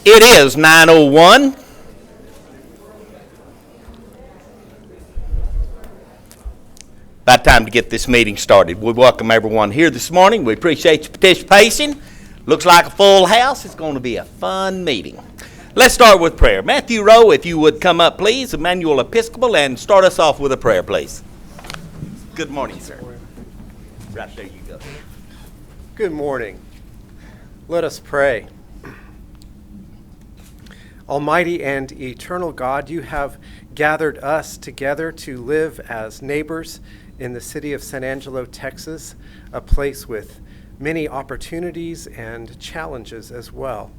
It is 9:01. About time to get this meeting started. We welcome everyone here this morning. We appreciate your participation. Looks like a full house. It's going to be a fun meeting. Let's start with prayer. Matthew Rowe, if you would come up, please. Emmanuel Episcopal, and start us off with a prayer, please. Good morning, sir. Right there you go. Good morning. Let us pray. Almighty and eternal God, you have gathered us together to live as neighbors in the city of San Angelo, Texas, a place with many opportunities and challenges as well.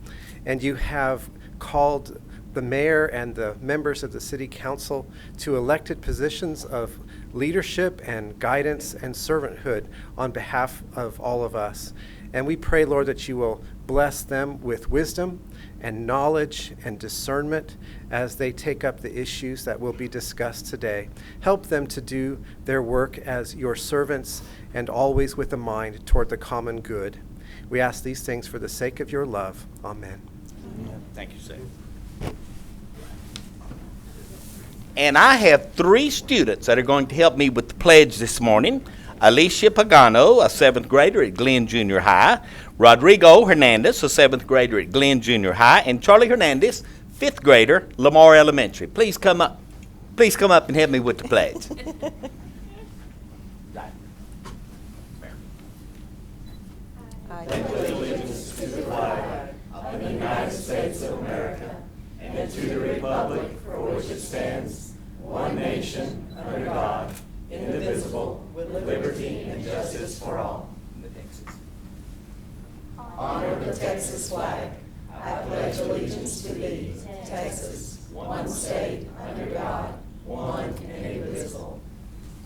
And you have called the mayor and the members of the city council to elected positions of leadership and guidance and servanthood on behalf of all of us. And we pray, Lord, that you will bless them with wisdom and knowledge and discernment as they take up the issues that will be discussed today. Help them to do their work as your servants and always with a mind toward the common good. We ask these things for the sake of your love. Amen. Thank you, sir. And I have 3 students that are going to help me with the pledge this morning. Alicia Pagano, a 7th grader at Glenn Junior High, Rodrigo Hernandez, a 7th grader at Glenn Junior High, and Charlie Hernandez, 5th grader, Lamar Elementary. Please come up and help me with the pledge. I pledge allegiance to the flag of the United States of America and to the republic for which it stands, one nation, under God, indivisible, with liberty and justice for all. Honor the Texas flag. I pledge allegiance to thee, Texas, one state, under God, one and indivisible.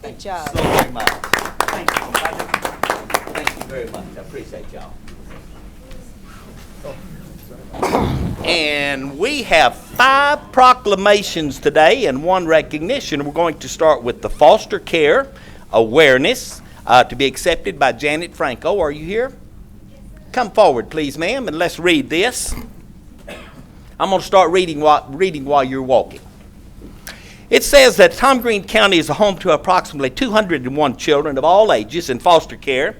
Good job. So very much. Thank you. Thank you very much. I appreciate y'all. And we have 5 proclamations today and 1 recognition. We're going to start with the foster care awareness to be accepted by Janet Franco. Are you here? Come forward, please, ma'am, and let's read this. I'm going to start reading while you're walking. It says that Tom Green County is a home to approximately 201 children of all ages in foster care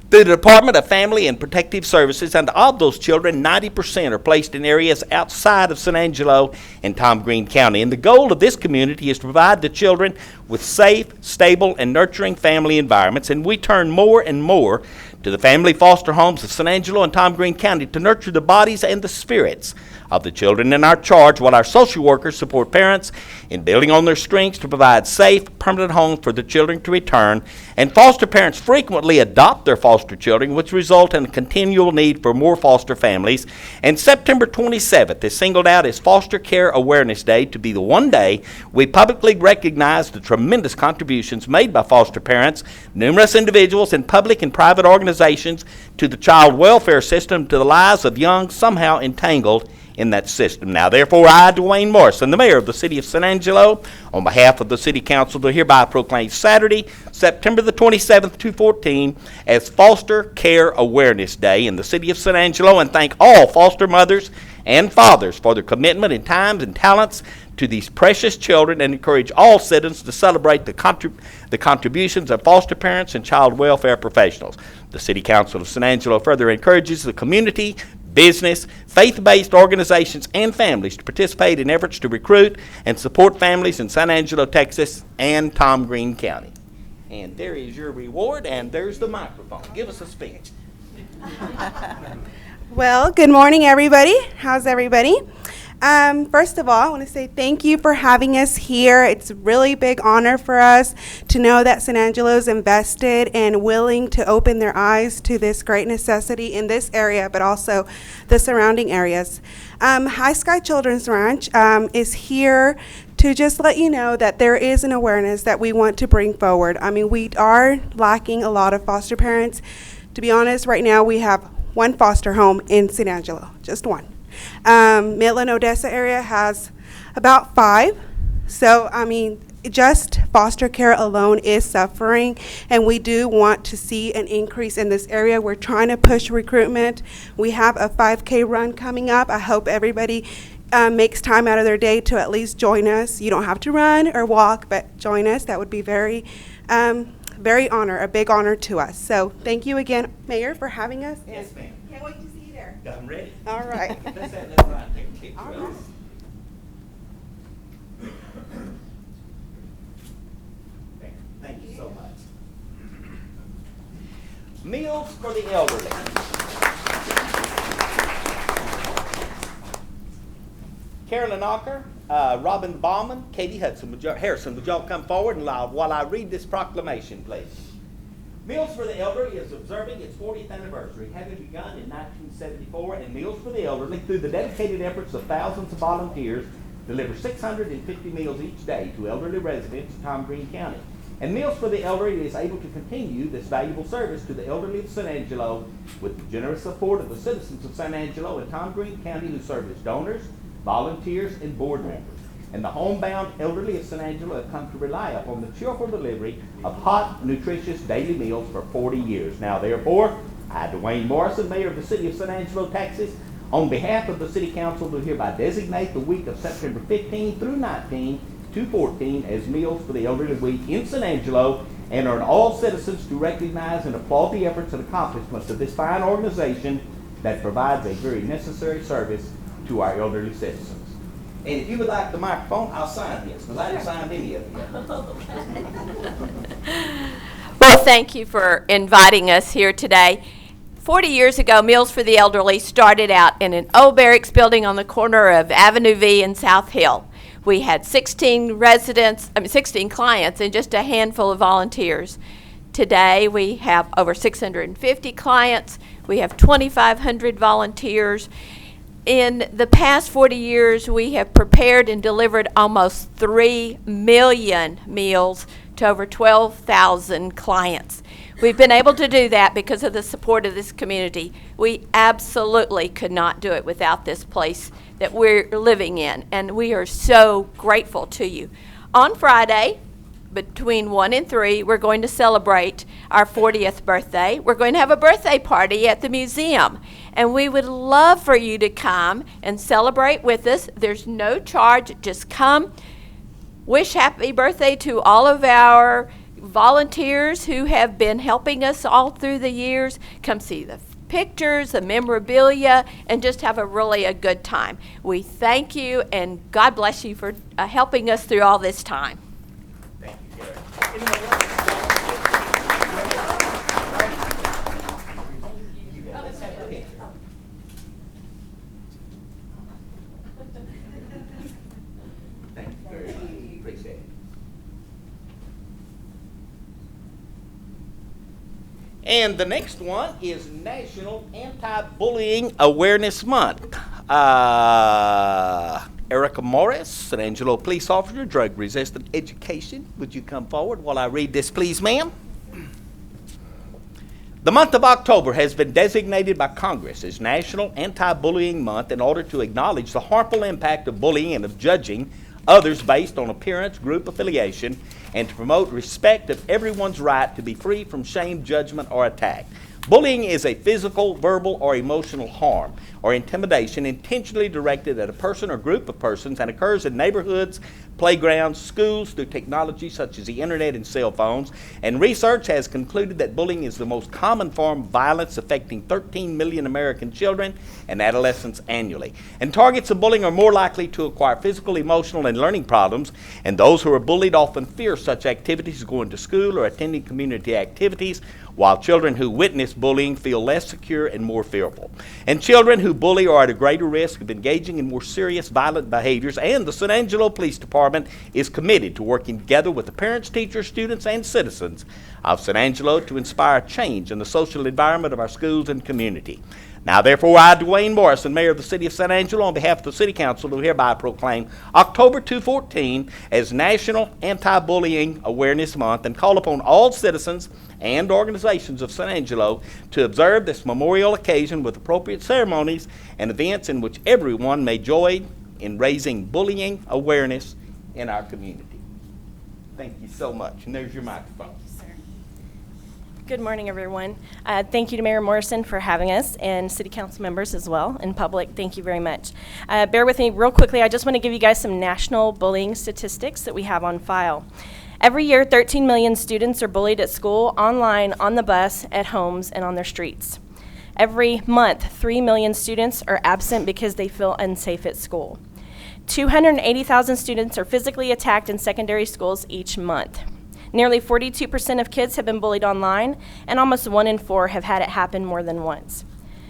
through the Department of Family and Protective Services, and of those children, 90% are placed in areas outside of San Angelo and Tom Green County. And the goal of this community is to provide the children with safe, stable, and nurturing family environments, and we turn more and more to the family foster homes of San Angelo and Tom Green County to nurture the bodies and the spirits of the children in our charge, while our social workers support parents in building on their strengths to provide safe, permanent homes for the children to return. And foster parents frequently adopt their foster children, which result in a continual need for more foster families. And September 27th is singled out as Foster Care Awareness Day to be the one day we publicly recognize the tremendous contributions made by foster parents, numerous individuals, and public and private organizations to the child welfare system, to the lives of young somehow entangled in that system. Now, therefore, I, Dwayne Morrison, the mayor of the city of San Angelo, on behalf of the city council, do hereby proclaim Saturday, September the 27th, 2014, as Foster Care Awareness Day in the city of San Angelo, and thank all foster mothers and fathers for their commitment in times and talents to these precious children, and encourage all citizens to celebrate the contributions of foster parents and child welfare professionals. The City Council of San Angelo further encourages the community, business, faith-based organizations, and families to participate in efforts to recruit and support families in San Angelo, Texas, and Tom Green County. And there is your reward, and there's the microphone. Give us a speech. Well, good morning, everybody. How's everybody? First of all, I want to say thank you for having us here. It's a really big honor for us to know that San Angelo's invested and willing to open their eyes to this great necessity in this area, but also the surrounding areas. High Sky Children's Ranch is here to just let you know that there is an awareness that we want to bring forward. I mean, we are lacking a lot of foster parents. To be honest, right now we have 1 foster home in San Angelo, just 1. Midland, Odessa area has about 5. So, I mean, just foster care alone is suffering, and we do want to see an increase in this area. We're trying to push recruitment. We have a 5K run coming up. I hope everybody makes time out of their day to at least join us. You don't have to run or walk, but join us. That would be a big honor to us. So thank you again, Mayor, for having us. Yes, ma'am. Can't wait to see you there. I'm ready. All right. Let's have that right there. Take a All picture of right. us. Thank you so much. Meals for the elderly. Carolyn Ocker, Robin Bauman, Katie Harrison, would y'all come forward and while I read this proclamation, please? Meals for the Elderly is observing its 40th anniversary, having begun in 1974, and Meals for the Elderly, through the dedicated efforts of thousands of volunteers, deliver 650 meals each day to elderly residents in Tom Green County. And Meals for the Elderly is able to continue this valuable service to the elderly of San Angelo with the generous support of the citizens of San Angelo and Tom Green County who serve as donors, volunteers, and board members. And the homebound elderly of San Angelo have come to rely upon the cheerful delivery of hot, nutritious daily meals for 40 years. Now, therefore, I, Dwayne Morrison, Mayor of the City of San Angelo, Texas, on behalf of the City Council, do hereby designate the week of September 15 through 19 to 14 as Meals for the Elderly Week in San Angelo, and urge all citizens to recognize and applaud the efforts and accomplishments of this fine organization that provides a very necessary service to our elderly citizens. And if you would like the microphone, I'll sign this, because I didn't sign any of it. Well, thank you for inviting us here today. 40 years ago, Meals for the Elderly started out in an old barracks building on the corner of Avenue V and South Hill. We had 16 clients and just a handful of volunteers. Today, we have over 650 clients. We have 2,500 volunteers. In the past 40 years, we have prepared and delivered almost 3 million meals to over 12,000 clients. We've been able to do that because of the support of this community. We absolutely could not do it without this place that we're living in, and we are so grateful to you. On Friday, between 1 and 3, we're going to celebrate our 40th birthday. We're going to have a birthday party at the museum, and we would love for you to come and celebrate with us. There's no charge. Just come. Wish happy birthday to all of our volunteers who have been helping us all through the years. Come see the pictures, the memorabilia, and just have a good time. We thank you, and God bless you for helping us through all this time. Thank you, Karen. Let's have a picture. Thank you very much. Appreciate it. And the next one is National Anti-Bullying Awareness Month. Erica Morris, San Angelo police officer, drug resistant education. Would you come forward while I read this, please, ma'am? The month of October has been designated by Congress as National Anti-Bullying Month in order to acknowledge the harmful impact of bullying and of judging others based on appearance, group affiliation, and to promote respect of everyone's right to be free from shame, judgment, or attack. Bullying is a physical, verbal, or emotional harm or intimidation intentionally directed at a person or group of persons and occurs in neighborhoods, playgrounds, schools, through technology such as the internet and cell phones. And research has concluded that bullying is the most common form of violence affecting 13 million American children and adolescents annually. And targets of bullying are more likely to acquire physical, emotional, and learning problems, and those who are bullied often fear such activities, going to school or attending community activities, while children who witness bullying feel less secure and more fearful. And children who bully are at a greater risk of engaging in more serious violent behaviors, and the San Angelo Police Department is committed to working together with the parents, teachers, students, and citizens of San Angelo to inspire change in the social environment of our schools and community. Now, therefore, I, Dwayne Morrison, Mayor of the City of San Angelo, on behalf of the City Council, do hereby proclaim October 2014 as National Anti-Bullying Awareness Month and call upon all citizens and organizations of San Angelo to observe this memorial occasion with appropriate ceremonies and events in which everyone may join in raising bullying awareness in our community. Thank you so much. And there's your microphone. Good morning, everyone. Thank you to Mayor Morrison for having us, and city council members as well, and public. Thank you very much. Bear with me real quickly. I just want to give you guys some national bullying statistics that we have on file. Every year, 13 million students are bullied at school, online, on the bus, at homes, and on their streets. Every month, 3 million students are absent because they feel unsafe at school. 280,000 students are physically attacked in secondary schools each month. Nearly 42% of kids have been bullied online, and almost 1 in 4 have had it happen more than once.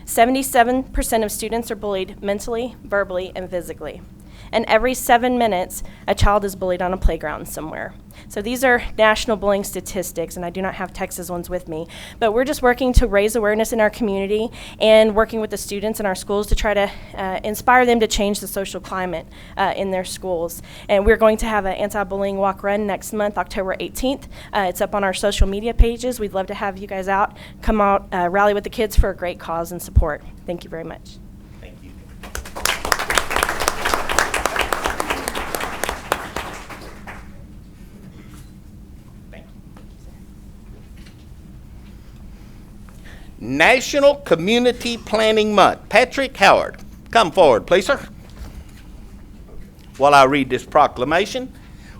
77% of students are bullied mentally, verbally, and physically. And every 7 minutes, a child is bullied on a playground somewhere. So these are national bullying statistics, and I do not have Texas ones with me. But we're just working to raise awareness in our community and working with the students in our schools to try to inspire them to change the social climate in their schools. And we're going to have an anti-bullying walk run next month, October 18th. It's up on our social media pages. We'd love to have you guys out, come out, rally with the kids for a great cause and support. Thank you very much. Thank you. National Community Planning Month. Patrick Howard, come forward, please, sir. While I read this proclamation.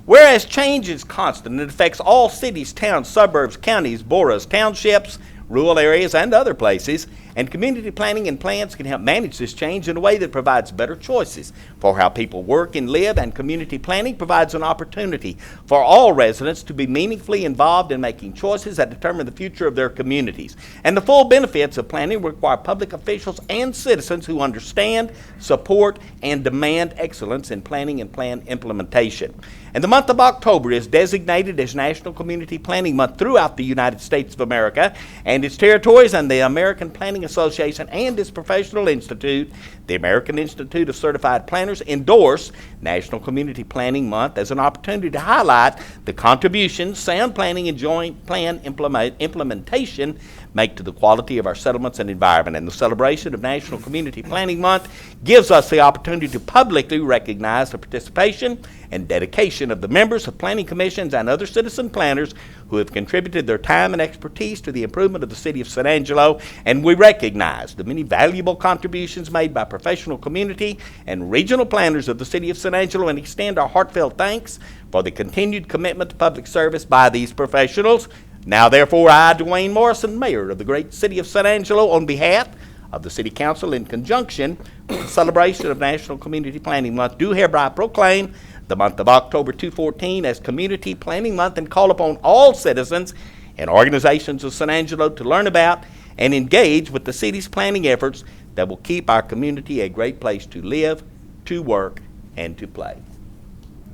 Whereas change is constant and it affects all cities, towns, suburbs, counties, boroughs, townships, rural areas, and other places, and community planning and plans can help manage this change in a way that provides better choices for how people work and live, and community planning provides an opportunity for all residents to be meaningfully involved in making choices that determine the future of their communities. And the full benefits of planning require public officials and citizens who understand, support, and demand excellence in planning and plan implementation. And the month of October is designated as National Community Planning Month throughout the United States of America and its territories, and the American Planning Association and its professional institute, the American Institute of Certified Planners, endorse National Community Planning Month as an opportunity to highlight the contributions sound planning and joint plan implementation make to the quality of our settlements and environment. And the celebration of National Community Planning Month gives us the opportunity to publicly recognize the participation and dedication of the members of planning commissions and other citizen planners who have contributed their time and expertise to the improvement of the city of San Angelo. And we recognize the many valuable contributions made by professional community and regional planners of the city of San Angelo, and extend our heartfelt thanks for the continued commitment to public service by these professionals. Now, therefore, I, Dwayne Morrison, Mayor of the great city of San Angelo, on behalf of the City Council, in conjunction with the celebration of National Community Planning Month, do hereby proclaim the month of October 2014 as Community Planning Month, and call upon all citizens and organizations of San Angelo to learn about and engage with the city's planning efforts that will keep our community a great place to live, to work, and to play.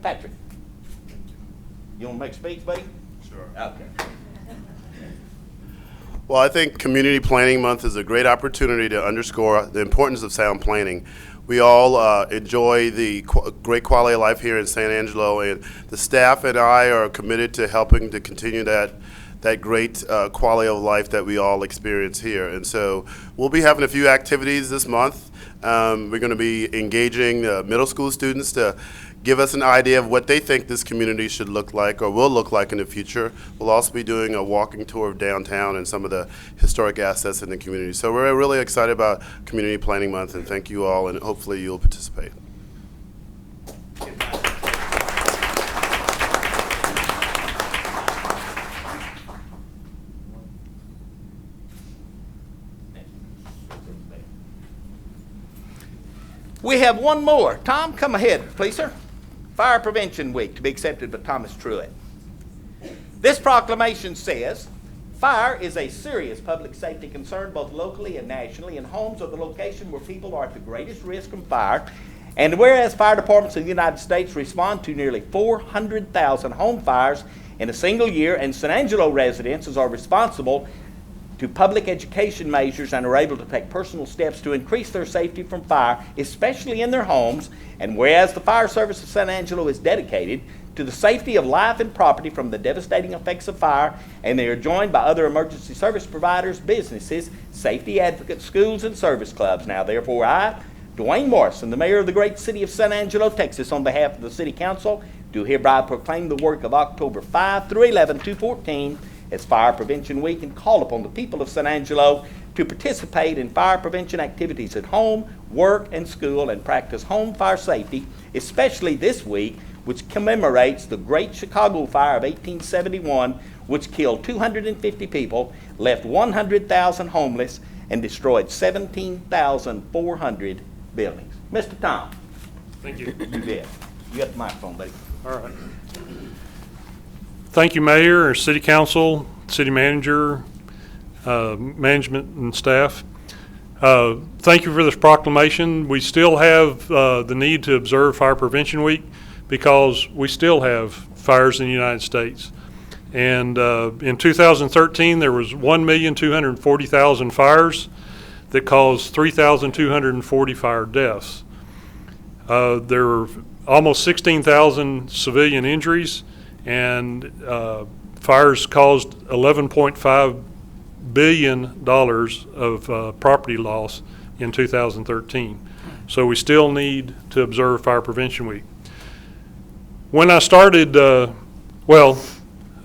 Patrick, you want to make a speech, buddy? Sure. Okay. Well, I think Community Planning Month is a great opportunity to underscore the importance of sound planning. We all enjoy the great quality of life here in San Angelo, and the staff and I are committed to helping to continue that great quality of life that we all experience here. And so we'll be having a few activities this month. We're going to be engaging middle school students to give us an idea of what they think this community should look like or will look like in the future. We'll also be doing a walking tour of downtown and some of the historic assets in the community. So we're really excited about Community Planning Month, and thank you all, and hopefully you'll participate. We have one more. Tom, come ahead, please, sir. Fire Prevention Week, to be accepted by Thomas Truitt. This proclamation says, fire is a serious public safety concern both locally and nationally, and homes are the location where people are at the greatest risk from fire. And whereas fire departments in the United States respond to nearly 400,000 home fires in a single year, and San Angelo residents are responsible to public education measures and are able to take personal steps to increase their safety from fire, especially in their homes. And whereas the Fire Service of San Angelo is dedicated to the safety of life and property from the devastating effects of fire, and they are joined by other emergency service providers, businesses, safety advocates, schools, and service clubs. Now, therefore, I, Dwayne Morrison, the mayor of the great city of San Angelo, Texas, on behalf of the city council, do hereby proclaim the work of October 5 through 11, 2014 as Fire Prevention Week and call upon the people of San Angelo to participate in fire prevention activities at home, work, and school and practice home fire safety, especially this week, which commemorates the Great Chicago Fire of 1871, which killed 250 people, left 100,000 homeless, and destroyed 17,400 buildings. Mr. Tom. Thank you. You bet. You got the microphone, buddy. All right. Thank you, Mayor, City Council, City Manager, management and staff. Thank you for this proclamation. We still have the need to observe Fire Prevention Week because we still have fires in the United States. And in 2013, there was 1,240,000 fires that caused 3,240 fire deaths. There were almost 16,000 civilian injuries, and fires caused $11.5 billion of property loss in 2013. So we still need to observe Fire Prevention Week. When I started,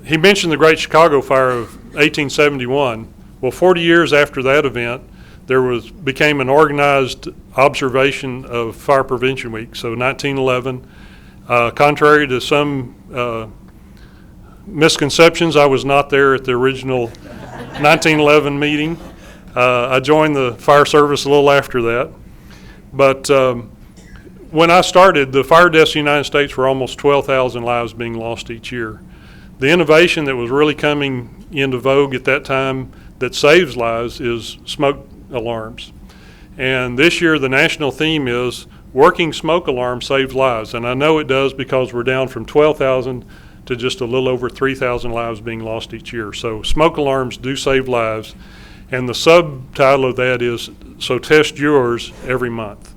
he mentioned the Great Chicago Fire of 1871. Well, 40 years after that event, there became an organized observation of Fire Prevention Week. So 1911, contrary to some misconceptions, I was not there at the original 1911 meeting. I joined the fire service a little after that. But when I started, the fire deaths in the United States were almost 12,000 lives being lost each year. The innovation that was really coming into vogue at that time that saves lives is smoke alarms. And this year the national theme is working smoke alarm saves lives. And I know it does because we're down from 12,000 to just a little over 3,000 lives being lost each year. So smoke alarms do save lives. And the subtitle of that is, so test yours every month.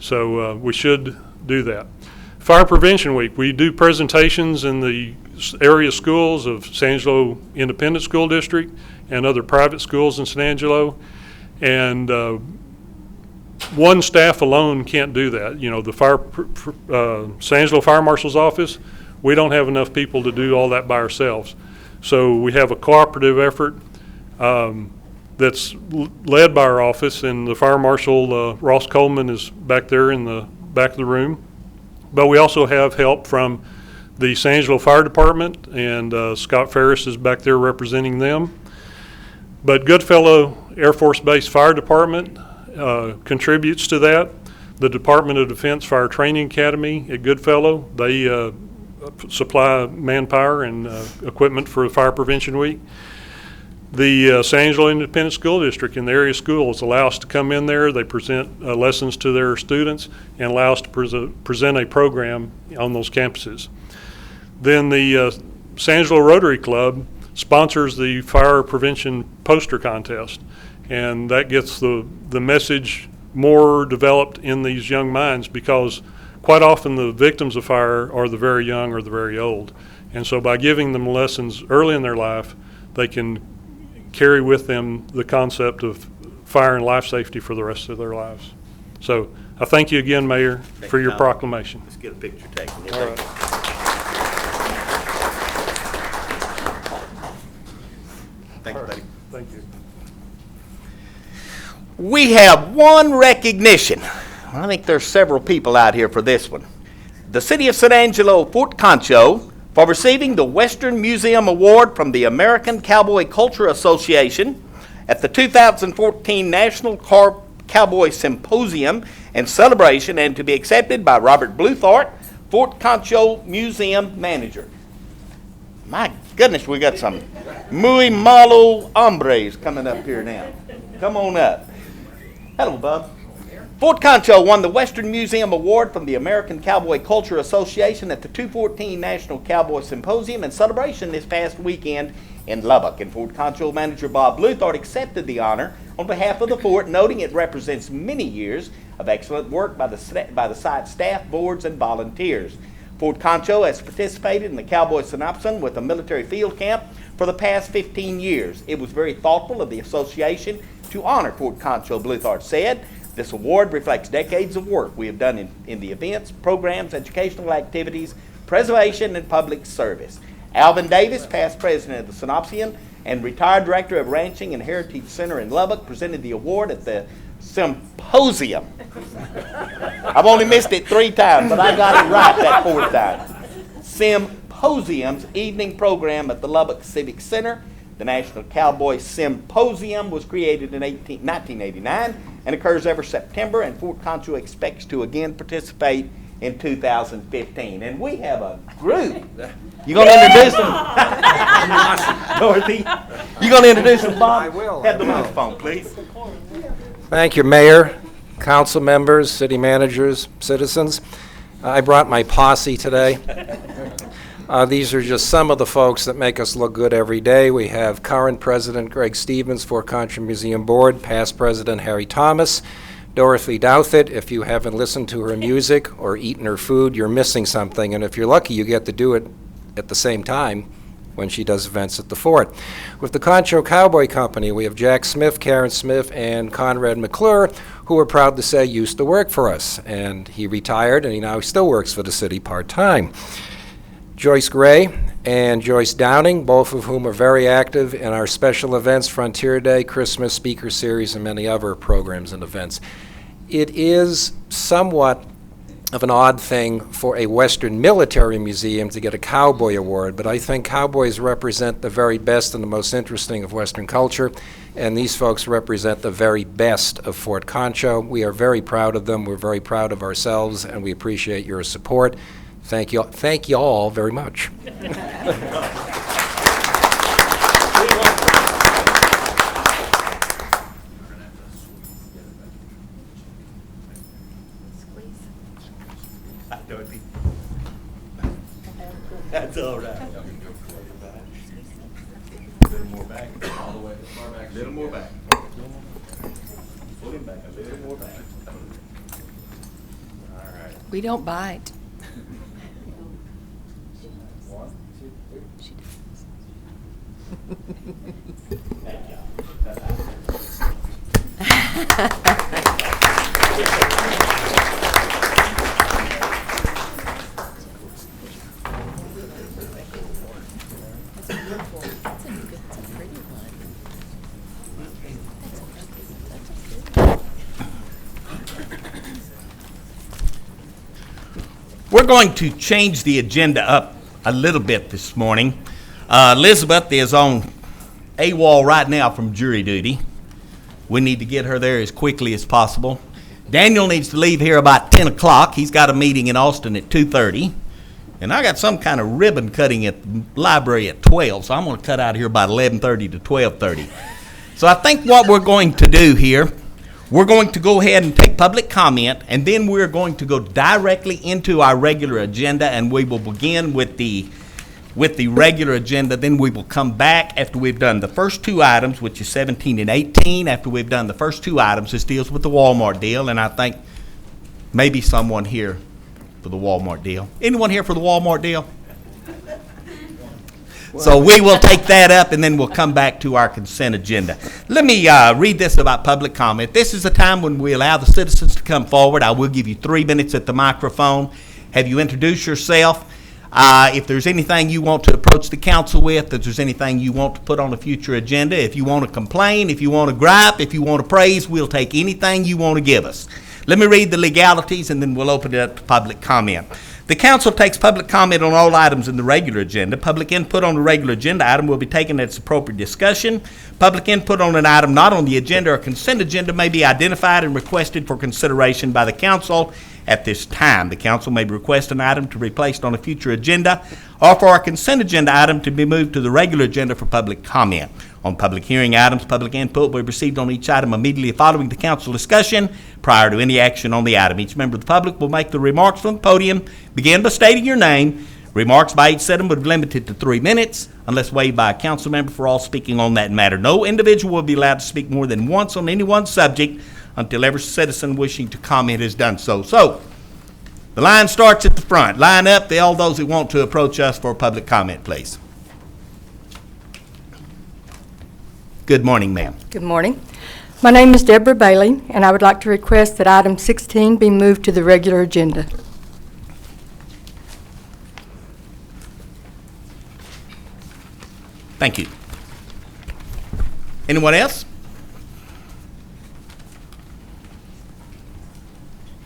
So we should do that. Fire Prevention Week, we do presentations in the area schools of San Angelo Independent School District and other private schools in San Angelo. And one staff alone can't do that. You know, the San Angelo Fire Marshal's office, we don't have enough people to do all that by ourselves. So we have a cooperative effort that's led by our office, and the Fire Marshal, Ross Coleman, is back there in the back of the room. But we also have help from the San Angelo Fire Department, and Scott Ferris is back there representing them. But Goodfellow Air Force Base Fire Department contributes to that. The Department of Defense Fire Training Academy at Goodfellow, they supply manpower and equipment for Fire Prevention Week. The San Angelo Independent School District in the area schools allow us to come in there. They present lessons to their students and allow us to present a program on those campuses. Then the San Angelo Rotary Club sponsors the fire prevention poster contest, and that gets the message more developed in these young minds, because quite often the victims of fire are the very young or the very old. And so by giving them lessons early in their life, they can carry with them the concept of fire and life safety for the rest of their lives. So I thank you again, Mayor, for your proclamation. Let's get a picture taken. All right. Thank you, buddy. Thank you. We have one recognition. I think there's several people out here for this one. The City of San Angelo, Fort Concho, for receiving the Western Museum Award from the American Cowboy Culture Association at the 2014 National Cowboy Symposium and Celebration, and to be accepted by Robert Bluthart, Fort Concho Museum Manager. My goodness, we got some muy malo hombres coming up here now. Come on up. Hello, Bob. Fort Concho won the Western Museum Award from the American Cowboy Culture Association at the 2014 National Cowboy Symposium and Celebration this past weekend in Lubbock. And Fort Concho manager Bob Bluthart accepted the honor on behalf of the fort, noting it represents many years of excellent work by the site staff, boards, and volunteers. Fort Concho has participated in the Cowboy Synopsis with a military field camp for the past 15 years. It was very thoughtful of the association to honor Fort Concho, Bluthart said. This award reflects decades of work we have done in the events, programs, educational activities, preservation, and public service. Alvin Davis, past president of the Synopsian and retired director of Ranching and Heritage Center in Lubbock, presented the award at the symposium. I've only missed it 3 times, but I got it right that 4th time. Symposium's evening program at the Lubbock Civic Center. The National Cowboy Symposium was created in 1989 and occurs every September, and Fort Concho expects to again participate in 2015. And we have a group. You going to introduce them? Dorothy, you going to introduce them, Bob? I will. Have the microphone, please. Thank you, Mayor, council members, city managers, citizens. I brought my posse today. These are just some of the folks that make us look good every day. We have current President Greg Stevens, Fort Concho Museum Board, past President Harry Thomas, Dorothy Douthit. If you haven't listened to her music or eaten her food, you're missing something. And if you're lucky, you get to do it at the same time when she does events at the fort. With the Concho Cowboy Company, we have Jack Smith, Karen Smith, and Conrad McClure, who we're proud to say used to work for us. And he retired, and he now still works for the city part-time. Joyce Gray and Joyce Downing, both of whom are very active in our special events, Frontier Day, Christmas, Speaker Series, and many other programs and events. It is somewhat of an odd thing for a Western military museum to get a cowboy award, but I think cowboys represent the very best and the most interesting of Western culture, and these folks represent the very best of Fort Concho. We are very proud of them, we're very proud of ourselves, and we appreciate your support. Thank you all very much. That's all right. A little more back, all the way as far back. A little more back. Pull him back, a little more back. All right. We don't bite. One, two, three. We're going to change the agenda up a little bit this morning. Elizabeth is on AWOL right now from jury duty. We need to get her there as quickly as possible. Daniel needs to leave here about 10 o'clock. He's got a meeting in Austin at 2:30. And I got some kind of ribbon cutting at the library at 12, so I'm going to cut out of here about 11:30 to 12:30. So I think what we're going to do here, we're going to go ahead and take public comment, and then we're going to go directly into our regular agenda, and we will begin with the regular agenda. Then we will come back after we've done the first 2 items, which is 17 and 18. After we've done the first 2 items, this deals with the Walmart deal, and I think maybe someone here for the Walmart deal. Anyone here for the Walmart deal? So we will take that up, and then we'll come back to our consent agenda. Let me read this about public comment. This is a time when we allow the citizens to come forward. I will give you 3 minutes at the microphone. Have you introduce yourself? If there's anything you want to approach the council with, if there's anything you want to put on a future agenda, if you want to complain, if you want to gripe, if you want to praise, we'll take anything you want to give us. Let me read the legalities, and then we'll open it up to public comment. The council takes public comment on all items in the regular agenda. Public input on the regular agenda item will be taken at its appropriate discussion. Public input on an item not on the agenda or consent agenda may be identified and requested for consideration by the council at this time. The council may request an item to be placed on a future agenda or for a consent agenda item to be moved to the regular agenda for public comment. On public hearing items, public input will be received on each item immediately following the council discussion prior to any action on the item. Each member of the public will make the remarks from the podium. Begin by stating your name. Remarks by each item would be limited to 3 minutes unless waived by a council member for all speaking on that matter. No individual will be allowed to speak more than once on any one subject until every citizen wishing to comment has done so. So, the line starts at the front. Line up, all those who want to approach us for public comment, please. Good morning, ma'am. Good morning. My name is Deborah Bailey, and I would like to request that item 16 be moved to the regular agenda. Thank you. Anyone else?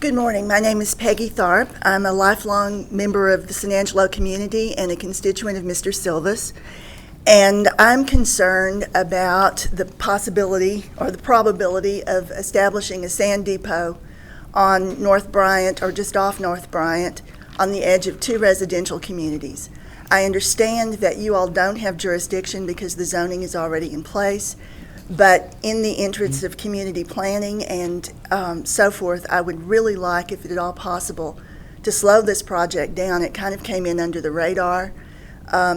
Good morning. My name is Peggy Tharp. I'm a lifelong member of the San Angelo community and a constituent of Mr. Silva's. And I'm concerned about the possibility or the probability of establishing a sand depot on North Bryant or just off North Bryant on the edge of two residential communities. I understand that you all don't have jurisdiction because the zoning is already in place, but in the interests of community planning and so forth, I would really like, if at all possible, to slow this project down. It kind of came in under the radar.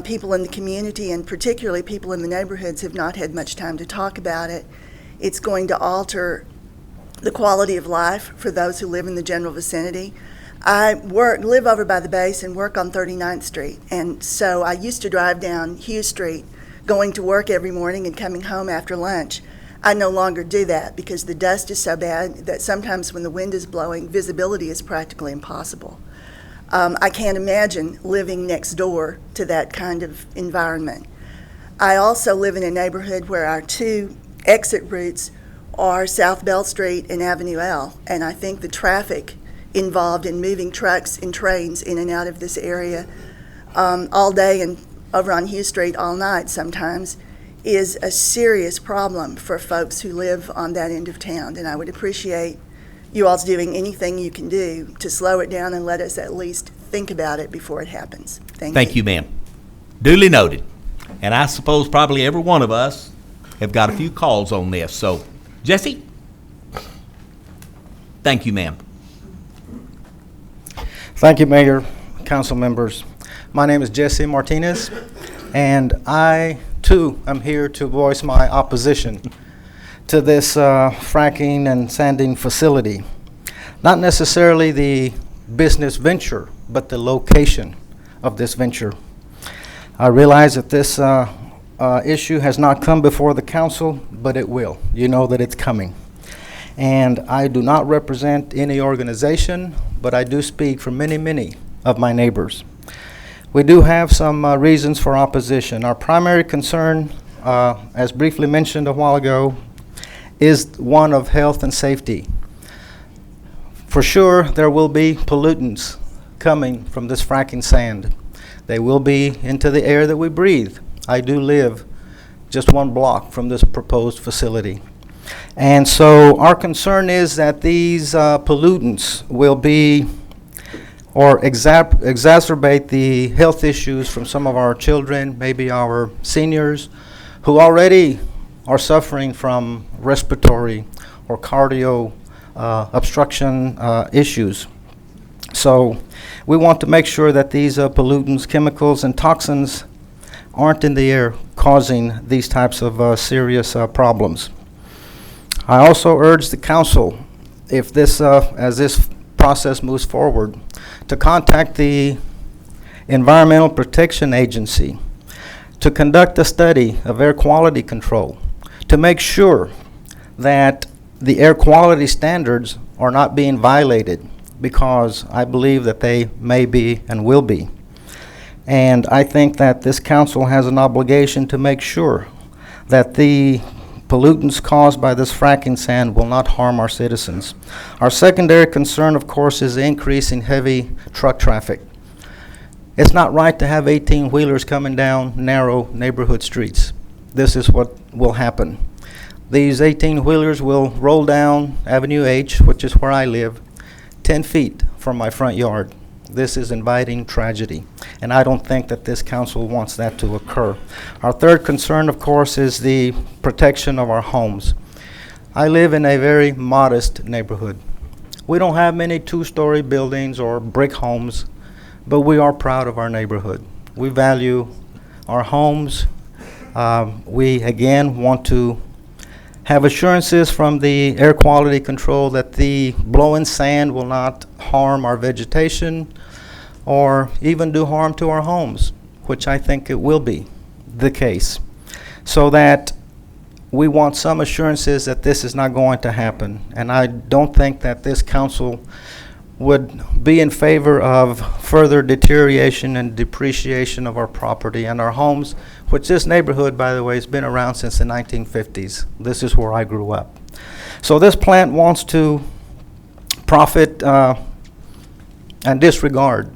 People in the community and particularly people in the neighborhoods have not had much time to talk about it. It's going to alter the quality of life for those who live in the general vicinity. I live over by the base and work on 39th Street, and so I used to drive down Hughes Street going to work every morning and coming home after lunch. I no longer do that because the dust is so bad that sometimes when the wind is blowing, visibility is practically impossible. I can't imagine living next door to that kind of environment. I also live in a neighborhood where our two exit routes are South Bell Street and Avenue L, and I think the traffic involved in moving trucks and trains in and out of this area all day and over on Hughes Street all night sometimes is a serious problem for folks who live on that end of town, and I would appreciate you all's doing anything you can do to slow it down and let us at least think about it before it happens. Thank you, ma'am. Duly noted. And I suppose probably every one of us have got a few calls on this. So, Jesse? Thank you, ma'am. Thank you, Mayor, council members. My name is Jesse Martinez, and I, too, am here to voice my opposition to this fracking and sanding facility. Not necessarily the business venture, but the location of this venture. I realize that this issue has not come before the council, but it will. You know that it's coming. And I do not represent any organization, but I do speak for many, many of my neighbors. We do have some reasons for opposition. Our primary concern, as briefly mentioned a while ago, is one of health and safety. For sure, there will be pollutants coming from this fracking sand. They will be into the air that we breathe. I do live just one block from this proposed facility. And so our concern is that these pollutants will be or exacerbate the health issues from some of our children, maybe our seniors, who already are suffering from respiratory or cardio obstruction issues. So we want to make sure that these pollutants, chemicals, and toxins aren't in the air causing these types of serious problems. I also urge the council, if this, as this process moves forward, to contact the Environmental Protection Agency to conduct a study of air quality control to make sure that the air quality standards are not being violated, because I believe that they may be and will be. And I think that this council has an obligation to make sure that the pollutants caused by this fracking sand will not harm our citizens. Our secondary concern, of course, is the increase in heavy truck traffic. It's not right to have 18-wheelers coming down narrow neighborhood streets. This is what will happen. These 18-wheelers will roll down Avenue H, which is where I live, 10 feet from my front yard. This is inviting tragedy, and I don't think that this council wants that to occur. Our third concern, of course, is the protection of our homes. I live in a very modest neighborhood. We don't have many two-story buildings or brick homes, but we are proud of our neighborhood. We value our homes. We, again, want to have assurances from the air quality control that the blowing sand will not harm our vegetation or even do harm to our homes, which I think it will be the case. So that we want some assurances that this is not going to happen. And I don't think that this council would be in favor of further deterioration and depreciation of our property and our homes, which this neighborhood, by the way, has been around since the 1950s. This is where I grew up. So this plant wants to profit and disregard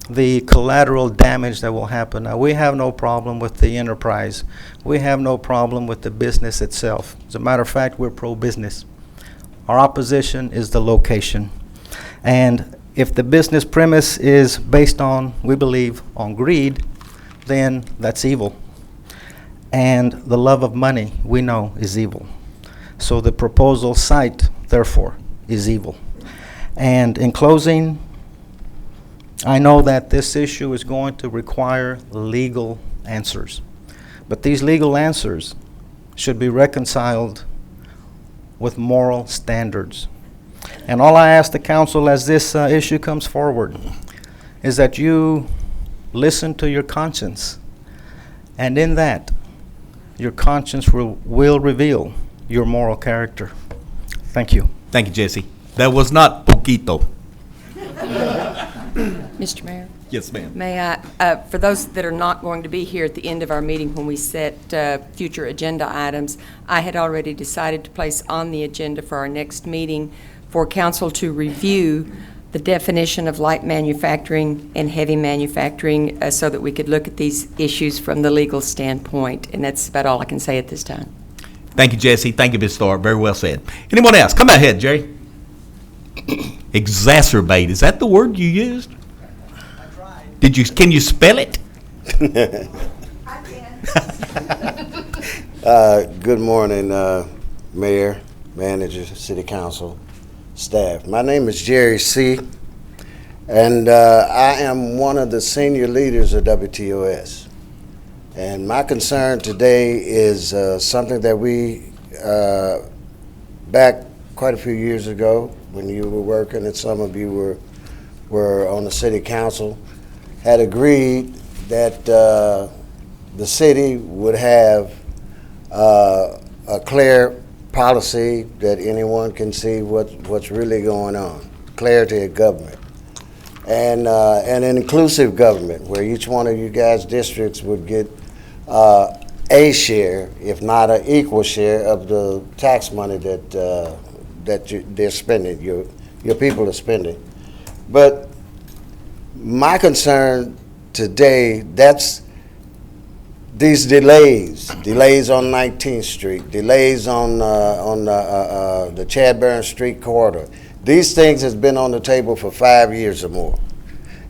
the collateral damage that will happen. Now, we have no problem with the enterprise. We have no problem with the business itself. As a matter of fact, we're pro-business. Our opposition is the location. And if the business premise is based on, we believe, on greed, then that's evil. And the love of money, we know, is evil. So the proposal site, therefore, is evil. And in closing, I know that this issue is going to require legal answers. But these legal answers should be reconciled with moral standards. And all I ask the council as this issue comes forward is that you listen to your conscience. And in that, your conscience will reveal your moral character. Thank you. Thank you, Jesse. That was not poquito. Mr. Mayor? Yes, ma'am. May I, for those that are not going to be here at the end of our meeting when we set future agenda items, I had already decided to place on the agenda for our next meeting for council to review the definition of light manufacturing and heavy manufacturing so that we could look at these issues from the legal standpoint. And that's about all I can say at this time. Thank you, Jesse. Thank you, Ms. Starr. Very well said. Anyone else? Come ahead, Jerry. Exacerbate. Is that the word you used? I tried. Can you spell it? I can. Good morning, Mayor, Manager, City Council, staff. My name is Jerry C., and I am one of the senior leaders of WTOS. And my concern today is something that we, back quite a few years ago, when you were working and some of you were on the city council, had agreed that the city would have a clear policy that anyone can see what's really going on, clarity of government, and an inclusive government where each one of you guys' districts would get a share, if not an equal share, of the tax money that they're spending, your people are spending. But my concern today, that's these delays on 19th Street, delays on the Chadburn Street corridor. These things has been on the table for 5 years or more.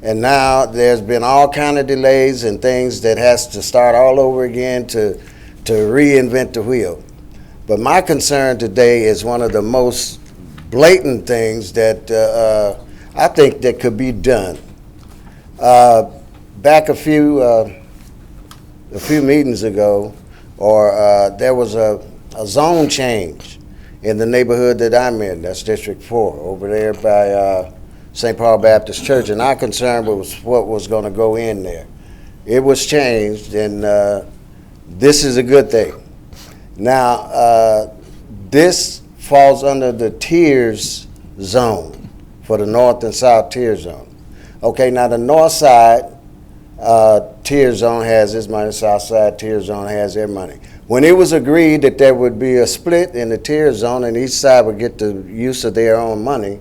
And now there's been all kind of delays and things that has to start all over again to reinvent the wheel. But my concern today is one of the most blatant things that I think that could be done. Back a few meetings ago, there was a zone change in the neighborhood that I'm in. That's District 4, over there by St. Paul Baptist Church, and our concern was what was going to go in there. It was changed, and this is a good thing. Now, this falls under the tiers zone for the north and south tier zone. Okay, now the north side tier zone has its money, south side tier zone has their money. When it was agreed that there would be a split in the tier zone and each side would get the use of their own money,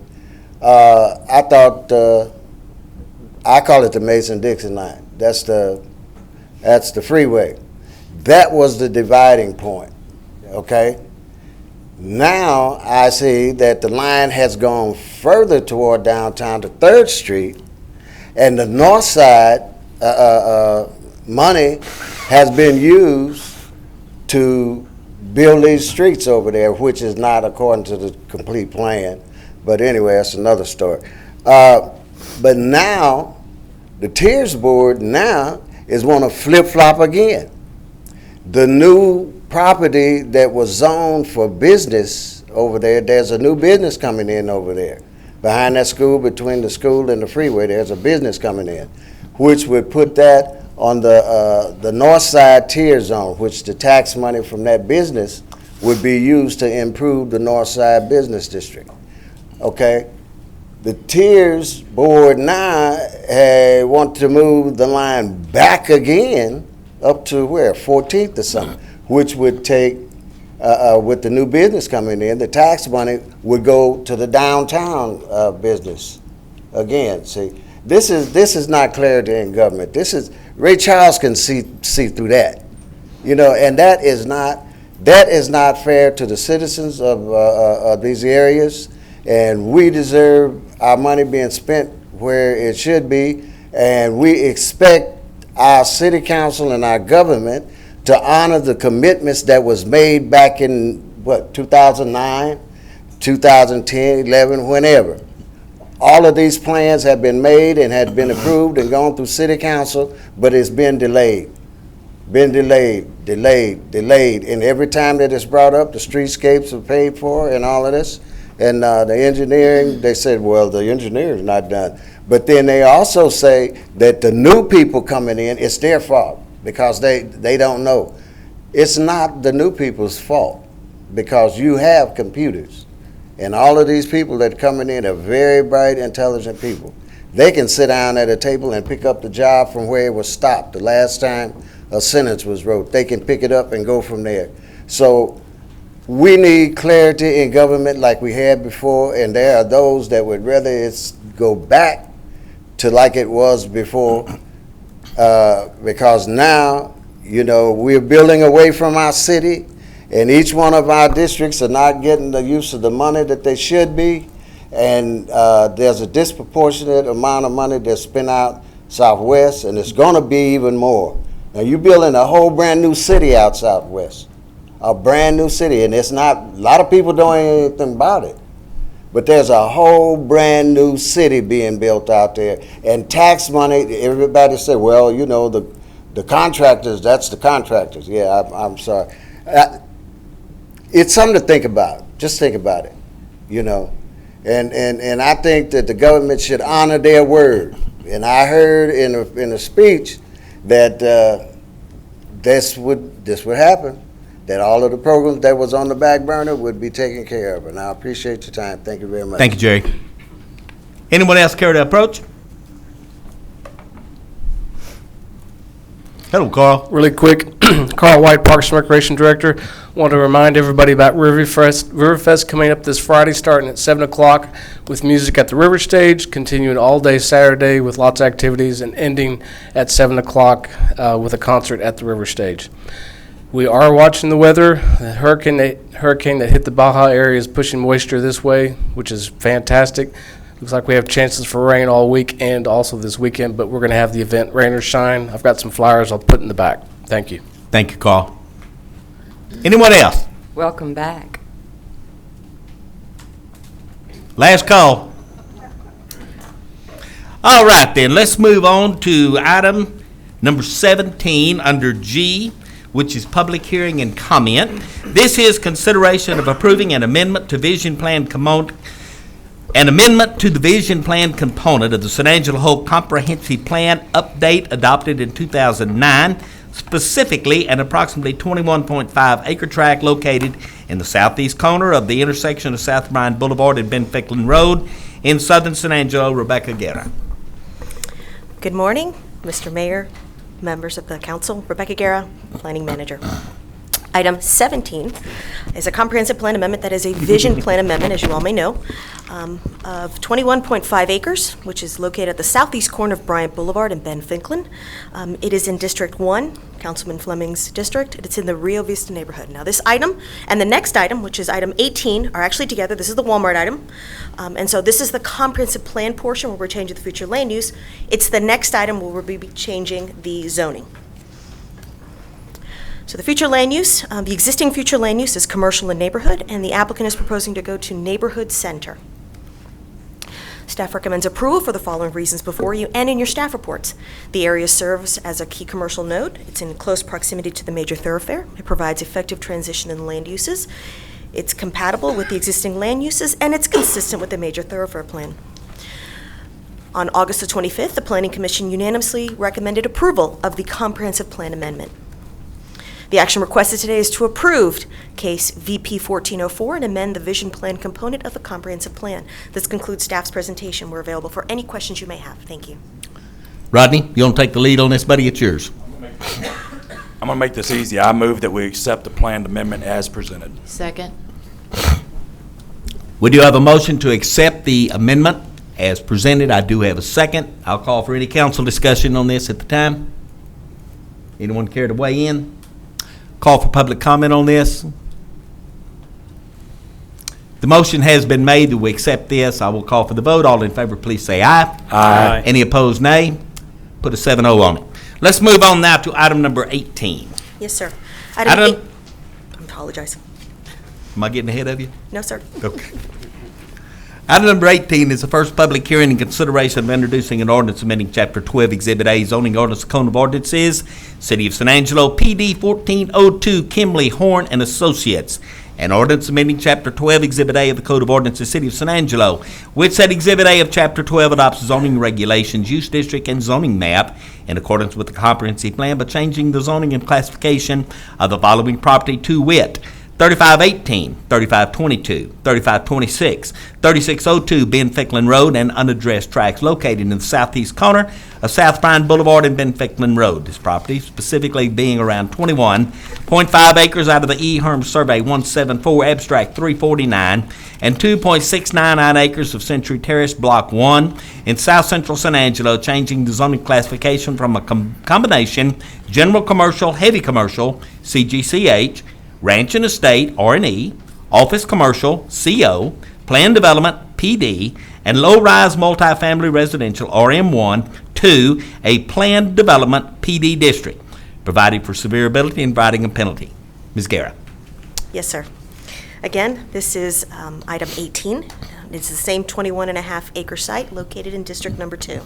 I thought, I call it the Mason-Dixon line. That's the freeway. That was the dividing point, okay? Now I see that the line has gone further toward downtown to 3rd Street, and the north side money has been used to build these streets over there, which is not according to the complete plan. But anyway, that's another story. But now, the Tiers Board now is want to flip-flop again. The new property that was zoned for business over there, there's a new business coming in over there. Behind that school, between the school and the freeway, there's a business coming in, which would put that on the north side tier zone, which the tax money from that business would be used to improve the north side business district. Okay? The tiers board now want to move the line back again up to where, 14th or something, which would take, with the new business coming in, the tax money would go to the downtown business again. See, this is not clarity in government. This is, Ray Charles can see through that, you know, and that is not fair to the citizens of these areas, and we deserve our money being spent where it should be, and we expect our city council and our government to honor the commitments that was made back in, what, 2009, 2010, 11, whenever. All of these plans have been made and had been approved and gone through city council, but it's been delayed. And every time that it's brought up, the streetscapes are paid for and all of this. And the engineering, they said, well, the engineering is not done. But then they also say that the new people coming in, it's their fault because they don't know. It's not the new people's fault because you have computers. And all of these people that are coming in are very bright, intelligent people. They can sit down at a table and pick up the job from where it was stopped the last time a sentence was wrote. They can pick it up and go from there. So we need clarity in government like we had before, and there are those that would rather it go back to like it was before, because now, you know, we're building away from our city, and each one of our districts are not getting the use of the money that they should be, and there's a disproportionate amount of money that's spent out Southwest, and it's going to be even more. Now, you're building a whole brand new city out Southwest, a brand new city, and it's not, a lot of people don't know anything about it, but there's a whole brand new city being built out there, and tax money, everybody said, well, you know, the contractors, that's the contractors. Yeah, I'm sorry. It's something to think about. Just think about it, you know. And I think that the government should honor their word. And I heard in a speech that this would happen, that all of the programs that was on the back burner would be taken care of. And I appreciate your time. Thank you very much. Thank you, Jerry. Anyone else care to approach? Hello, Carl. Really quick, Carl White, Parks and Recreation Director. Want to remind everybody about Riverfest coming up this Friday, starting at 7 o'clock with music at the River Stage, continuing all day Saturday with lots of activities, and ending at 7 o'clock with a concert at the River Stage. We are watching the weather. The hurricane that hit the Baja area is pushing moisture this way, which is fantastic. Looks like we have chances for rain all week and also this weekend, but we're going to have the event Rain or Shine. I've got some flyers I'll put in the back. Thank you. Thank you, Carl. Anyone else? Welcome back. Last call. All right, then, let's move on to item number 17 under G, which is public hearing and comment. This is consideration of approving an amendment to vision plan component of the San Angelo Hope Comprehensive Plan update adopted in 2009, specifically an approximately 21.5 acre tract located in the southeast corner of the intersection of South Bryan Boulevard and Ben Ficklin Road in southern San Angelo. Rebecca Guerra. Good morning, Mr. Mayor, members of the council. Rebecca Guerra, Planning Manager. Item 17 is a comprehensive plan amendment that is a vision plan amendment, as you all may know, of 21.5 acres, which is located at the southeast corner of Bryant Boulevard and Ben Ficklin. It is in District 1, Councilman Fleming's district, and it's in the Rio Vista neighborhood. Now, this item and the next item, which is item 18, are actually together. This is the Walmart item, and so this is the comprehensive plan portion where we're changing the future land use. It's the next item where we'll be changing the zoning. So the future land use, the existing future land use is commercial and neighborhood, and the applicant is proposing to go to neighborhood center. Staff recommends approval for the following reasons before you and in your staff reports. The area serves as a key commercial node. It's in close proximity to the major thoroughfare. It provides effective transition in land uses. It's compatible with the existing land uses, and it's consistent with the major thoroughfare plan. On August the 25th, the Planning Commission unanimously recommended approval of the comprehensive plan amendment. The action requested today is to approve case VP 1404 and amend the vision plan component of the comprehensive plan. This concludes staff's presentation. We're available for any questions you may have. Thank you. Rodney, you want to take the lead on this, buddy? It's yours. I'm going to make this easy. I move that we accept the planned amendment as presented. Second. We do have a motion to accept the amendment as presented. I do have a second. I'll call for any council discussion on this at the time. Anyone care to weigh in? Call for public comment on this. The motion has been made that we accept this. I will call for the vote. All in favor, please say aye. Aye. Any opposed, nay. Put a 7-0 on it. Let's move on now to item number 18. Yes, sir. I apologize. Am I getting ahead of you? No, sir. Okay. Item number 18 is the first public hearing and consideration of introducing an ordinance amending Chapter 12, Exhibit A, zoning ordinance, code of ordinances, City of San Angelo, PD 1402, Kimley, Horn and Associates. An ordinance amending Chapter 12, Exhibit A of the Code of Ordinances, City of San Angelo, which said Exhibit A of Chapter 12 adopts zoning regulations, use district, and zoning map in accordance with the comprehensive plan by changing the zoning and classification of the following property to wit: 3518, 3522, 3526, 3602 Ben Ficklin Road, and unaddressed tracts located in the southeast corner of South Bryan Boulevard and Ben Ficklin Road. This property specifically being around 21.5 acres out of the E. Herm Survey 174 Abstract 349 and 2.699 acres of Century Terrace Block 1 in South Central San Angelo, changing the zoning classification from a combination general commercial, heavy commercial, CGCH, ranch and estate, R&E, office commercial, CO, planned development, PD, and low-rise multifamily residential, RM1, to a planned development, PD district, providing for severability and providing a penalty. Ms. Guerra. Yes, sir. Again, this is item 18. It's the same 21.5 acre site located in District Number 2.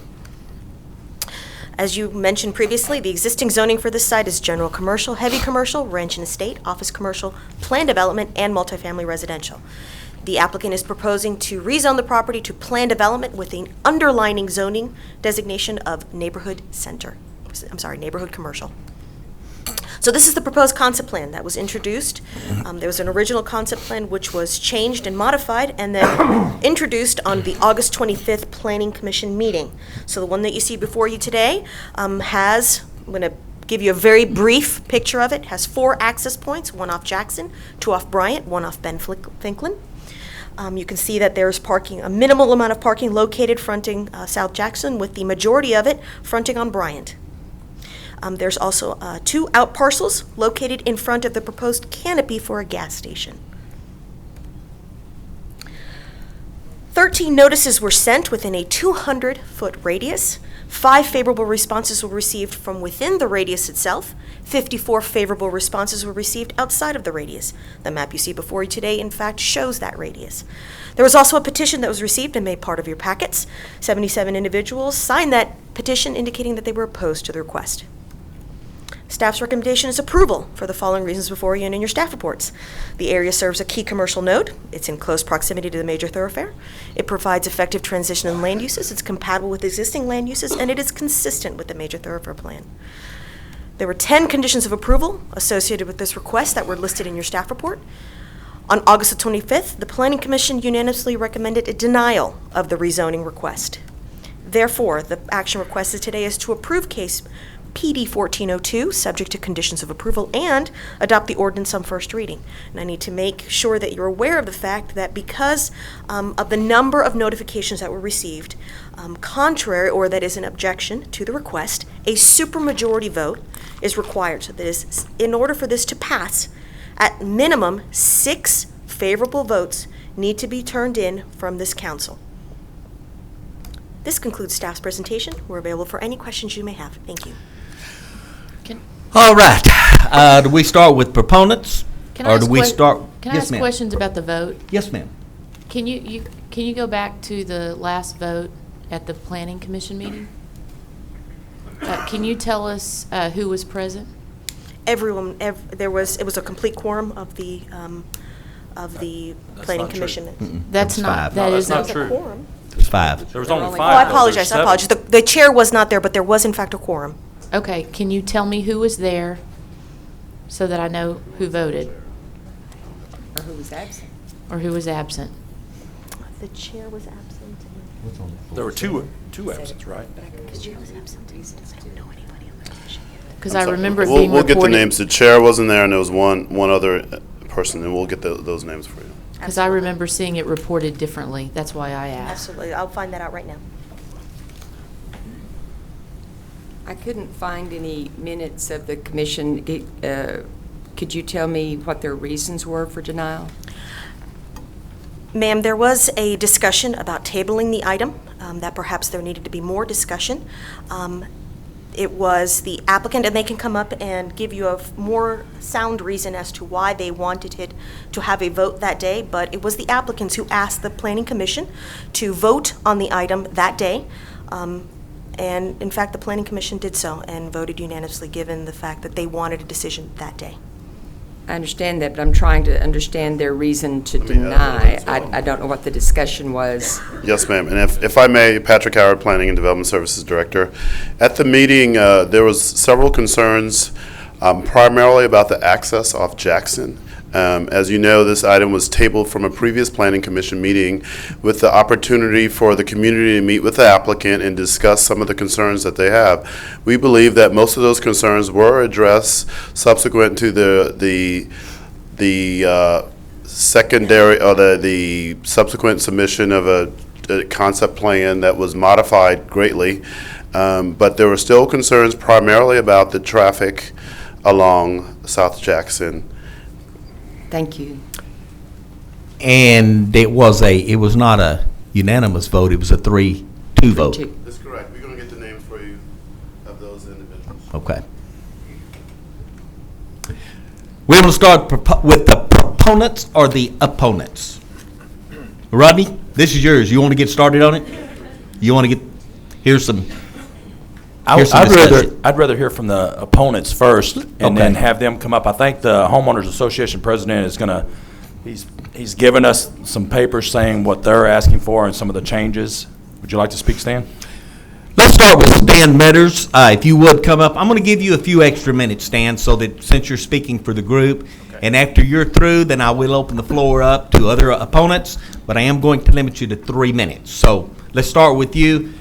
As you mentioned previously, the existing zoning for this site is general commercial, heavy commercial, ranch and estate, office commercial, planned development, and multifamily residential. The applicant is proposing to rezone the property to planned development with an underlining zoning designation of neighborhood commercial. So this is the proposed concept plan that was introduced. There was an original concept plan which was changed and modified and then introduced on the August 25th Planning Commission meeting. So the one that you see before you today I'm going to give you a very brief picture of it, has 4 access points, 1 off Jackson, 2 off Bryant, 1 off Ben Ficklin. You can see that there's parking, a minimal amount of parking located fronting South Jackson, with the majority of it fronting on Bryant. There's also 2 out parcels located in front of the proposed canopy for a gas station. 13 notices were sent within a 200-foot radius. 5 favorable responses were received from within the radius itself. 54 favorable responses were received outside of the radius. The map you see before you today, in fact, shows that radius. There was also a petition that was received and made part of your packets. 77 individuals signed that petition indicating that they were opposed to the request. Staff's recommendation is approval for the following reasons before you and in your staff reports. The area serves a key commercial node. It's in close proximity to the major thoroughfare. It provides effective transition in land uses. It's compatible with existing land uses, and it is consistent with the major thoroughfare plan. There were 10 conditions of approval associated with this request that were listed in your staff report. On August the 25th, the Planning Commission unanimously recommended a denial of the rezoning request. Therefore, the action requested today is to approve case PD 1402, subject to conditions of approval, and adopt the ordinance on first reading. And I need to make sure that you're aware of the fact that because of the number of notifications that were received, contrary, or that is an objection to the request, a supermajority vote is required. So that is, in order for this to pass, at minimum 6 favorable votes need to be turned in from this council. This concludes staff's presentation. We're available for any questions you may have. Thank you. All right. Do we start with proponents? Can I ask questions about the vote? Yes, ma'am. Can you go back to the last vote at the Planning Commission meeting? Can you tell us who was present? Everyone. It was a complete quorum of the Planning Commission. That's not true. Quorum. There's 5. There was only Oh, 5. I though. apologize, There's I 7. apologize. The chair was not there, but there was in fact a quorum. Okay, can you tell me who was there so that I know who voted Or who was absent? or who was absent? The chair was absent. There were two absents, right? The chair was absent. I don't know anybody on the commission yet. Because I'm I sorry. remember it We'll- being We'll get the reported. names. The chair wasn't there, and there was one other person, and we'll get those names for you. Because I remember seeing it reported differently. That's why I asked. Absolutely, I'll find that out right now. I couldn't find any minutes of the commission. Could you tell me what their reasons were for denial? Ma'am, there was a discussion about tabling the item, that perhaps there needed to be more discussion. It was the applicant, and they can come up and give you a more sound reason as to why they wanted it to have a vote that day, but it was the applicants who asked the Planning Commission to vote on the item that day. And in fact, the Planning Commission did so and voted unanimously, given the fact that they wanted a decision that day. I understand that, but I'm trying to understand their reason to deny. I don't know what the discussion was. Yes, ma'am. And if I may, Patrick Howard, Planning and Development Services Director. At the meeting, there was several concerns, primarily about the access off Jackson. As you know, this item was tabled from a previous Planning Commission meeting with the opportunity for the community to meet with the applicant and discuss some of the concerns that they have. We believe that most of those concerns were addressed subsequent to the secondary, or the subsequent submission of a concept plan that was modified greatly. But there were still concerns primarily about the traffic along South Jackson. Thank you. And it was not a unanimous vote, it was a 3-2 vote. That's correct. We're going to get the names for you of those individuals. Okay. We're going to start with the proponents or the opponents. Rodney, this is yours. You want to get started on it? You want to get, here's some I'd rather hear from the opponents first and then Okay. have them come up. I think the homeowners association president is going to, he's given us some papers saying what they're asking for and some of the changes. Would you like to speak, Stan? Let's start with Stan Metters. If you would come up, I'm going to give you a few extra minutes, Stan, so that since you're speaking for the group, and after you're through, then I will open the floor up to other opponents, but I am going to limit you to 3 minutes. So let's start with you.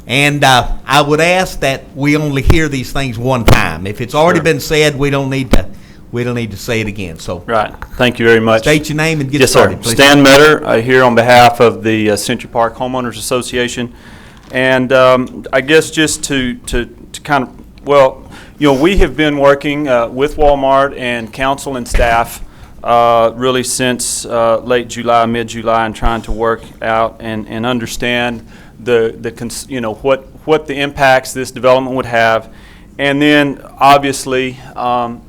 And I would ask that we only hear these things one time. If it's already been said, we don't need to say it again. So Right. Thank you very much. State your name and get yes, started, sir. please. Stan Metter, here on behalf of the Century Park Homeowners Association. And I guess just to kind of, well, we have been working with Walmart and council and staff really since late July, mid-July, and trying to work out and understand what the impacts this development would have, and then obviously have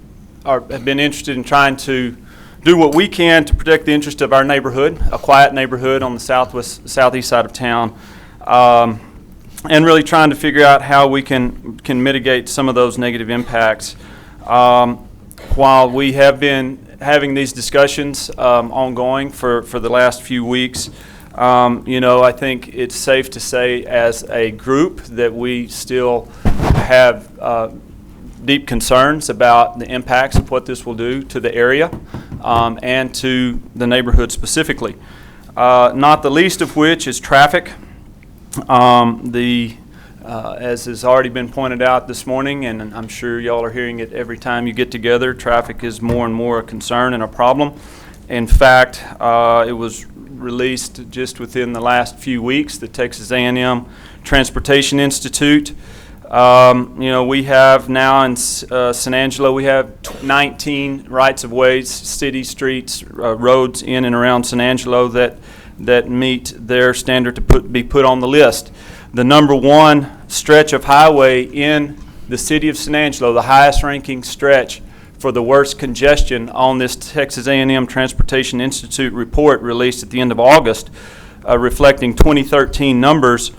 been interested in trying to do what we can to protect the interest of our neighborhood, a quiet neighborhood on the southeast side of town, and really trying to figure out how we can mitigate some of those negative impacts. While we have been having these discussions ongoing for the last few weeks, I think it's safe to say as a group that we still have deep concerns about the impacts of what this will do to the area and to the neighborhood specifically. Not the least of which is traffic. As has already been pointed out this morning, and I'm sure y'all are hearing it every time you get together, traffic is more and more a concern and a problem. In fact, it was released just within the last few weeks, the Texas A&M Transportation Institute. We have now in San Angelo, we have 19 rights-of-ways, city streets, roads in and around San Angelo that meet their standard to be put on the list. The number one stretch of highway in the city of San Angelo, the highest ranking stretch for the worst congestion on this Texas A&M Transportation Institute report released at the end of August, reflecting 2013 numbers,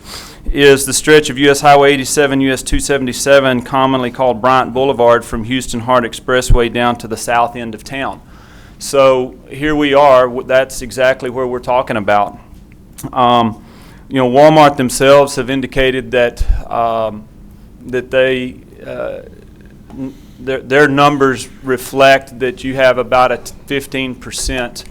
is the stretch of U.S. Highway 87, U.S. 277, commonly called Bryant Boulevard, from Houston Hart Expressway down to the south end of town. So here we are. That's exactly where we're talking about. Walmart themselves have indicated that that their numbers reflect that you have about a 15%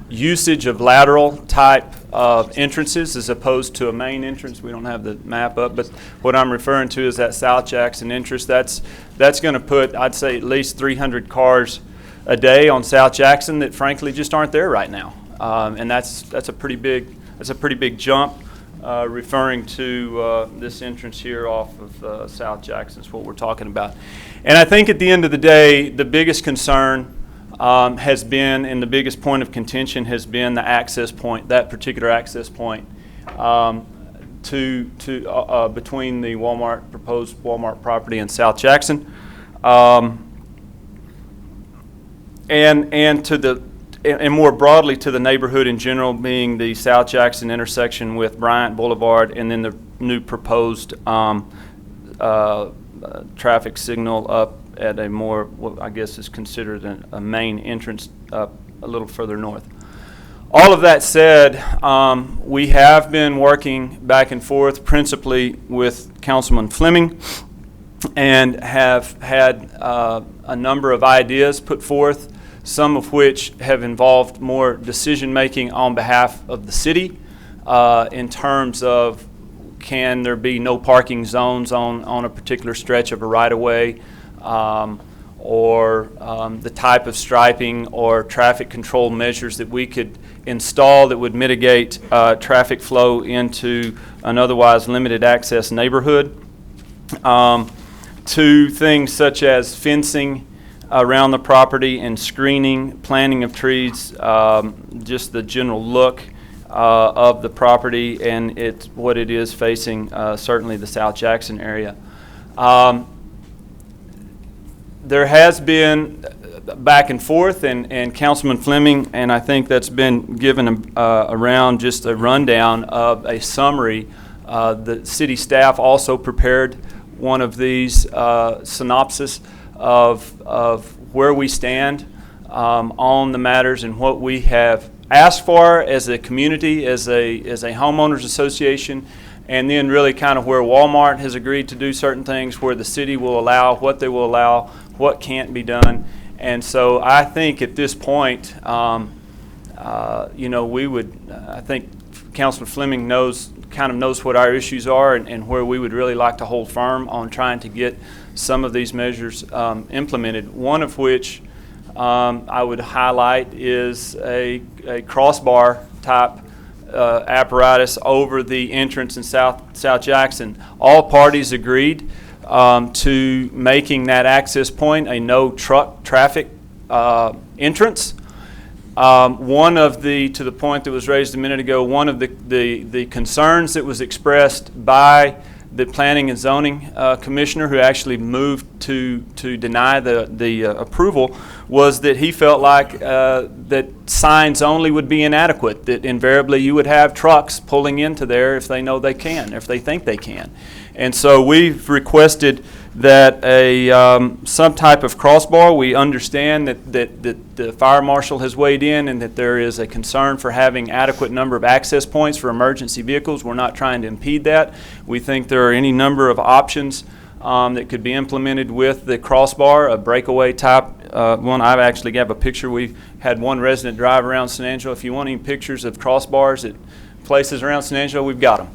usage of lateral type of entrances as opposed to a main entrance. We don't have the map up, but what I'm referring to is that South Jackson entrance. That's going to put, I'd say, at least 300 cars a day on South Jackson that frankly just aren't there right now, and that's a pretty big jump. Referring to this entrance here off of South Jackson is what we're talking about. And I think at the end of the day, the biggest concern has been, and the biggest point of contention has been the access point, that particular access point between the proposed Walmart property and South Jackson. And more broadly to the neighborhood in general, being the South Jackson intersection with Bryant Boulevard, and then the new proposed traffic signal up at a more, what I guess is considered a main entrance up a little further north. All of that said, we have been working back and forth principally with Councilman Fleming and have had a number of ideas put forth, some of which have involved more decision-making on behalf of the city in terms of can there be no parking zones on a particular stretch of a right-of-way, or the type of striping or traffic control measures that we could install that would mitigate traffic flow into an otherwise limited access neighborhood, to things such as fencing around the property and screening, planting of trees, just the general look of the property and what it is facing certainly the South Jackson area. There has been back and forth, and Councilman Fleming, and I think that's been given around just a rundown of a summary. The city staff also prepared one of these synopsis of where we stand on the matters and what we have asked for as a community, as a homeowners association, and then really kind of where Walmart has agreed to do certain things, where the city will allow, what they will allow, what can't be done. And so I think at this point, I think Councilman Fleming knows what our issues are and where we would really like to hold firm on trying to get some of these measures implemented. One of which I would highlight is a crossbar type apparatus over the entrance in South Jackson. All parties agreed to making that access point a no truck traffic entrance. One of to the point that was raised a minute ago, one of the concerns that was expressed by the Planning and Zoning Commissioner, who actually moved to deny the approval, was that he felt like that signs only would be inadequate, that invariably you would have trucks pulling into there if they know they can, if they think they can. And so we've requested that some type of crossbar. We understand that the fire marshal has weighed in and that there is a concern for having adequate number of access points for emergency vehicles. We're not trying to impede that. We think there are any number of options that could be implemented with the crossbar, a breakaway type one. I actually have a picture. We've had one resident drive around San Angelo. If you want any pictures of crossbars at places around San Angelo, we've got them,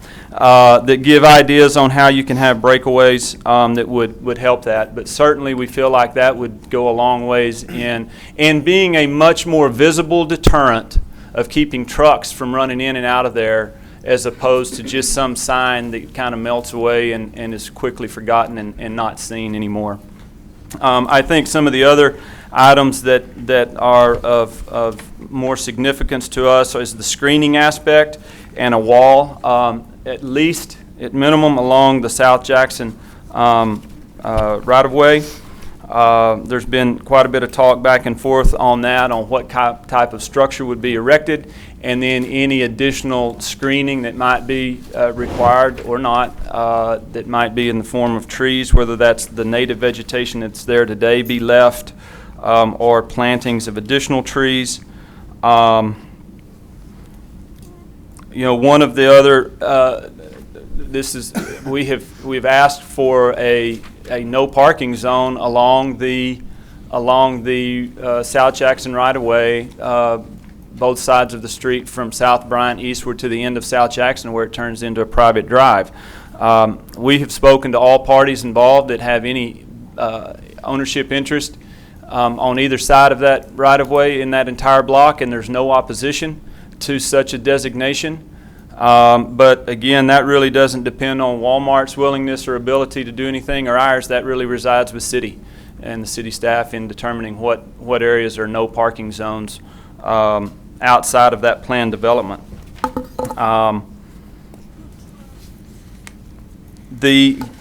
that give ideas on how you can have breakaways that would help that. But certainly we feel like that would go a long ways in being a much more visible deterrent of keeping trucks from running in and out of there, as opposed to just some sign that kind of melts away and is quickly forgotten and not seen anymore. I think some of the other items that are of more significance to us is the screening aspect and a wall, at least at minimum along the South Jackson right-of-way. There's been quite a bit of talk back and forth on that, on what type of structure would be erected, and then any additional screening that might be required or not, that might be in the form of trees, whether that's the native vegetation that's there today be left, or plantings of additional trees. one of the other, we've asked for a no parking zone along the South Jackson right-of-way, both sides of the street from South Bryant eastward to the end of South Jackson where it turns into a private drive. We have spoken to all parties involved that have any ownership interest on either side of that right-of-way in that entire block, and there's no opposition to such a designation. But again, that really doesn't depend on Walmart's willingness or ability to do anything or ours. That really resides with city and the city staff in determining what areas are no parking zones outside of that planned development.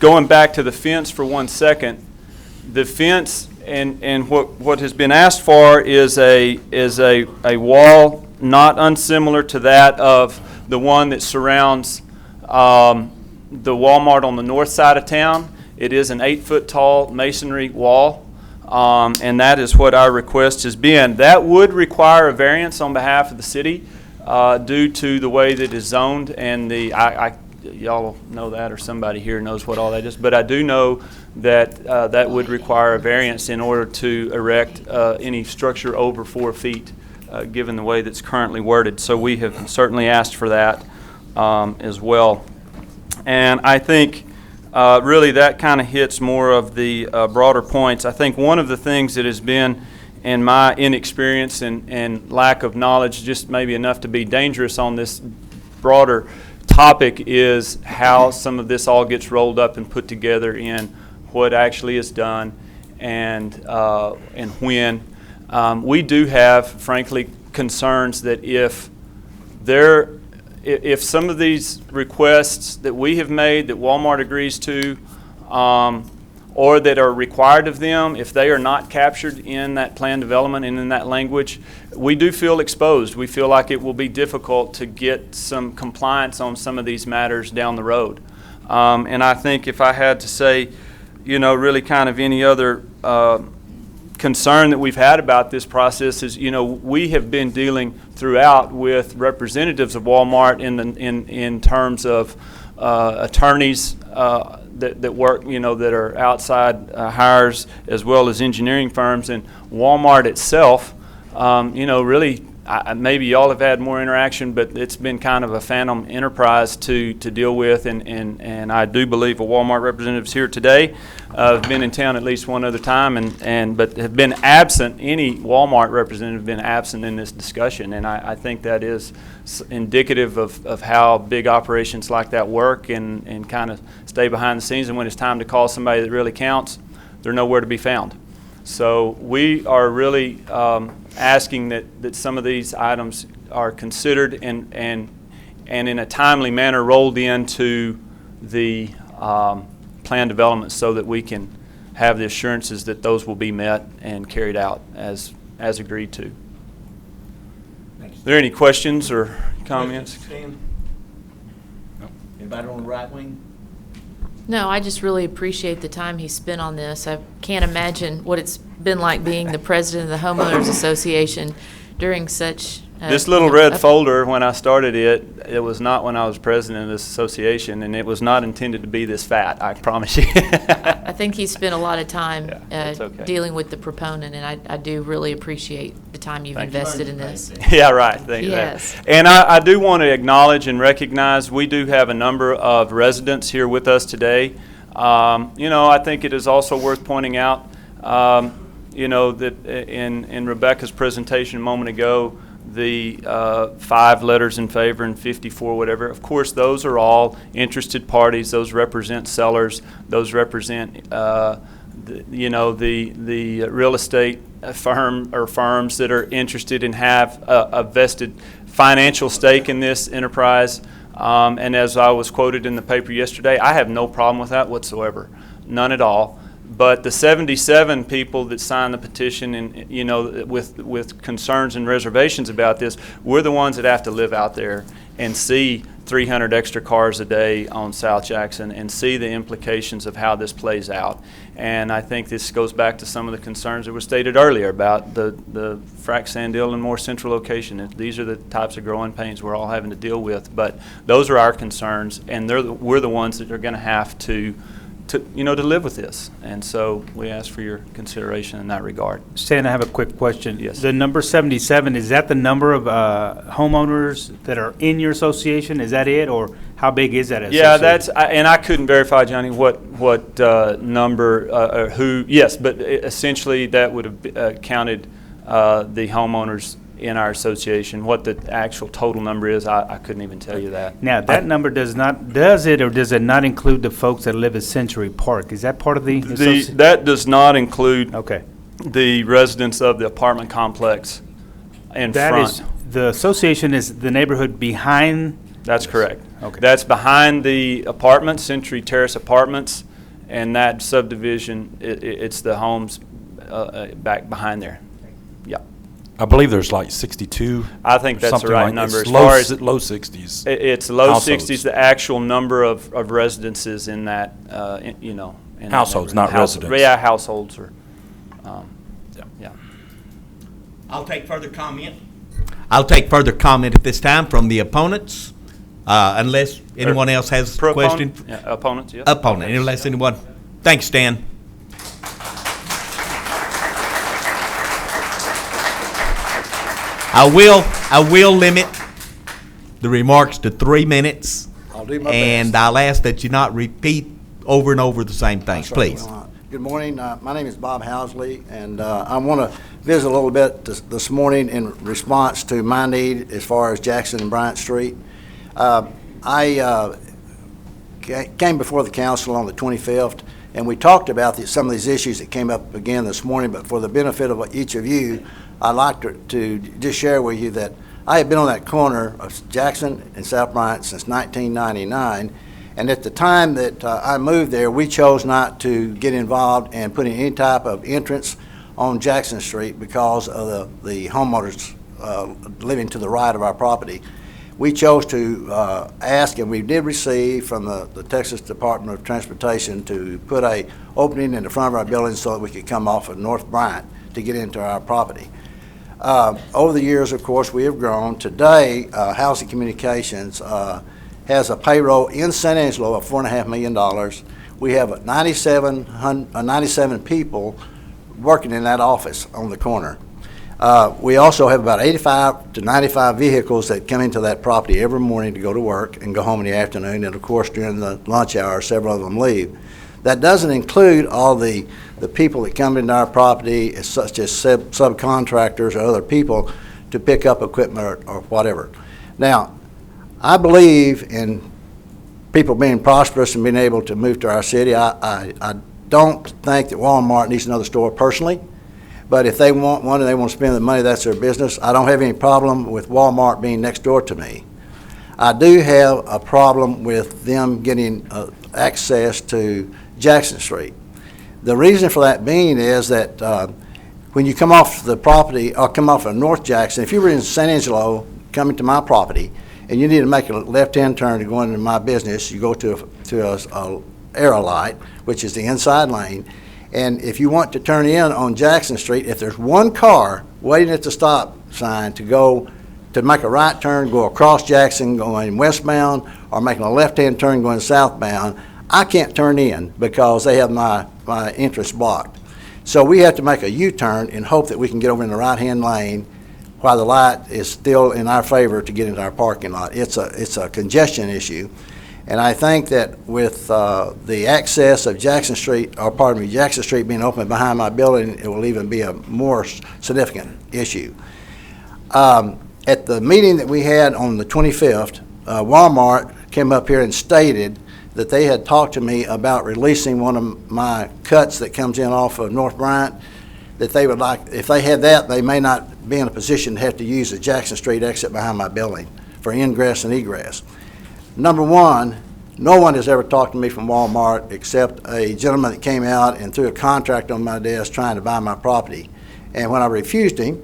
Going back to the fence for 1 second, the fence and what has been asked for is a wall not unsimilar to that of the one that surrounds the Walmart on the north side of town. It is an 8-foot tall masonry wall, and that is what our request has been. That would require a variance on behalf of the city due to the way that it is zoned, and y'all know that, or somebody here knows what all that is, but I do know that that would require a variance in order to erect any structure over 4 feet, given the way that's currently worded. So we have certainly asked for that as well. And I think really that kind of hits more of the broader points. I think one of the things that has been, in my inexperience and lack of knowledge, just maybe enough to be dangerous on this broader topic, is how some of this all gets rolled up and put together in what actually is done and when. We do have, frankly, concerns that if some of these requests that we have made that Walmart agrees to, or that are required of them, if they are not captured in that plan development and in that language, we do feel exposed. We feel like it will be difficult to get some compliance on some of these matters down the road. And I think if I had to say, really kind of any other concern that we've had about this process is, we have been dealing throughout with representatives of Walmart in terms of attorneys that work, that are outside hires, as well as engineering firms, and Walmart itself. Really, maybe y'all have had more interaction, but it's been kind of a phantom enterprise to deal with, and I do believe a Walmart representative's here today. Have been in town at least one other time, but have been absent. Any Walmart representative have been absent in this discussion, and I think that is indicative of how big operations like that work and kind of stay behind the scenes, and when it's time to call somebody that really counts, they're nowhere to be found. So we are really asking that some of these items are considered and in a timely manner rolled into the plan development so that we can have the assurances that those will be met and carried out as agreed to. Are there any questions or comments? Anybody on the right wing? No, I just really appreciate the time he spent on this. I can't imagine what it's been like being the president of the Homeowners Association during such this little red folder, when I started it was not when I was president of this association, and it was not intended to be this fat, I promise you. I think he spent a lot of time okay. dealing with the proponent, and I do really appreciate the time you've invested in this. Yeah, right. Thank you. Yes. And I do want to acknowledge and recognize we do have a number of residents here with us today. I think it is also worth pointing out, that in Rebecca's presentation a moment ago, the 5 letters in favor and 54 whatever, of course those are all interested parties. Those represent sellers. Those represent the real estate firm or firms that are interested and have a vested financial stake in this enterprise. And as I was quoted in the paper yesterday, I have no problem with that whatsoever, none at all. But the 77 people that signed the petition and, with concerns and reservations about this, we're the ones that have to live out there and see 300 extra cars a day on South Jackson and see the implications of how this plays out. And I think this goes back to some of the concerns that were stated earlier about the frac sand deal in more central location. These are the types of growing pains we're all having to deal with. But those are our concerns, and we're the ones that are going to have to live with this. And so we ask for your consideration in that regard. Stan, I have a quick question. Yes. The number 77, is that the number of homeowners that are in your association? Is that it, or how big is that association? Yeah, and I couldn't verify, Johnny, what number or who. Yes, but essentially that would have counted the homeowners in our association. What the actual total number is, I couldn't even tell you that. Now, that number does it not include the folks that live at Century Park? Is that part of the association? That does not include okay. the residents of the apartment complex in front. The association is the neighborhood behind? That's correct. Okay. That's behind the apartments, Century Terrace Apartments, and that subdivision, it's the homes back behind there. Yeah. I believe there's like 62. I think that's the right like number. It's As low, far as low 60s. It's low households. 60s, the actual number of residences in that, in households, that not residents. Yeah, households are, yeah. I'll take further comment. I'll take further comment at this time from the opponents, unless anyone else has a question. Yeah, opponents, yes. Opponent, unless anyone. Thanks, Stan. I will limit the remarks to 3 minutes. I'll do my and best. I'll ask that you not repeat over and over the same things, please. Good morning. My name is Bob Housley, and I want to visit a little bit this morning in response to my need as far as Jackson and Bryant Street. I came before the council on the 25th, and we talked about some of these issues that came up again this morning, but for the benefit of each of you, I'd like to just share with you that I have been on that corner of Jackson and South Bryant since 1999, and at the time that I moved there, we chose not to get involved in putting any type of entrance on Jackson Street because of the homeowners living to the right of our property. We chose to ask, and we did receive from the Texas Department of Transportation to put a opening in the front of our building so that we could come off of North Bryant to get into our property. Over the years, of course, we have grown. Today, Housing Communications has a payroll in San Angelo of $4.5 million. We have 97 people working in that office on the corner. We also have about 85 to 95 vehicles that come into that property every morning to go to work and go home in the afternoon, and of course during the lunch hour several of them leave. That doesn't include all the people that come into our property, such as subcontractors or other people to pick up equipment or whatever. Now, I believe in people being prosperous and being able to move to our city. I don't think that Walmart needs another store personally, but if they want one and they want to spend the money, that's their business. I don't have any problem with Walmart being next door to me. I do have a problem with them getting access to Jackson Street. The reason for that being is that when you come off the property or come off of North Jackson, if you were in San Angelo coming to my property and you need to make a left-hand turn to go into my business, you go to a arrow light, which is the inside lane, and if you want to turn in on Jackson Street, if there's one car waiting at the stop sign to make a right turn, go across Jackson going westbound, or making a left-hand turn going southbound, I can't turn in because they have my entrance blocked. So we have to make a U-turn and hope that we can get over in the right-hand lane while the light is still in our favor to get into our parking lot. It's a congestion issue. And I think that with the access of Jackson Street, Jackson Street being open behind my building, it will even be a more significant issue. At the meeting that we had on the 25th, Walmart came up here and stated that they had talked to me about releasing one of my cuts that comes in off of North Bryant, that they would like, if they had that, they may not be in a position to have to use the Jackson Street exit behind my building for ingress and egress. Number one, no one has ever talked to me from Walmart except a gentleman that came out and threw a contract on my desk trying to buy my property. And when I refused him,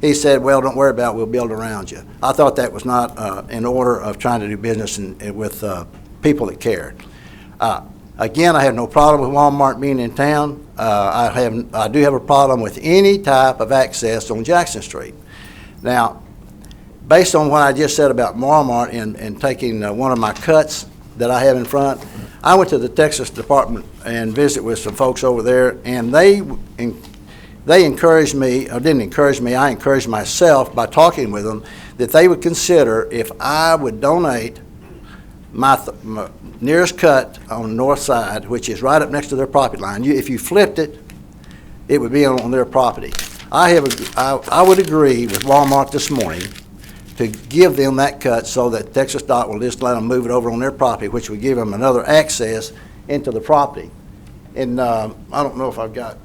He said, well, don't worry about it, we'll build around you. I thought that was not in order of trying to do business with people that cared. Again, I have no problem with Walmart being in town. I do have a problem with any type of access on Jackson Street. Now, based on what I just said about Walmart and taking one of my cuts that I have in front, I went to the Texas Department and visited with some folks over there, and they encouraged me, or didn't encourage me, I encouraged myself by talking with them, that they would consider if I would donate my nearest cut on the north side, which is right up next to their property line. If you flipped it, it would be on their property. I would agree with Walmart this morning to give them that cut so that Texas Dot will just let them move it over on their property, which would give them another access into the property. And I don't know if I've got,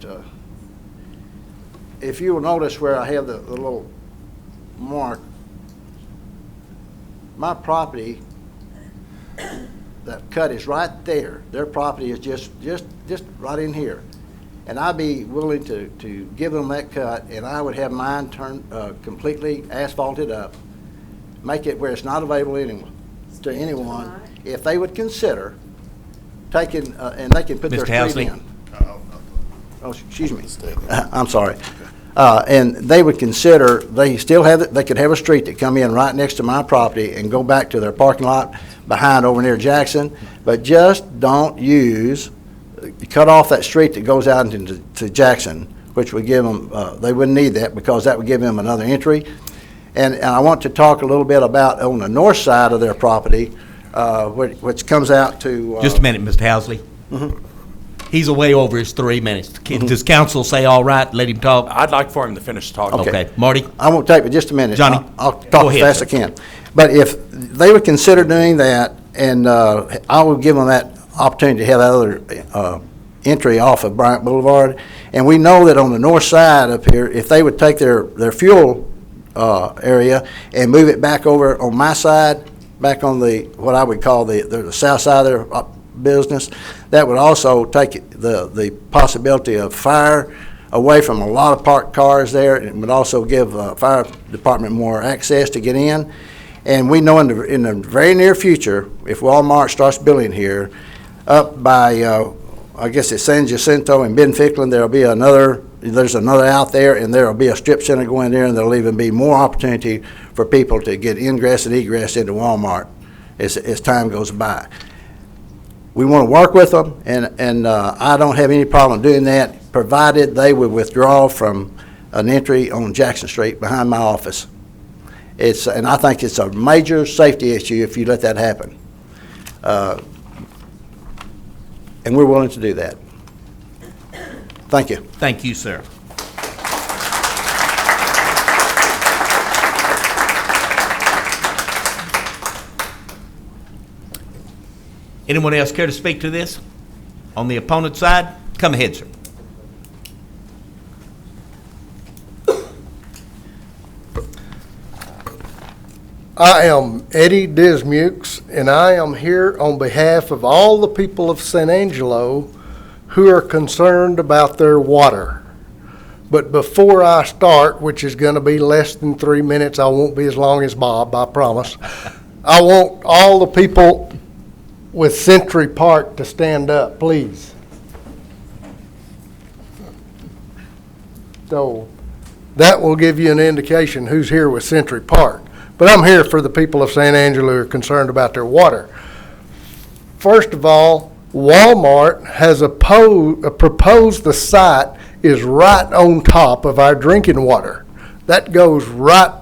if you will notice where I have the little mark, my property, that cut is right there. Their property is just right in here. And I'd be willing to give them that cut, and I would have mine turned completely asphalted up, make it where it's not available to anyone, if they would consider taking, and they can put their street in. Oh, excuse me. I'm sorry. And they would consider, they could have a street that come in right next to my property and go back to their parking lot behind over near Jackson, but just don't cut off that street that goes out into Jackson, which would give them, they wouldn't need that because that would give them another entry. And I want to talk a little bit about on the north side of their property, which comes out to... Just a minute, Mr. Housley. Mm-hmm. He's away over his 3 minutes. Does council say all right? Let him talk? I'd like for him to finish talking. Okay. Marty? I won't take but just a minute. Johnny? I'll talk as fast as I can. But if they would consider doing that, and I would give them that opportunity to have that other entry off of Bryant Boulevard, and we know that on the north side up here, if they would take their fuel area and move it back over on my side, back on what I would call the south side of their business, that would also take the possibility of fire away from a lot of parked cars there. It would also give fire department more access to get in. And we know in the very near future, if Walmart starts building here, up by, I guess it's San Jacinto and Ben Ficklin, there's another out there, and there'll be a strip center going there, and there'll even be more opportunity for people to get ingress and egress into Walmart as time goes by. We want to work with them, and I don't have any problem doing that, provided they would withdraw from an entry on Jackson Street behind my office. And I think it's a major safety issue if you let that happen. And we're willing to do that. Thank you. Thank you, sir. Anyone else care to speak to this? On the opponent's side? Come ahead, sir. I am Eddie Dismukes, and I am here on behalf of all the people of San Angelo who are concerned about their water. But before I start, which is going to be less than 3 minutes, I won't be as long as Bob, I promise. I want all the people with Century Park to stand up, please. So that will give you an indication who's here with Century Park. But I'm here for the people of San Angelo who are concerned about their water. First of all, Walmart has proposed the site is right on top of our drinking water. That goes right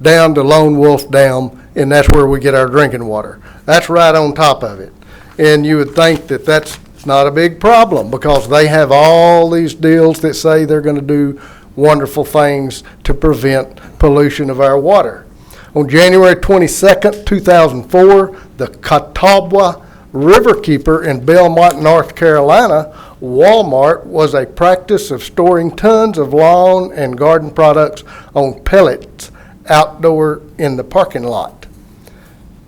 down to Lone Wolf Dam, and that's where we get our drinking water. That's right on top of it. And you would think that that's not a big problem because they have all these deals that say they're going to do wonderful things to prevent pollution of our water. On January 22nd, 2004, the Catawba Riverkeeper in Belmont, North Carolina, Walmart was a practice of storing tons of lawn and garden products on pellets outdoor in the parking lot.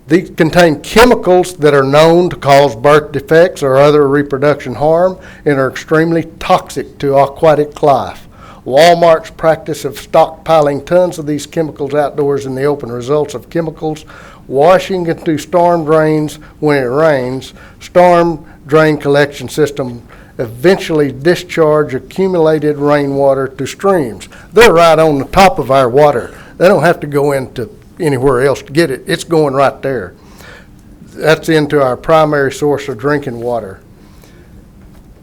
These contain chemicals that are known to cause birth defects or other reproduction harm and are extremely toxic to aquatic life. Walmart's practice of stockpiling tons of these chemicals outdoors in the open results of chemicals washing into storm drains when it rains. Storm drain collection system eventually discharge accumulated rainwater to streams. They're right on the top of our water. They don't have to go into anywhere else to get it. It's going right there. That's into our primary source of drinking water.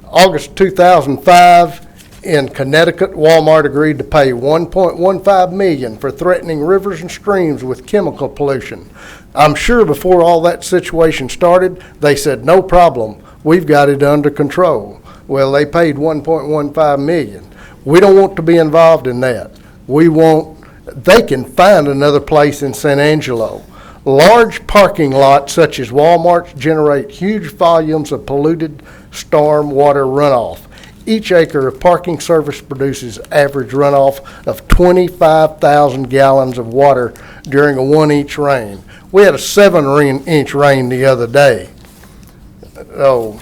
August 2005, in Connecticut, Walmart agreed to pay $1.15 million for threatening rivers and streams with chemical pollution. I'm sure before all that situation started, they said, no problem, we've got it under control. Well, they paid $1.15 million. We don't want to be involved in that. They can find another place in San Angelo. Large parking lots such as Walmart's generate huge volumes of polluted storm water runoff. Each acre of parking service produces average runoff of 25,000 gallons of water during a 1-inch rain. We had a 7-inch rain the other day. Oh,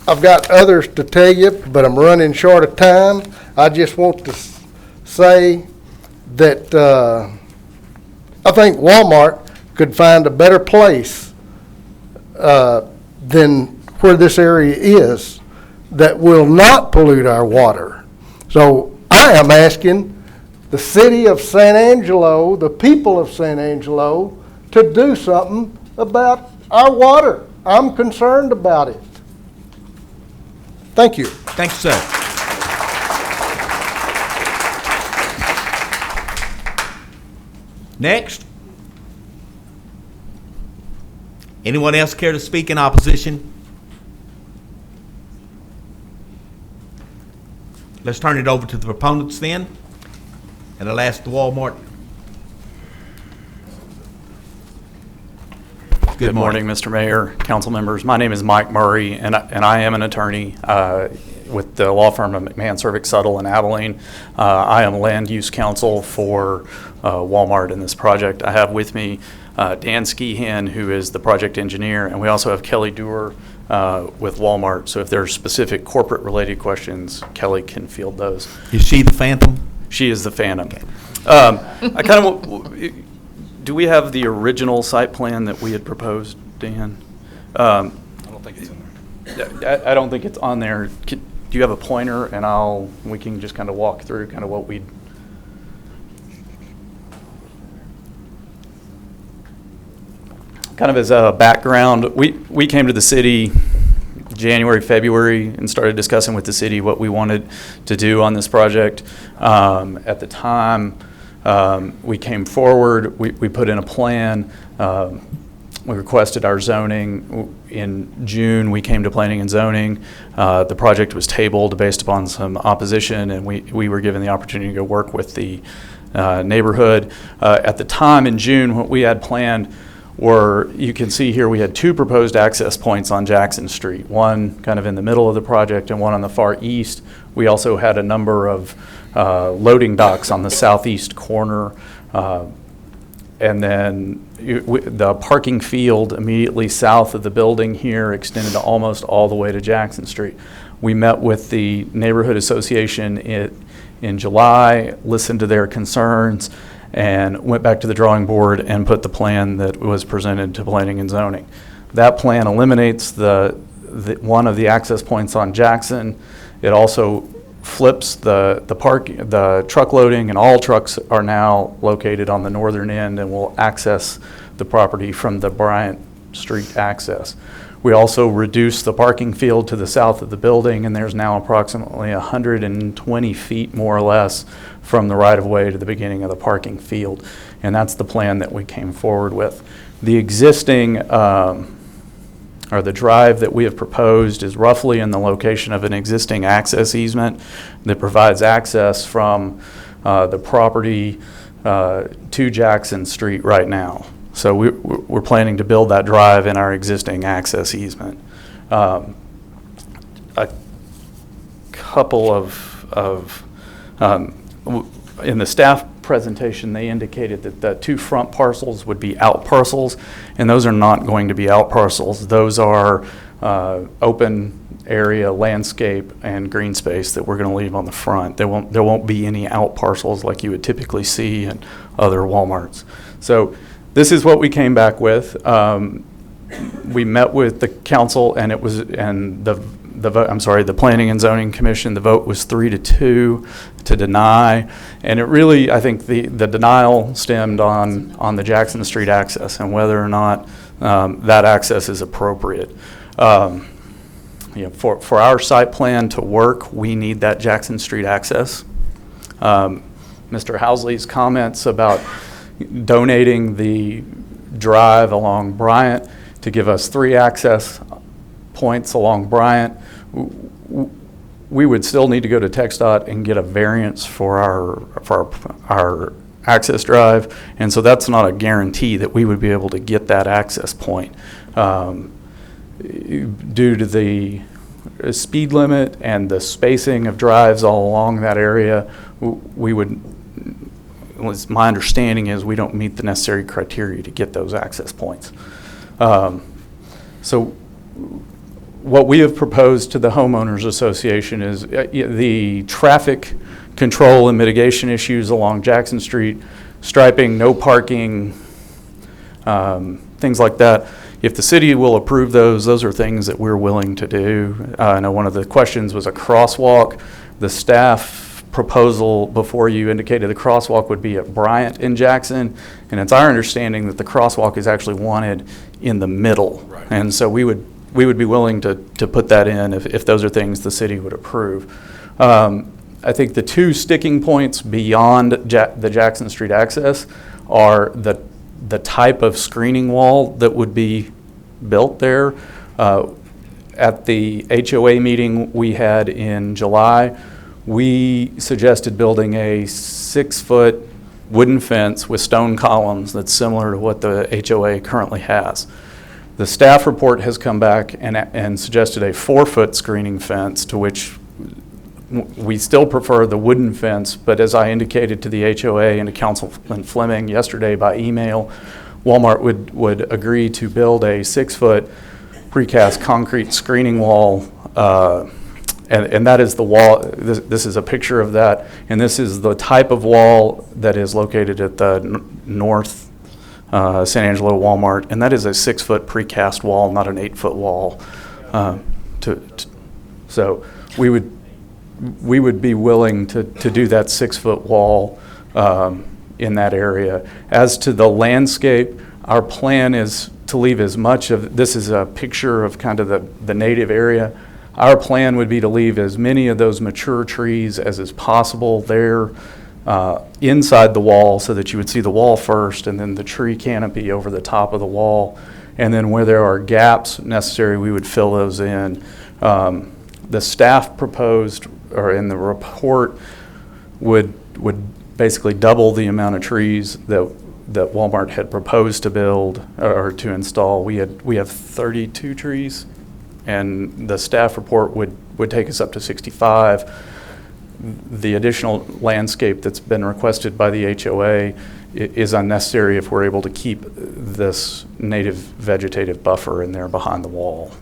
I've got others to tell you, but I'm running short of time. I just want to say that I think Walmart could find a better place than where this area is that will not pollute our water. So I am asking the city of San Angelo, the people of San Angelo, to do something about our water. I'm concerned about it. Thank you. Thank you, sir. Next. Anyone else care to speak in opposition? Let's turn it over to the proponents then, and I'll ask the Walmart. Good morning, Mr. Mayor, council members. My name is Mike Murray, and I am an attorney with the law firm of McMahon, Cervic, Suttle, and Abilene. I am land use counsel for Walmart in this project. I have with me Dan Skehan, who is the project engineer, and we also have Kelly Dewar with Walmart. So if there are specific corporate-related questions, Kelly can field those. Is she the Phantom? She is the Phantom. Okay. Do we have the original site plan that we had proposed, Dan? I don't think it's in there. I don't think it's on there. Do you have a pointer, and we can just kind of walk through kind of what we'd. Kind of as a background, we came to the city January, February, and started discussing with the city what we wanted to do on this project. At the time, we came forward, we put in a plan, we requested our zoning. In June, we came to planning and zoning. The project was tabled based upon some opposition, and we were given the opportunity to go work with the neighborhood. At the time in June, what we had planned were, you can see here, we had 2 proposed access points on Jackson Street, one kind of in the middle of the project and one on the far east. We also had a number of loading docks on the southeast corner, and then the parking field immediately south of the building here extended almost all the way to Jackson Street. We met with the neighborhood association in July, listened to their concerns, and went back to the drawing board and put the plan that was presented to planning and zoning. That plan eliminates the one of the access points on Jackson. It also flips the truck loading, and all trucks are now located on the northern end and will access the property from the Bryant Street access. We also reduced the parking field to the south of the building, and there's now approximately 120 feet more or less from the right-of-way to the beginning of the parking field. And that's the plan that we came forward with. The existing, or the drive that we have proposed, is roughly in the location of an existing access easement that provides access from the property to Jackson Street right now. So we're planning to build that drive in our existing access easement. A couple in the staff presentation, they indicated that the 2 front parcels would be out parcels, and those are not going to be out parcels. Those are open area, landscape, and green space that we're going to leave on the front. There won't be any out parcels like you would typically see in other Walmarts. So this is what we came back with. We met with the council, and the Planning and Zoning Commission. The vote was 3-2 to deny, and it really, I think, the denial stemmed on the Jackson Street access and whether or not that access is appropriate. For our site plan to work, we need that Jackson Street access. Mr. Housley's comments about donating the drive along Bryant to give us 3 access points along Bryant, we would still need to go to TxDOT and get a variance for our access drive, and so that's not a guarantee that we would be able to get that access point. Due to the speed limit and the spacing of drives all along that area, my understanding is we don't meet the necessary criteria to get those access points. So what we have proposed to the Homeowners Association is the traffic control and mitigation issues along Jackson Street, striping, no parking, things like that. If the city will approve those are things that we're willing to do. I know one of the questions was a crosswalk. The staff proposal before you indicated the crosswalk would be at Bryant in Jackson, and it's our understanding that the crosswalk is actually wanted in the middle. Right. And so we would be willing to put that in if those are things the city would approve. I think the 2 sticking points beyond the Jackson Street access are the type of screening wall that would be built there. At the HOA meeting we had in July, we suggested building a 6-foot wooden fence with stone columns that's similar to what the HOA currently has. The staff report has come back and suggested a 4-foot screening fence, to which we still prefer the wooden fence, but as I indicated to the HOA and to Councilman Fleming yesterday by email, Walmart would agree to build a 6-foot precast concrete screening wall, and that is the wall. This is a picture of that, and this is the type of wall that is located at the North San Angelo Walmart, and that is a 6-foot precast wall, not an 8-foot wall. So we would be willing to do that 6-foot wall in that area. As to the landscape, our plan is to leave as much of, this is a picture of kind of the native area. Our plan would be to leave as many of those mature trees as is possible there inside the wall, so that you would see the wall first and then the tree canopy over the top of the wall. And then where there are gaps necessary, we would fill those in. The staff proposed, or in the report, would basically double the amount of trees that Walmart had proposed to build or to install. We have 32 trees, and the staff report would take us up to 65. The additional landscape that's been requested by the HOA is unnecessary if we're able to keep this native vegetative buffer in there behind the wall.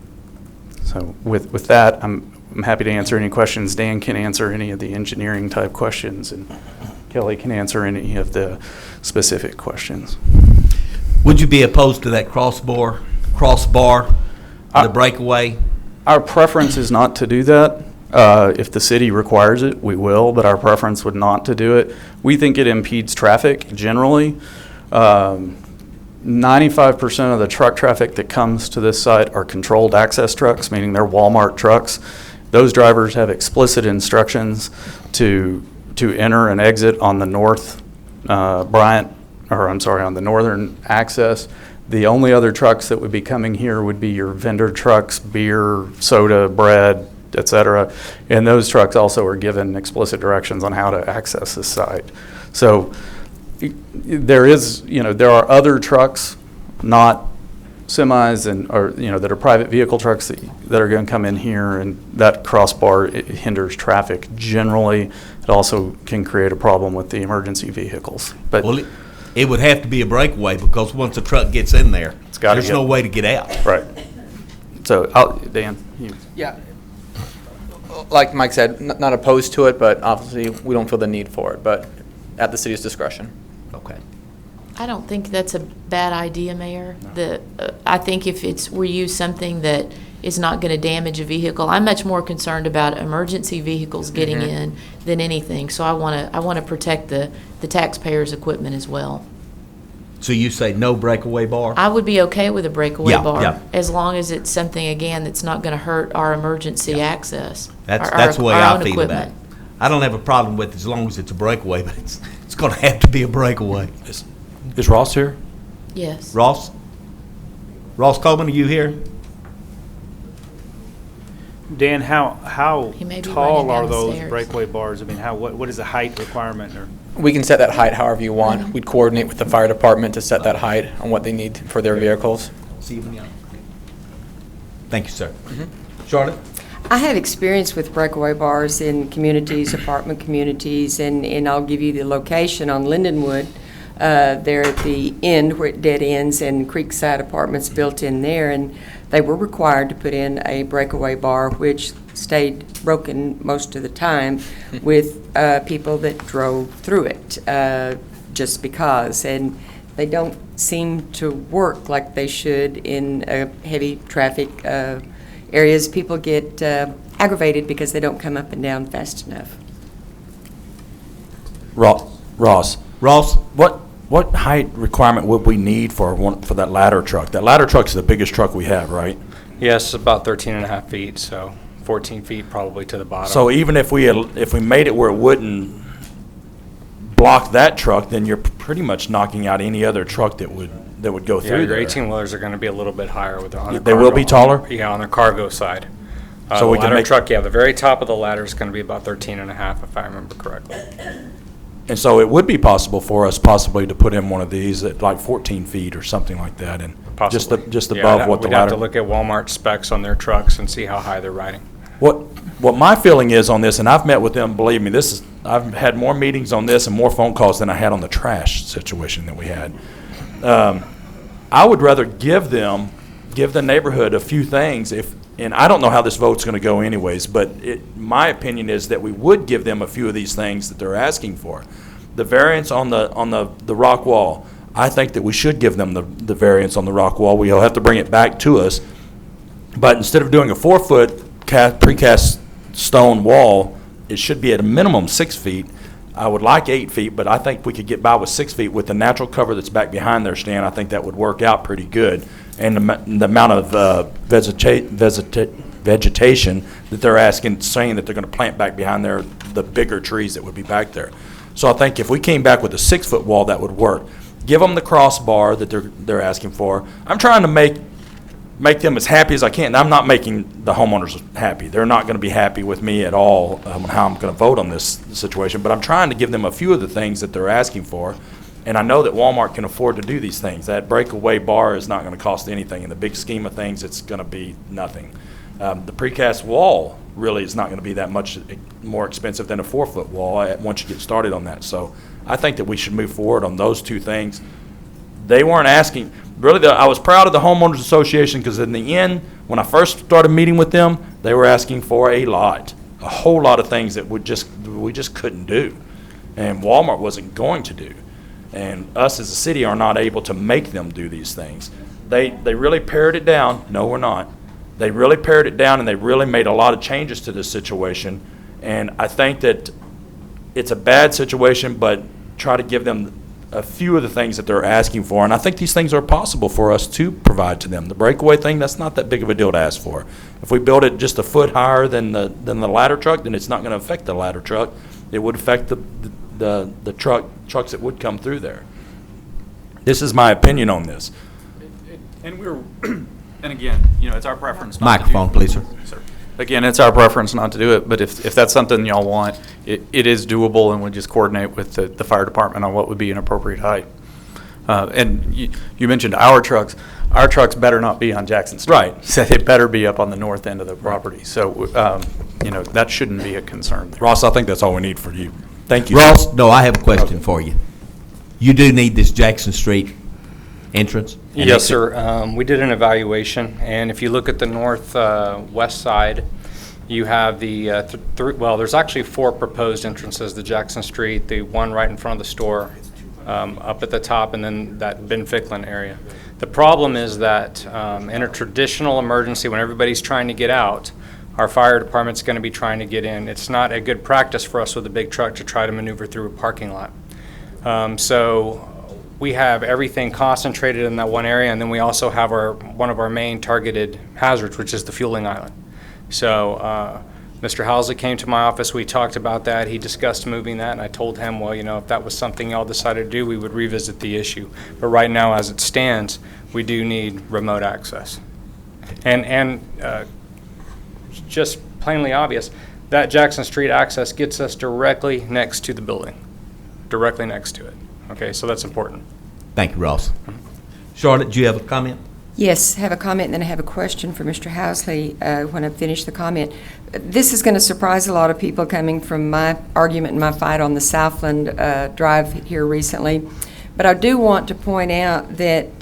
So with that, I'm happy to answer any questions. Dan can answer any of the engineering type questions, and Kelly can answer any of the specific questions. Would you be opposed to that crossbar, the breakaway? Our preference is not to do that. If the city requires it, we will, but our preference would not to do it. We think it impedes traffic generally. 95% of the truck traffic that comes to this site are controlled access trucks, meaning they're Walmart trucks. Those drivers have explicit instructions to enter and exit on the on the northern access. The only other trucks that would be coming here would be your vendor trucks, beer, soda, bread, etc. And those trucks also are given explicit directions on how to access this site. So there are other trucks, not semis that are private vehicle trucks that are going to come in here, and that crossbar hinders traffic generally. It also can create a problem with the emergency vehicles. But it would have to be a breakaway, because once a truck gets in there, there's no way to get out. Right. So, Dan. Yeah. like Mike said, not opposed to it, but obviously we don't feel the need for it, but at the city's discretion. Okay. I don't think that's a bad idea, Mayor. I think if we use something that is not going to damage a vehicle, I'm much more concerned about emergency vehicles getting in than anything. So I want to protect the taxpayers' equipment as well. So you say no breakaway bar? I would be okay with a breakaway bar, yeah. as long as it's something, again, that's not going to hurt our emergency access. That's the way our I own feel about it. I don't have a problem with it as long as it's a breakaway, but it's going to have to be a breakaway. Is Ross here? Yes. Ross Coleman, are you here? Dan, how He may be tall running are down the those stairs. breakaway bars? I mean, what is the height requirement? Or We can set that height however you want. We'd coordinate with the fire department to set that height on what they need for their vehicles. Thank you, sir. Charlotte? I have experience with breakaway bars in communities, apartment communities, and I'll give you the location on Lindenwood. There at the end where it dead ends and Creekside Apartments built in there, and they were required to put in a breakaway bar, which stayed broken most of the time with people that drove through it just because. And they don't seem to work like they should in heavy traffic areas. People get aggravated because they don't come up and down fast enough. Ross, what height requirement would we need for that ladder truck? That ladder truck's the biggest truck we have, right? Yes, about 13 and a half feet, so 14 feet probably to the bottom. So even if we made it where it wouldn't block that truck, then you're pretty much knocking out any other truck that would go through your there. 18-wheelers are going to be a little bit higher on the They will be taller? Yeah, on the cargo side. So the we can ladder make- truck, the very top of the ladder is going to be about 13 and a half, if I remember correctly. And so it would be possible for us possibly to put in one of these at like 14 feet or something like that, and just Yeah, above what the we'd have ladder. to look at Walmart specs on their trucks and see how high they're riding. What my feeling is on this, and I've met with them, believe me, I've had more meetings on this and more phone calls than I had on the trash situation that we had. I would rather give the neighborhood a few things and I don't know how this vote's going to go anyways, but my opinion is that we would give them a few of these things that they're asking for. The variance on the rock wall, I think that we should give them the variance on the rock wall. We'll have to bring it back to us. But instead of doing a 4-foot precast stone wall, it should be at a minimum 6 feet. I would like 8 feet, but I think we could get by with 6 feet with the natural cover that's back behind their stand. I think that would work out pretty good. And the amount of vegetation that they're saying that they're going to plant back behind there, the bigger trees that would be back there. So I think if we came back with a 6-foot wall, that would work. Give them the crossbar that they're asking for. I'm trying to make them as happy as I can. I'm not making the homeowners happy. They're not going to be happy with me at all on how I'm going to vote on this situation. But I'm trying to give them a few of the things that they're asking for. And I know that Walmart can afford to do these things. That breakaway bar is not going to cost anything. In the big scheme of things, it's going to be nothing. The precast wall really is not going to be that much more expensive than a 4-foot wall once you get started on that. So I think that we should move forward on those two things. They weren't asking. Really, I was proud of the Homeowners Association because in the end, when I first started meeting with them, they were asking for a whole lot of things that we just couldn't do, and Walmart wasn't going to do. And us as a city are not able to make them do these things. They really pared it down. No, we're not. They really pared it down, and they really made a lot of changes to this situation. And I think that it's a bad situation, but try to give them a few of the things that they're asking for. And I think these things are possible for us to provide to them. The breakaway thing, that's not that big of a deal to ask for. If we build it just a foot higher than the ladder truck, then it's not going to affect the ladder truck. It would affect the trucks that would come through there. This is my opinion on this. And again, it's our preference. Microphone, please, sir. Again, it's our preference not to do it, but if that's something y'all want, it is doable, and we'll just coordinate with the fire department on what would be an appropriate height. And you mentioned our trucks. Our trucks better not be on Jackson Street. Right. So they better be up on the north end of the property. So, that shouldn't be a concern there. Ross, I think that's all we need for you. Thank you. Ross, no, I have a question for you. You do need this Jackson Street entrance? Yes, sir. We did an evaluation, and if you look at the northwest side, You have the, well, there's actually 4 proposed entrances to Jackson Street, the one right in front of the store, up at the top, and then that Ben Ficklin area. The problem is that in a traditional emergency, when everybody's trying to get out, our fire department's going to be trying to get in. It's not a good practice for us with a big truck to try to maneuver through a parking lot. So we have everything concentrated in that one area, and then we also have one of our main targeted hazards, which is the fueling island. So Mr. Housley came to my office, we talked about that, he discussed moving that, and I told him, well, you know, if that was something y'all decided to do, we would revisit the issue. But right now, as it stands, we do need remote access. And just plainly obvious, that Jackson Street access gets us directly next to the building, directly next to it. Okay, so that's important. Thank you, Ross. Charlotte, do you have a comment? Yes, have a comment, and then I have a question for Mr. Housley when I finish the comment. This is going to surprise a lot of people coming from my argument and my fight on the Southland Drive here recently. But I do want to point out that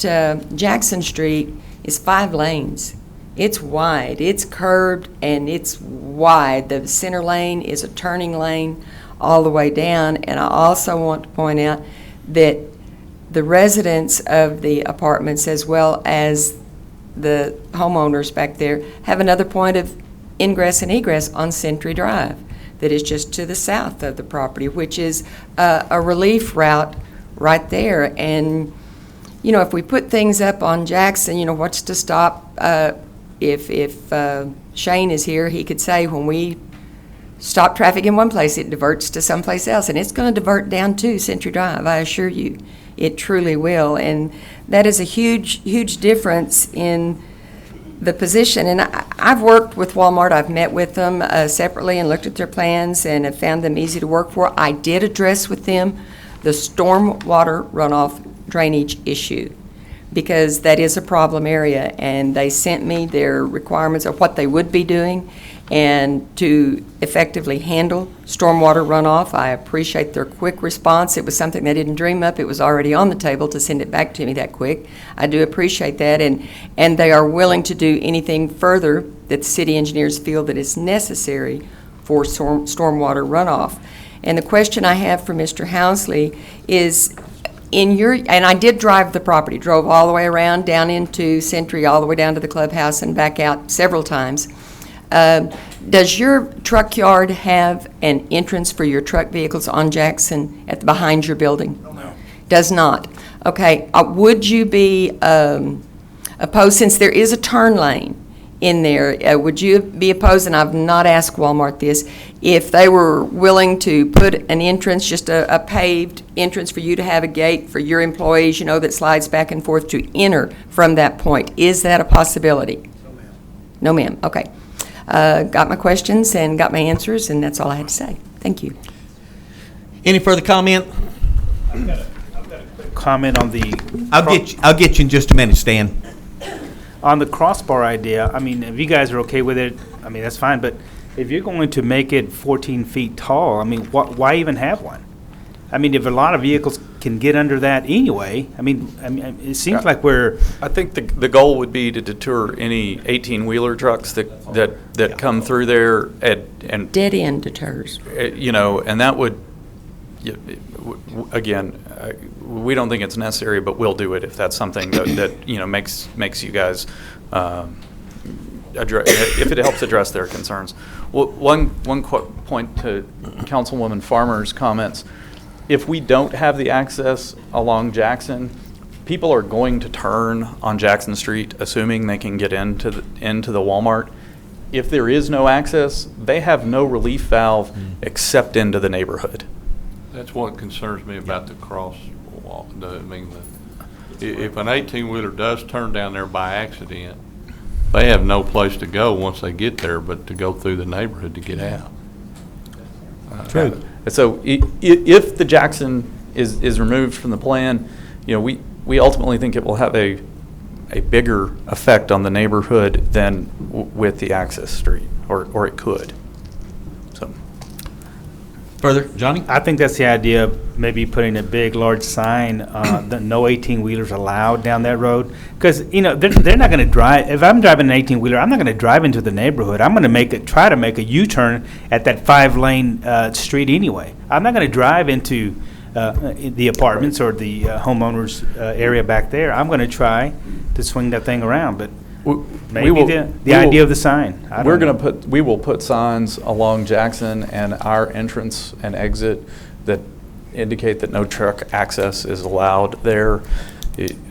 Jackson Street is 5 lanes. It's wide, it's curved, and it's wide. The center lane is a turning lane all the way down. And I also want to point out that the residents of the apartments, as well as the homeowners back there, have another point of ingress and egress on Century Drive that is just to the south of the property, which is a relief route right there. And, you know, if we put things up on Jackson, you know, what's to stop, if Shane is here, he could say when we stop traffic in one place, it diverts to someplace else, and it's going to divert down to Century Drive, I assure you. It truly will, and that is a huge, huge difference in the position. And I've worked with Walmart. I've met with them separately and looked at their plans and have found them easy to work for. I did address with them the stormwater runoff drainage issue, because that is a problem area, and they sent me their requirements of what they would be doing and to effectively handle stormwater runoff. I appreciate their quick response. It was something they didn't dream up. It was already on the table to send it back to me that quick. I do appreciate that, and they are willing to do anything further that the city engineers feel that is necessary for stormwater runoff. And the question I have for Mr. Housley is, and I did drive the property, drove all the way around, down into Century, all the way down to the clubhouse and back out several times. Does your truck yard have an entrance for your truck vehicles on Jackson behind your building? No. Does not. Okay. Would you be opposed, since there is a turn lane in there, would you be opposed, and I've not asked Walmart this, if they were willing to put an entrance, just a paved entrance for you to have a gate for your employees, you know, that slides back and forth to enter from that point? Is that a possibility? No, ma'am. No, ma'am. Okay. Got my questions and got my answers, and that's all I had to say. Thank you. Any further comment? I've got a quick comment on the... I'll get you in just a minute, Stan. On the crossbar idea, I mean, if you guys are okay with it, I mean, that's fine, but if you're going to make it 14 feet tall, I mean, why even have one? I mean, if a lot of vehicles can get under that anyway, I mean, it seems like we're... I think the goal would be to deter any 18-wheeler trucks that come through there and dead-end deters. You know, and that would, again, we don't think it's necessary, but we'll do it if that's something that you know, makes you guys, if it helps address their concerns. Well, one point to Councilwoman Farmer's comments. If we don't have the access along Jackson, people are going to turn on Jackson Street, assuming they can get into the Walmart. If there is no access, they have no relief valve except into the neighborhood. That's what concerns me about the crosswalk. I mean, if an 18-wheeler does turn down there by accident, they have no place to go once they get there but to go through the neighborhood to get out. True. So if the Jackson is removed from the plan, you know, we ultimately think it will have a bigger effect on the neighborhood than with the access street, or it could. So, Further, Johnny? I think that's the idea of maybe putting a big, large sign, that no 18-wheelers allowed down that road. Because, they're not going to drive, if I'm driving an 18-wheeler, I'm not going to drive into the neighborhood. I'm going to try to make a U-turn at that 5-lane street anyway. I'm not going to drive into the apartments or the homeowners area back there. I'm going to try to swing that thing around, but maybe the idea of the sign. We will put signs along Jackson and our entrance and exit that indicate that no truck access is allowed there.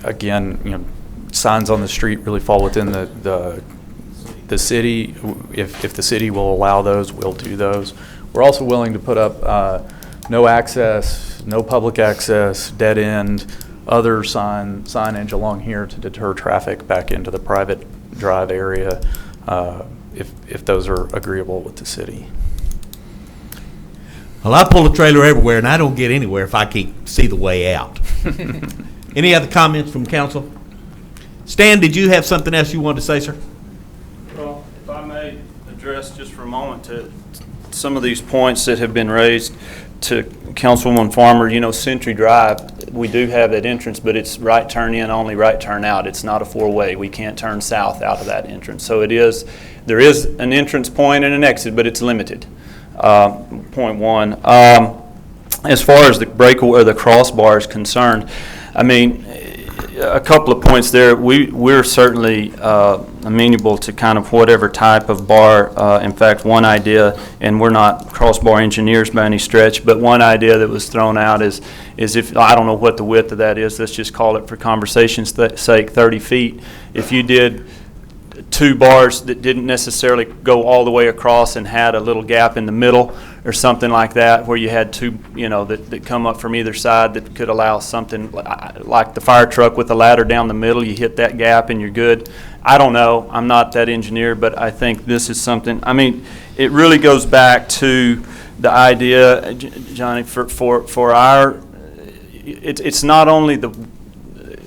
Again, signs on the street really fall within the city. If the city will allow those, we'll do those. We're also willing to put up no access, no public access, dead end, other signage along here to deter traffic back into the private drive area, if those are agreeable with the city. Well, I pull a trailer everywhere, and I don't get anywhere if I can't see the way out. Any other comments from council? Stan, did you have something else you wanted to say, sir? Well, if I may address just for a moment to some of these points that have been raised to Councilwoman Farmer. Century Drive, we do have that entrance, but it's right turn in, only right turn out. It's not a four-way. We can't turn south out of that entrance. So there is an entrance point and an exit, but it's limited. Point one. As far as the breakaway or the crossbar is concerned, a couple of points there. We're certainly amenable to kind of whatever type of bar. In fact, one idea, and we're not crossbar engineers by any stretch, but one idea that was thrown out is if, I don't know what the width of that is, let's just call it for conversation's sake 30 feet. If you did 2 bars that didn't necessarily go all the way across and had a little gap in the middle or something like that, where you had 2, that come up from either side that could allow something like the fire truck with a ladder down the middle, you hit that gap and you're good. I don't know. I'm not that engineer, but I think this is something, it really goes back to the idea, Johnny, for our, it's not only the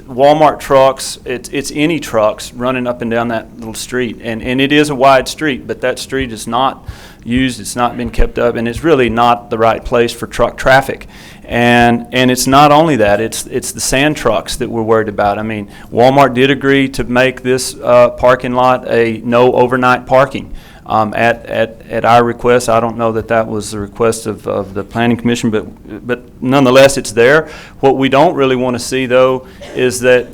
Walmart trucks, it's any trucks running up and down that little street. And it is a wide street, but that street is not used, it's not been kept up, and it's really not the right place for truck traffic. And it's not only that, it's the sand trucks that we're worried about. Walmart did agree to make this parking lot a no overnight parking. At our request. I don't know that was the request of the Planning Commission, but nonetheless it's there. What we don't really want to see, though, is that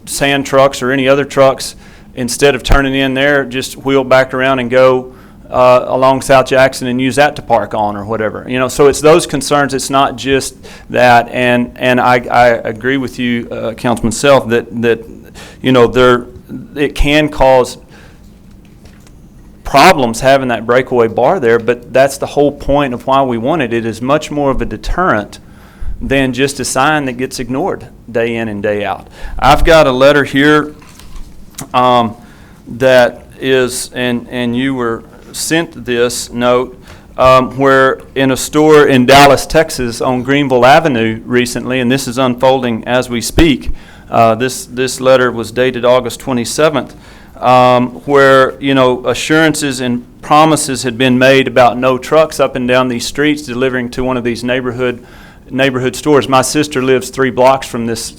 sand trucks or any other trucks, instead of turning in there, just wheel back around and go along South Jackson and use that to park on or whatever. So it's those concerns. It's not just that. And I agree with you, Councilman Self, that it can cause problems having that breakaway bar there, but that's the whole point of why we want it. It is much more of a deterrent than just a sign that gets ignored day in and day out. I've got a letter here that is, and you were sent this note, where in a store in Dallas, Texas on Greenville Avenue recently, and this is unfolding as we speak, this letter was dated August 27th, where assurances and promises had been made about no trucks up and down these streets delivering to one of these neighborhood stores. My sister lives 3 blocks from this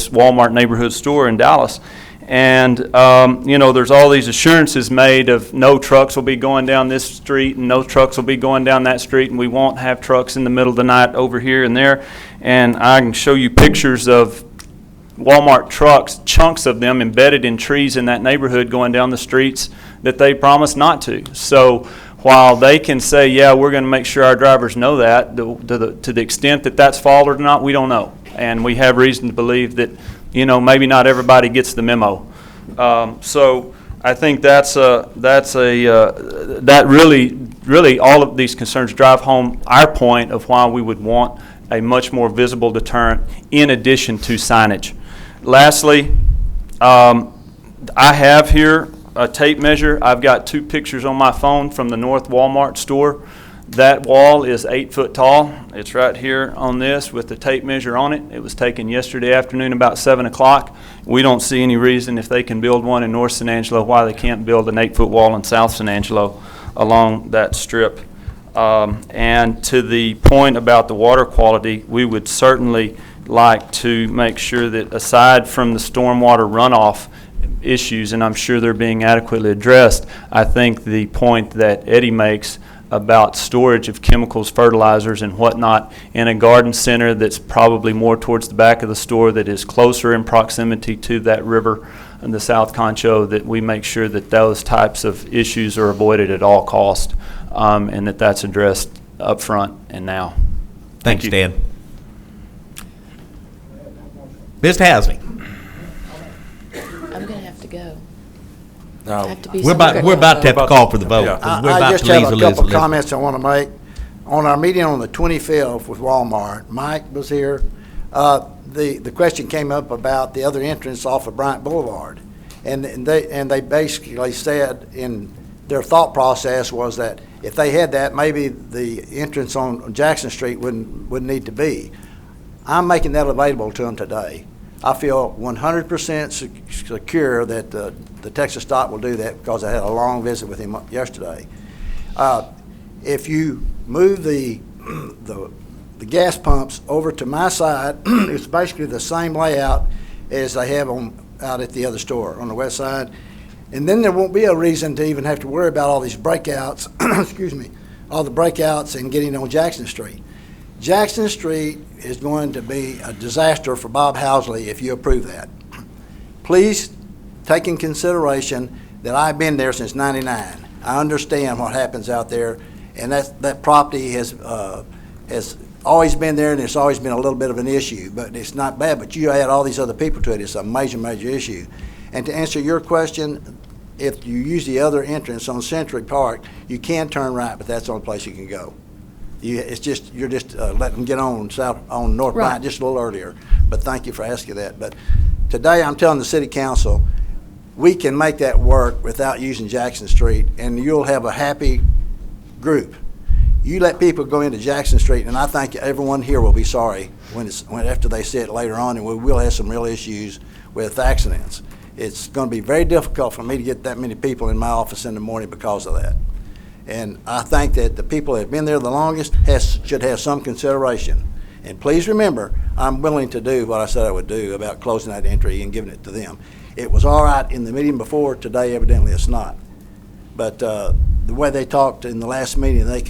Walmart neighborhood store in Dallas, and there's all these assurances made of no trucks will be going down this street and no trucks will be going down that street, and we won't have trucks in the middle of the night over here and there. And I can show you pictures of Walmart trucks, chunks of them embedded in trees in that neighborhood going down the streets that they promised not to. So while they can say, yeah, we're going to make sure our drivers know that, to the extent that that's followed or not, we don't know. And we have reason to believe that, maybe not everybody gets the memo. So I think that really all of these concerns drive home our point of why we would want a much more visible deterrent in addition to signage. Lastly, I have here a tape measure. I've got 2 pictures on my phone from the North Walmart store. That wall is 8 foot tall. It's right here on this with the tape measure on it. It was taken yesterday afternoon about 7 o'clock. We don't see any reason, if they can build one in North San Angelo, why they can't build an 8 foot wall in South San Angelo along that strip. And to the point about the water quality, we would certainly like to make sure that aside from the stormwater runoff issues, and I'm sure they're being adequately addressed, I think the point that Eddie makes about storage of chemicals, fertilizers, and whatnot in a garden center that's probably more towards the back of the store, that is closer in proximity to that river and the South Concho, that we make sure that those types of issues are avoided at all cost, and that that's addressed up front and now. Thanks, Dan. Mr. Housing. I'm going to have to go. We're about to have to call for the vote. 'cause we're I about just to have leave a Elizabeth. couple comments I want to make. On our meeting on the 25th with Walmart, Mike was here. The question came up about the other entrance off of Bryant Boulevard. And they basically said in their thought process was that if they had that, maybe the entrance on Jackson Street wouldn't need to be. I'm making that available to them today. I feel 100% secure that the Texas Stop will do that because I had a long visit with him yesterday. If you move the gas pumps over to my side, it's basically the same layout as they have out at the other store on the west side. And then there won't be a reason to even have to worry about all these breakouts, excuse me, all the breakouts and getting on Jackson Street. Jackson Street is going to be a disaster for Bob Housley if you approve that. Please take in consideration that I've been there since '99. I understand what happens out there, and that property has always been there, and it's always been a little bit of an issue, but it's not bad. But you add all these other people to it, it's a major, major issue. And to answer your question, if you use the other entrance on Century Park, you can turn right, but that's the only place you can go. You're just letting them get on North Bryant just a little earlier. But thank you for asking that. But today I'm telling the city council we can make that work without using Jackson Street, and you'll have a happy group. You let people go into Jackson Street, and I think everyone here will be sorry after they see it later on, and we will have some real issues with accidents. It's going to be very difficult for me to get that many people in my office in the morning because of that. And I think that the people that have been there the longest should have some consideration. And please remember, I'm willing to do what I said I would do about closing that entry and giving it to them. It was all right in the meeting before. Today, evidently, it's not. But the way they talked in the last meeting, they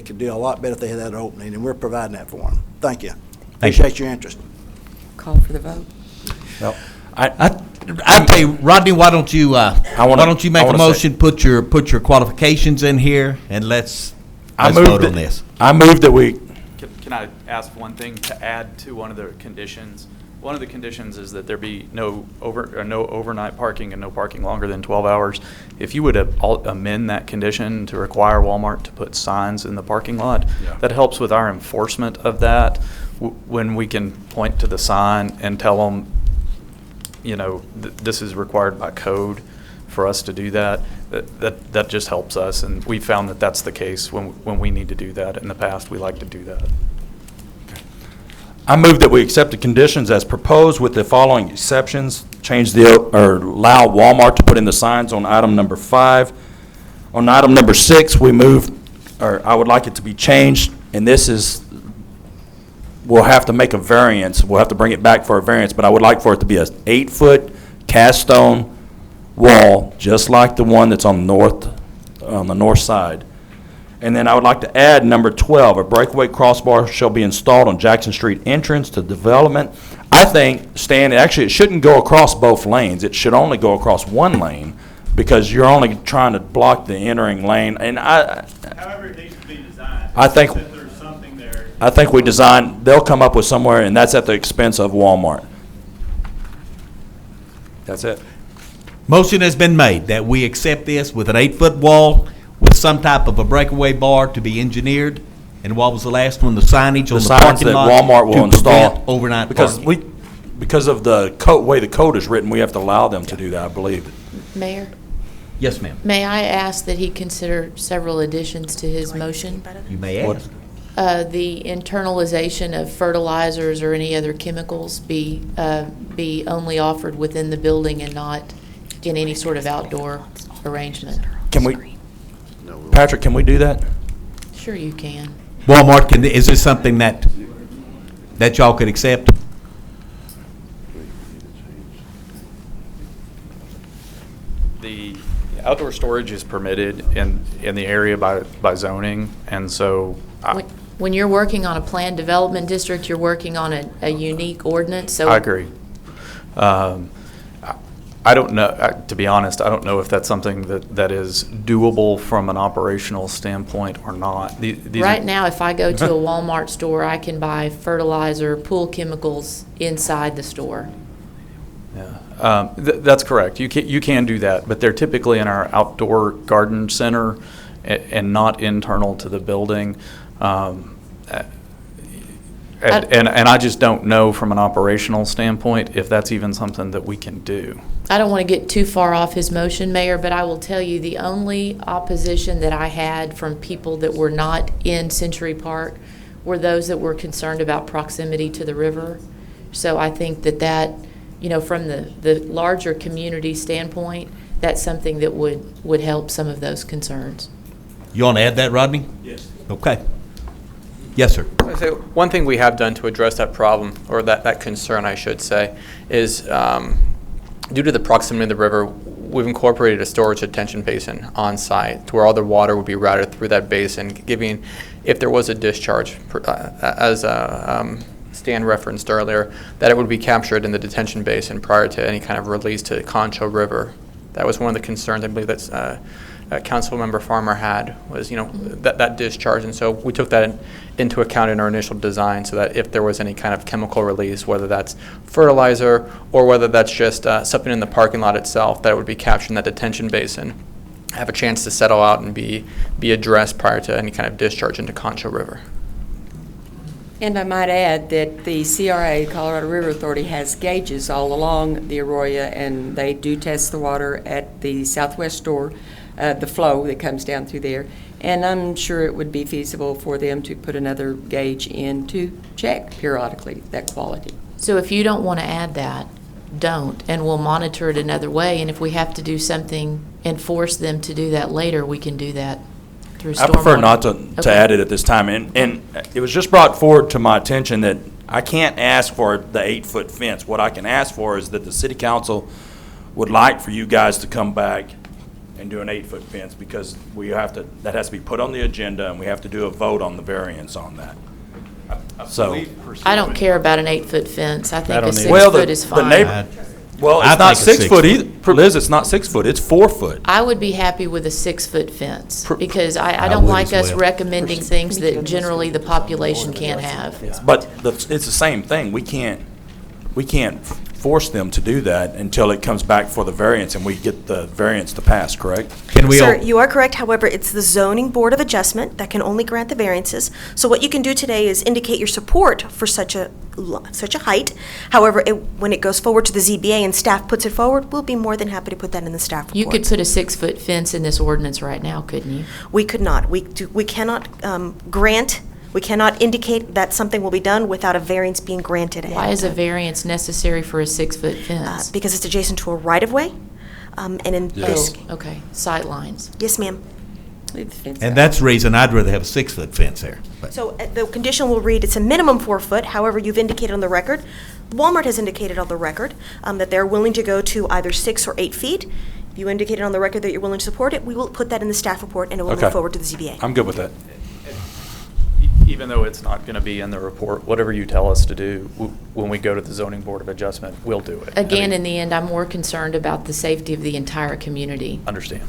could do a lot better if they had that opening, and we're providing that for them. Thank you. Appreciate your interest. Call for the vote. Well, I tell you, Rodney, why don't you make a motion, put your qualifications in here, and let's vote on this. I move that we. Can I ask one thing to add to one of the conditions? One of the conditions is that there be no overnight parking and no parking longer than 12 hours. If you would amend that condition to require Walmart to put signs in the parking lot, that helps with our enforcement of that. When we can point to the sign and tell them, this is required by code for us to do that. That just helps us, and we found that that's the case when we need to do that. In the past, we like to do that. I move that we accept the conditions as proposed with the following exceptions. Allow Walmart to put in the signs on item number 5. On item number 6, I would like it to be changed, and we'll have to make a variance. We'll have to bring it back for a variance, but I would like for it to be an 8-foot cast stone wall, just like the one that's on the north side. And then I would like to add number 12, a breakaway crossbar shall be installed on Jackson Street entrance to development. I think, Stan, actually it shouldn't go across both lanes. It should only go across one lane because you're only trying to block the entering lane. And however it needs to be designed. I think there's something there. I think they'll come up with somewhere, and that's at the expense of Walmart. That's it. Motion has been made that we accept this with an 8-foot wall with some type of a breakaway bar to be engineered. And what was the last one? The signage on the parking lot? The signs that Walmart will install. Overnight because parking. Because of the way the code is written, we have to allow them to do that, I believe. Mayor? Yes, ma'am. May I ask that he consider several additions to his motion? You may ask. The internalization of fertilizers or any other chemicals be only offered within the building and not in any sort of outdoor arrangement. Patrick, can we do that? Sure you can. Walmart, is this something that y'all could accept? The outdoor storage is permitted in the area by zoning, and so When you're working on a planned development district, you're working on a unique ordinance, so. I agree. I don't know, to be honest, I don't know if that's something that is doable from an operational standpoint or not. Right now, if I go to a Walmart store, I can buy fertilizer, pool chemicals inside the store. Yeah, that's correct. You can do that, but they're typically in our outdoor garden center and not internal to the building. And I just don't know from an operational standpoint if that's even something that we can do. I don't want to get too far off his motion, Mayor, but I will tell you the only opposition that I had from people that were not in Century Park were those that were concerned about proximity to the river. So I think that from the larger community standpoint, that's something that would help some of those concerns. You want to add that, Rodney? Yes. Okay. Yes, sir. So one thing we have done to address that problem, or that concern, I should say, is due to the proximity of the river, we've incorporated a storage detention basin on site to where all the water would be routed through that basin, giving, if there was a discharge, as Stan referenced earlier, that it would be captured in the detention basin prior to any kind of release to Concho River. That was one of the concerns, I believe, that's Councilmember Farmer had, was that discharge, and so we took that into account in our initial design, so that if there was any kind of chemical release, whether that's fertilizer or whether that's just something in the parking lot itself, that it would be captured in that detention basin, have a chance to settle out and be addressed prior to any kind of discharge into Concho River. And I might add that the CRA, Colorado River Authority, has gauges all along the Arroyo, and they do test the water at the southwest store, the flow that comes down through there. And I'm sure it would be feasible for them to put another gauge in to check periodically that quality. So if you don't want to add that, don't, and we'll monitor it another way. And if we have to do something and force them to do that later, we can do that through stormwater. I prefer not to add it at this time. And it was just brought forward to my attention that I can't ask for the 8-foot fence. What I can ask for is that the city council would like for you guys to come back and do an 8-foot fence, because that has to be put on the agenda, and we have to do a vote on the variance on that. So I don't care about an 8-foot fence. I think a 6 foot is fine. Well, it's not 6 foot either. Liz, it's not 6 foot, it's 4 foot. I would be happy with a 6-foot fence, because I don't like us recommending things that generally the population can't have. But it's the same thing. We can't force them to do that until it comes back for the variance and we get the variance to pass, correct? Sir, you are correct. However, it's the Zoning Board of Adjustment that can only grant the variances. So what you can do today is indicate your support for such a height. However, when it goes forward to the ZBA and staff puts it forward, we'll be more than happy to put that in the staff report. You could put a 6-foot fence in this ordinance right now, couldn't you? We could not. We cannot grant. We cannot indicate that something will be done without a variance being granted. Why is a variance necessary for a 6-foot fence? Because it's adjacent to a right-of-way, and in this. Okay, sight lines. Yes, ma'am. And that's the reason I'd rather have a 6-foot fence there. But So the condition will read, it's a minimum 4 foot. However, you've indicated on the record, Walmart has indicated on the record that they're willing to go to either 6 or 8 feet. If you indicated on the record that you're willing to support it, we will put that in the staff report, and it will move forward to the ZBA. I'm good with that. Even though it's not going to be in the report, whatever you tell us to do, when we go to the Zoning Board of Adjustment, we'll do it. Again, in the end, I'm more concerned about the safety of the entire community. Understand.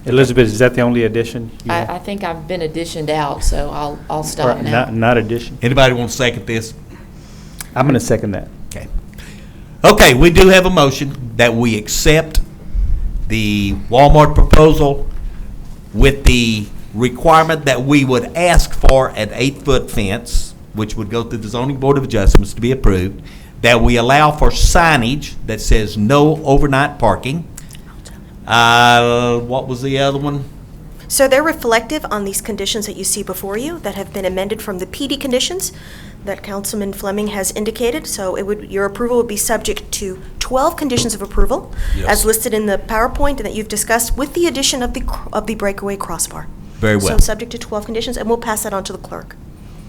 Elizabeth, is that the only addition? I think I've been additioned out, so I'll stop now. Not addition? Anybody want to second this? I'm going to second that. Okay. Okay, we do have a motion that we accept the Walmart proposal with the requirement that we would ask for an 8-foot fence, which would go through the Zoning Board of Adjustments to be approved, that we allow for signage that says no overnight parking. What was the other one? So they're reflective on these conditions that you see before you that have been amended from the PD conditions that Councilman Fleming has indicated. So your approval would be subject to 12 conditions of approval, as listed in the PowerPoint and that you've discussed, with the addition of the breakaway crossbar. Very well. So subject to 12 conditions, and we'll pass that on to the clerk.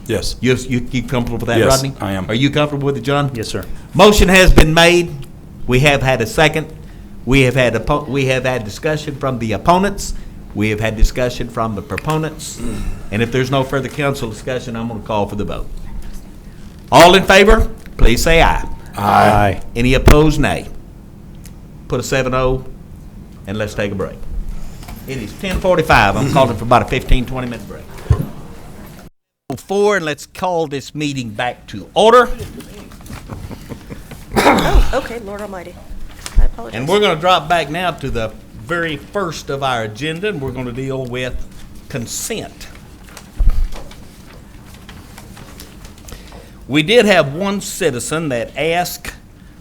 Yes. You comfortable with that, Yes, Rodney? I am. Are you comfortable with it, John? Yes, sir. Motion has been made. We have had a second. We have had discussion from the opponents. We have had discussion from the proponents. And if there's no further council discussion, I'm going to call for the vote. All in favor, please say aye. Aye. Any opposed, nay. Put a 7-0, and let's take a break. It is 10:45. I'm calling for about a 15, 20-minute break. 4, and let's call this meeting back to order. Oh, okay, Lord Almighty. I apologize. And we're going to drop back now to the very first of our agenda, and we're going to deal with consent. We did have one citizen that asked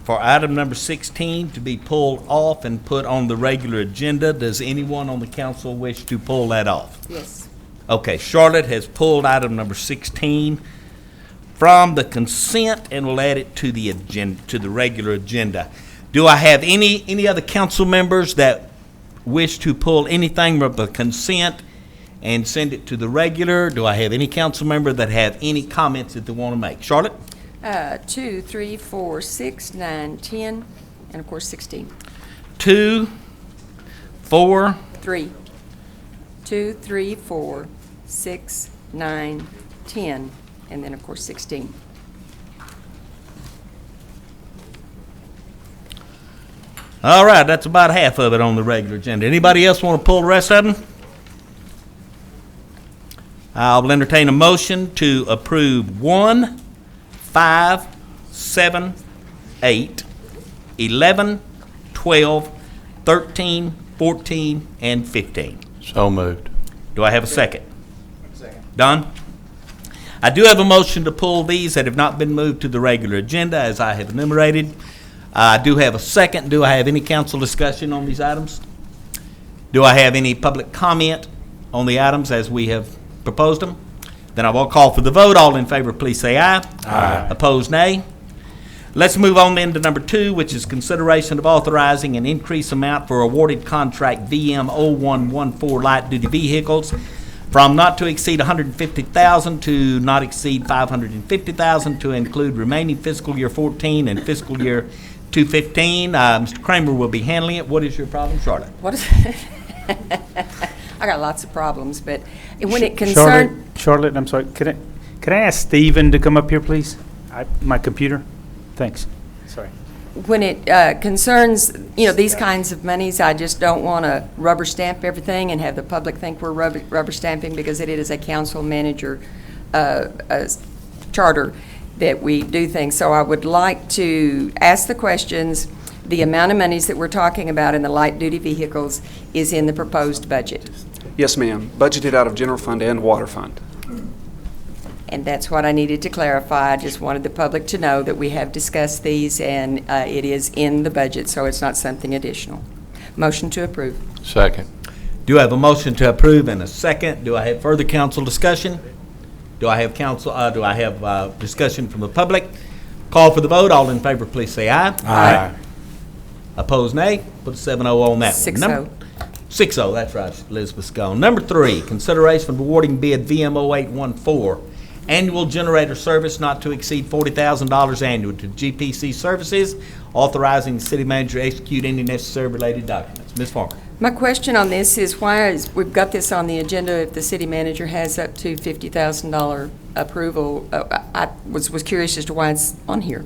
for item number 16 to be pulled off and put on the regular agenda. Does anyone on the council wish to pull that off? Yes. Okay, Charlotte has pulled item number 16 from the consent and will add it to the agenda, to the regular agenda. Do I have any other council members that wish to pull anything from the consent and send it to the regular? Do I have any council member that have any comments that they want to make? Charlotte? 2, 3, 4, 6, 9, 10, and of course 16. 2, 4. 3. 2, 3, 4, 6, 9, 10, and then of course 16. All right, that's about half of it on the regular agenda. Anybody else want to pull the rest of them? I'll entertain a motion to approve 1, 5, 7, 8, 11, 12, 13, 14, and 15. So moved. Do I have a second? Second. Don? I do have a motion to pull these that have not been moved to the regular agenda, as I have enumerated. I do have a second. Do I have any council discussion on these items? Do I have any public comment on the items as we have proposed them? Then I will call for the vote. All in favor, please say aye. Aye. Opposed, nay. Let's move on then to number 2, which is consideration of authorizing an increased amount for awarded contract VM 0114 light duty vehicles from not to exceed $150,000 to not exceed $550,000 to include remaining fiscal year 14 and fiscal year 2015. Mr. Kramer will be handling it. What is your problem, Charlotte? What is I got lots of problems, but when it concerns... Charlotte, I'm sorry, could I ask Stephen to come up here, please? My computer? Thanks. Sorry. When it concerns, these kinds of monies, I just don't want to rubber stamp everything and have the public think we're rubber stamping, because it is a council manager charter that we do things. So I would like to ask the questions. The amount of monies that we're talking about in the light-duty vehicles is in the proposed budget. Yes, ma'am. Budgeted out of general fund and water fund. And that's what I needed to clarify. I just wanted the public to know that we have discussed these, and it is in the budget, so it's not something additional. Motion to approve. Second. Do I have a motion to approve and a second? Do I have further council discussion? Do I have discussion from the public? Call for the vote. All in favor, please say aye. Aye. Opposed, nay. Put a 7-0 on that one. 6-0. 6-0, that's right, Elizabeth's gone. Number 3, consideration of awarding bid VM 0814, annual generator service not to exceed $40,000 annually to GPC Services, authorizing the city manager to execute any necessary related documents. Ms. Farmer. My question on this is we've got this on the agenda if the city manager has up to $50,000 approval. I was curious as to why it's on here.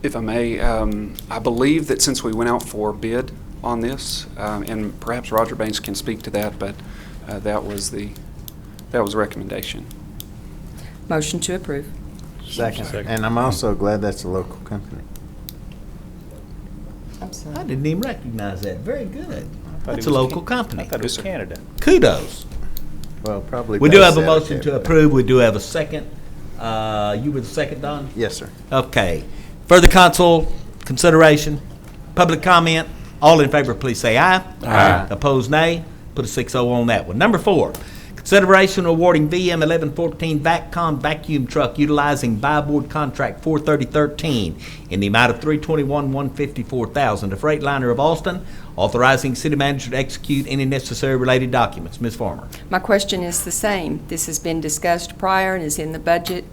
If I may, I believe that since we went out for bid on this, and perhaps Roger Banks can speak to that, but that was the recommendation. Motion to approve. Second. And I'm also glad that's a local company. I'm sorry. I didn't even recognize that. Very good. That's it a was local company. I thought it was Canada. Kudos. Well, probably. We do best have a out motion there, to approve. We do have a second. You were the second, Don? Yes, sir. Okay. Further council consideration, public comment. All in favor, please say aye. Aye. Opposed, nay. Put a 6-0 on that one. Number 4, Consideration awarding VM 1114 VACCON vacuum truck utilizing buy board contract 43013 in the amount of $321,154,000 to Freightliner of Austin, authorizing city manager to execute any necessary related documents. Ms. Farmer. My question is the same. This has been discussed prior and is in the budget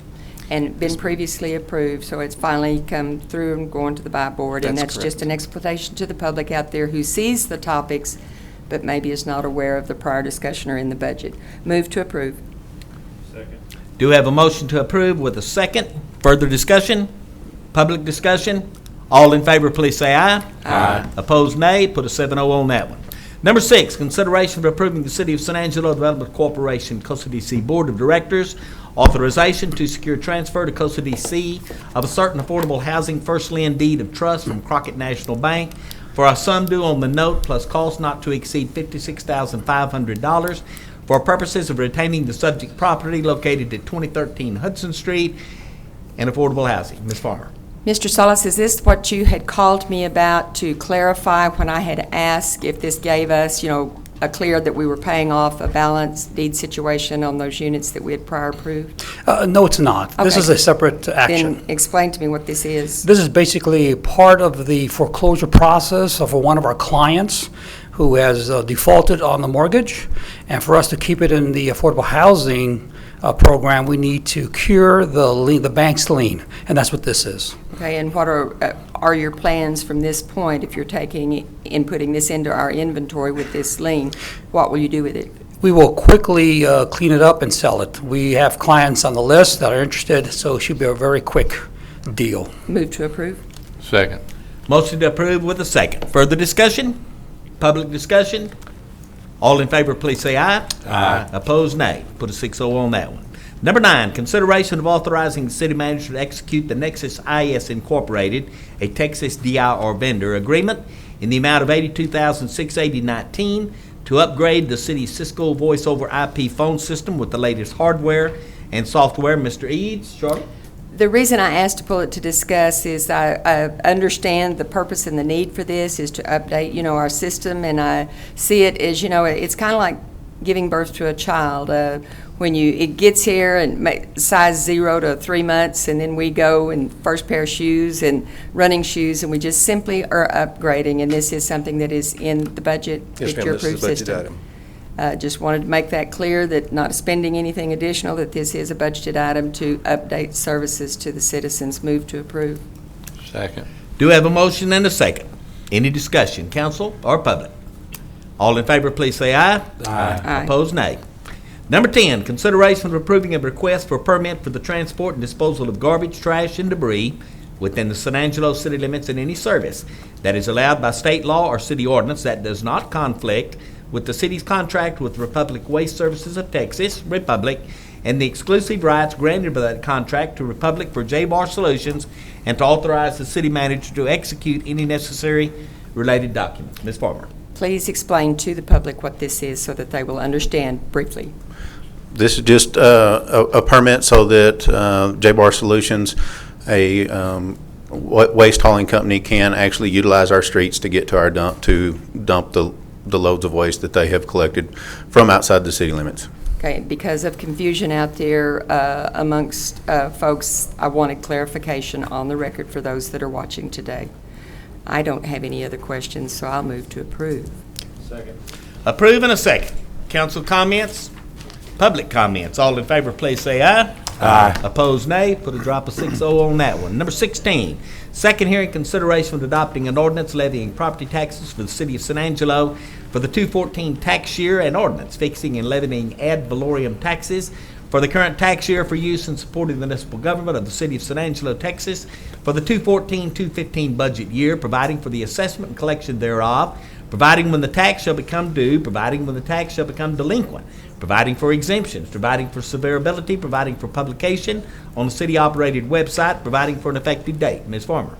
and been previously approved, so it's finally come through and going to the buy board. And That's that's just an explanation to the public out there who sees the topics but maybe is not aware of the prior discussion or in the budget. Move to approve. Do we have a motion to approve with a second? Further discussion? Public discussion? All in favor, please say aye. Aye. Opposed, nay. Put a 7-0 on that one. Number 6, consideration of approving the City of San Angelo Development Corporation Costa DC Board of Directors authorization to secure transfer to Costa DC of a certain affordable housing first lien deed of trust from Crockett National Bank for a sum due on the note plus cost not to exceed $56,500 for purposes of retaining the subject property located at 2013 Hudson Street and affordable housing. Ms. Farmer. Mr. Solis, is this what you had called me about to clarify when I had asked if this gave us, a clear that we were paying off a balance deed situation on those units that we had prior approved? No, it's not. This Okay. is a separate action. Then explain to me what this is. This is basically part of the foreclosure process of one of our clients who has defaulted on the mortgage. And for us to keep it in the affordable housing program, we need to cure the bank's lien, and that's what this is. Okay, and what are your plans from this point if you're taking and putting this into our inventory with this lien? What will you do with it? We will quickly clean it up and sell it. We have clients on the list that are interested, so it should be a very quick deal. Move to approve. Second. Motion to approve with a second. Further discussion? Public discussion? All in favor, please say aye. Aye. Opposed, nay. Put a 6-0 on that one. Number 9, consideration of authorizing the city manager to execute the Nexus IS Incorporated, a Texas DIR vendor agreement in the amount of $82,680.19 to upgrade the city's Cisco voice over IP phone system with the latest hardware and software. Mr. Eads, Charlotte? The reason I asked to pull it to discuss is I understand the purpose and the need for this is to update, our system, and I see it as, it's kind of like giving birth to a child. When it gets here and size 0 to 3 months, and then we go and first pair of shoes and running shoes, and we just simply are upgrading, and this is something that is in the budget, Yes, ma'am, your this is a approved budget system. item. Just wanted to make that clear, that not spending anything additional, that this is a budgeted item to update services to the citizens. Move to approve. Second. Do we have a motion and a second? Any discussion, council or public? All in favor, please say aye. Aye. Opposed, nay. Number 10, consideration of approving a request for a permit for the transport and disposal of garbage, trash, and debris within the San Angelo city limits in any service that is allowed by state law or city ordinance that does not conflict with the city's contract with Republic Waste Services of Texas, Republic, and the exclusive rights granted by that contract to Republic for J-Bar Solutions, and to authorize the city manager to execute any necessary related documents. Ms. Farmer. Please explain to the public what this is so that they will understand briefly. This is just a permit so that J-Bar Solutions, a waste hauling company, can actually utilize our streets to get to our dump to dump the loads of waste that they have collected from outside the city limits. Okay, because of confusion out there amongst folks, I wanted clarification on the record for those that are watching today. I don't have any other questions, so I'll move to approve. Second. Approve in a second. Council comments? Public comments? All in favor, please say aye. Aye. Opposed, nay. Put a drop of 6-0 on that one. Number 16, second hearing consideration of adopting an ordinance levying property taxes for the city of San Angelo for the 2014 tax year, and ordinance fixing and levying ad valorem taxes for the current tax year for use in supporting the municipal government of the city of San Angelo, Texas for the 2014-2015 budget year, providing for the assessment and collection thereof, providing when the tax shall become due, providing when the tax shall become delinquent, providing for exemptions, providing for severability, providing for publication on the city-operated website, providing for an effective date. Ms. Farmer.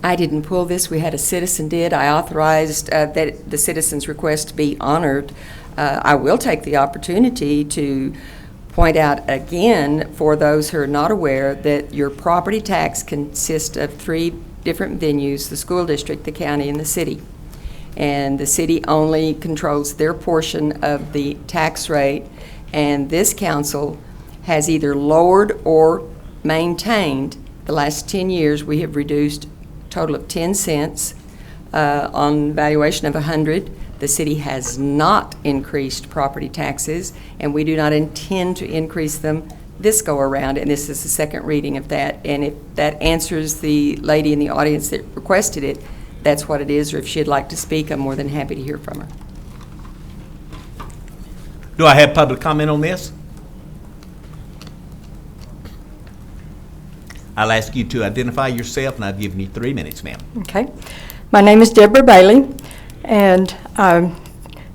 I didn't pull this. We had a citizen did. I authorized that the citizen's request to be honored. I will take the opportunity to point out again for those who are not aware that your property tax consists of 3 different venues: the school district, the county, and the city. and the city only controls their portion of the tax rate, and this council has either lowered or maintained. The last 10 years, we have reduced a total of 10 cents on valuation of 100. The city has not increased property taxes, and we do not intend to increase them this go around, and this is the second reading of that. And if that answers the lady in the audience that requested it, that's what it is, or if she'd like to speak, I'm more than happy to hear from her. Do I have public comment on this? I'll ask you to identify yourself, and I've given you 3 minutes, ma'am. Okay. My name is Deborah Bailey, and I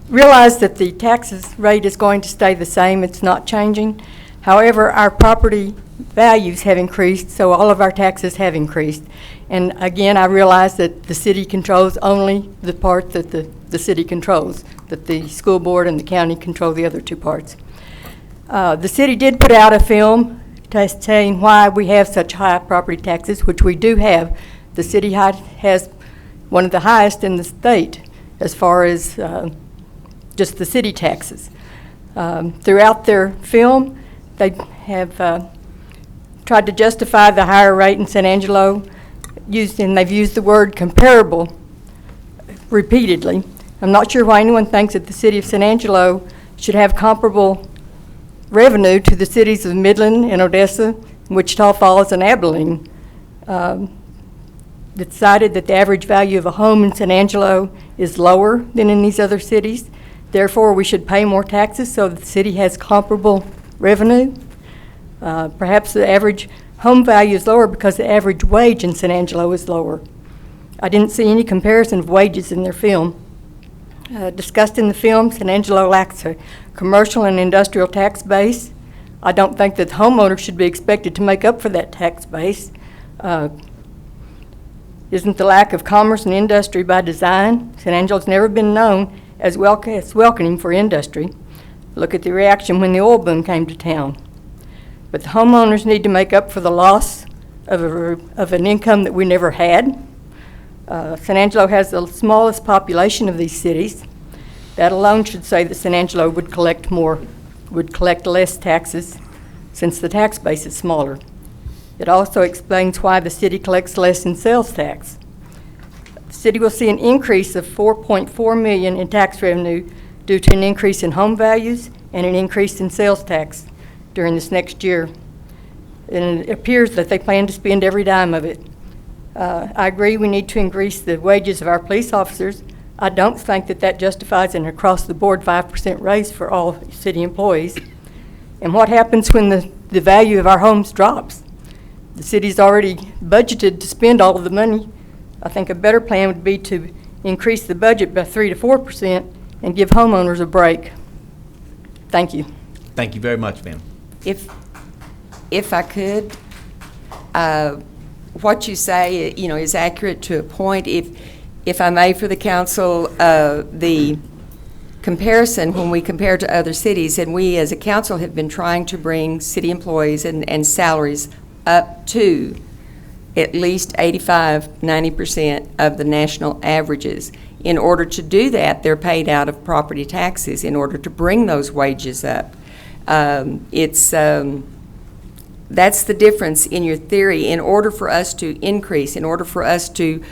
realize that the taxes rate is going to stay the same. It's not changing. However, our property values have increased, so all of our taxes have increased. And again, I realize that the city controls only the part that the city controls, that the school board and the county control the other 2 parts. The city did put out a film saying why we have such high property taxes, which we do have. The city has one of the highest in the state as far as just the city taxes. Throughout their film, they have tried to justify the higher rate in San Angelo, and they've used the word comparable repeatedly. I'm not sure why anyone thinks that the city of San Angelo should have comparable revenue to the cities of Midland and Odessa, Wichita Falls, and Abilene. Decided that the average value of a home in San Angelo is lower than in these other cities. Therefore, we should pay more taxes so that the city has comparable revenue. Perhaps the average home value is lower because the average wage in San Angelo is lower. I didn't see any comparison of wages in their film. Discussed in the film, San Angelo lacks a commercial and industrial tax base. I don't think that homeowners should be expected to make up for that tax base. Isn't the lack of commerce and industry by design? San Angelo's never been known as welcoming for industry. Look at the reaction when the oil boom came to town. But the homeowners need to make up for the loss of an income that we never had. San Angelo has the smallest population of these cities. That alone should say that San Angelo would collect less taxes since the tax base is smaller. It also explains why the city collects less in sales tax. The city will see an increase of $4.4 million in tax revenue due to an increase in home values and an increase in sales tax during this next year. And it appears that they plan to spend every dime of it. I agree we need to increase the wages of our police officers. I don't think that justifies an across-the-board 5% raise for all city employees. And what happens when the value of our homes drops? The city's already budgeted to spend all of the money. I think a better plan would be to increase the budget by 3 to 4% and give homeowners a break. Thank you. Thank you very much, ma'am. If I could, what you say, is accurate to a point. If I may, for the council, the comparison when we compare to other cities, and we as a council have been trying to bring city employees and salaries up to at least 85-90% of the national averages. In order to do that, they're paid out of property taxes in order to bring those wages up. That's the difference in your theory. In order for us to increase, in order for us to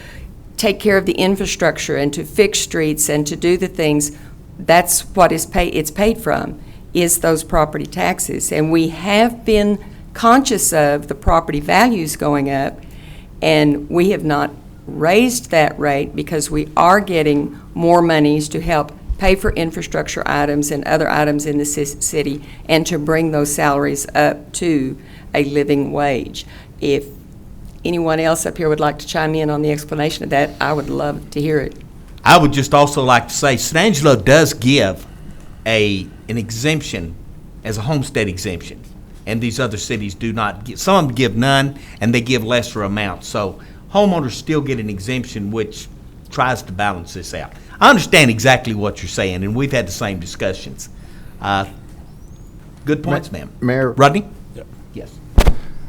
take care of the infrastructure and to fix streets and to do the things, that's what it's paid from, is those property taxes. And we have been conscious of the property values going up, and we have not raised that rate because we are getting more monies to help pay for infrastructure items and other items in the city and to bring those salaries up to a living wage. If anyone else up here would like to chime in on the explanation of that, I would love to hear it. I would just also like to say San Angelo does give an exemption as a homestead exemption, and these other cities do not. Some of them give none, and they give lesser amounts. So homeowners still get an exemption, which tries to balance this out. I understand exactly what you're saying, and we've had the same discussions. Good points, ma'am. Mayor? Rodney? Yes.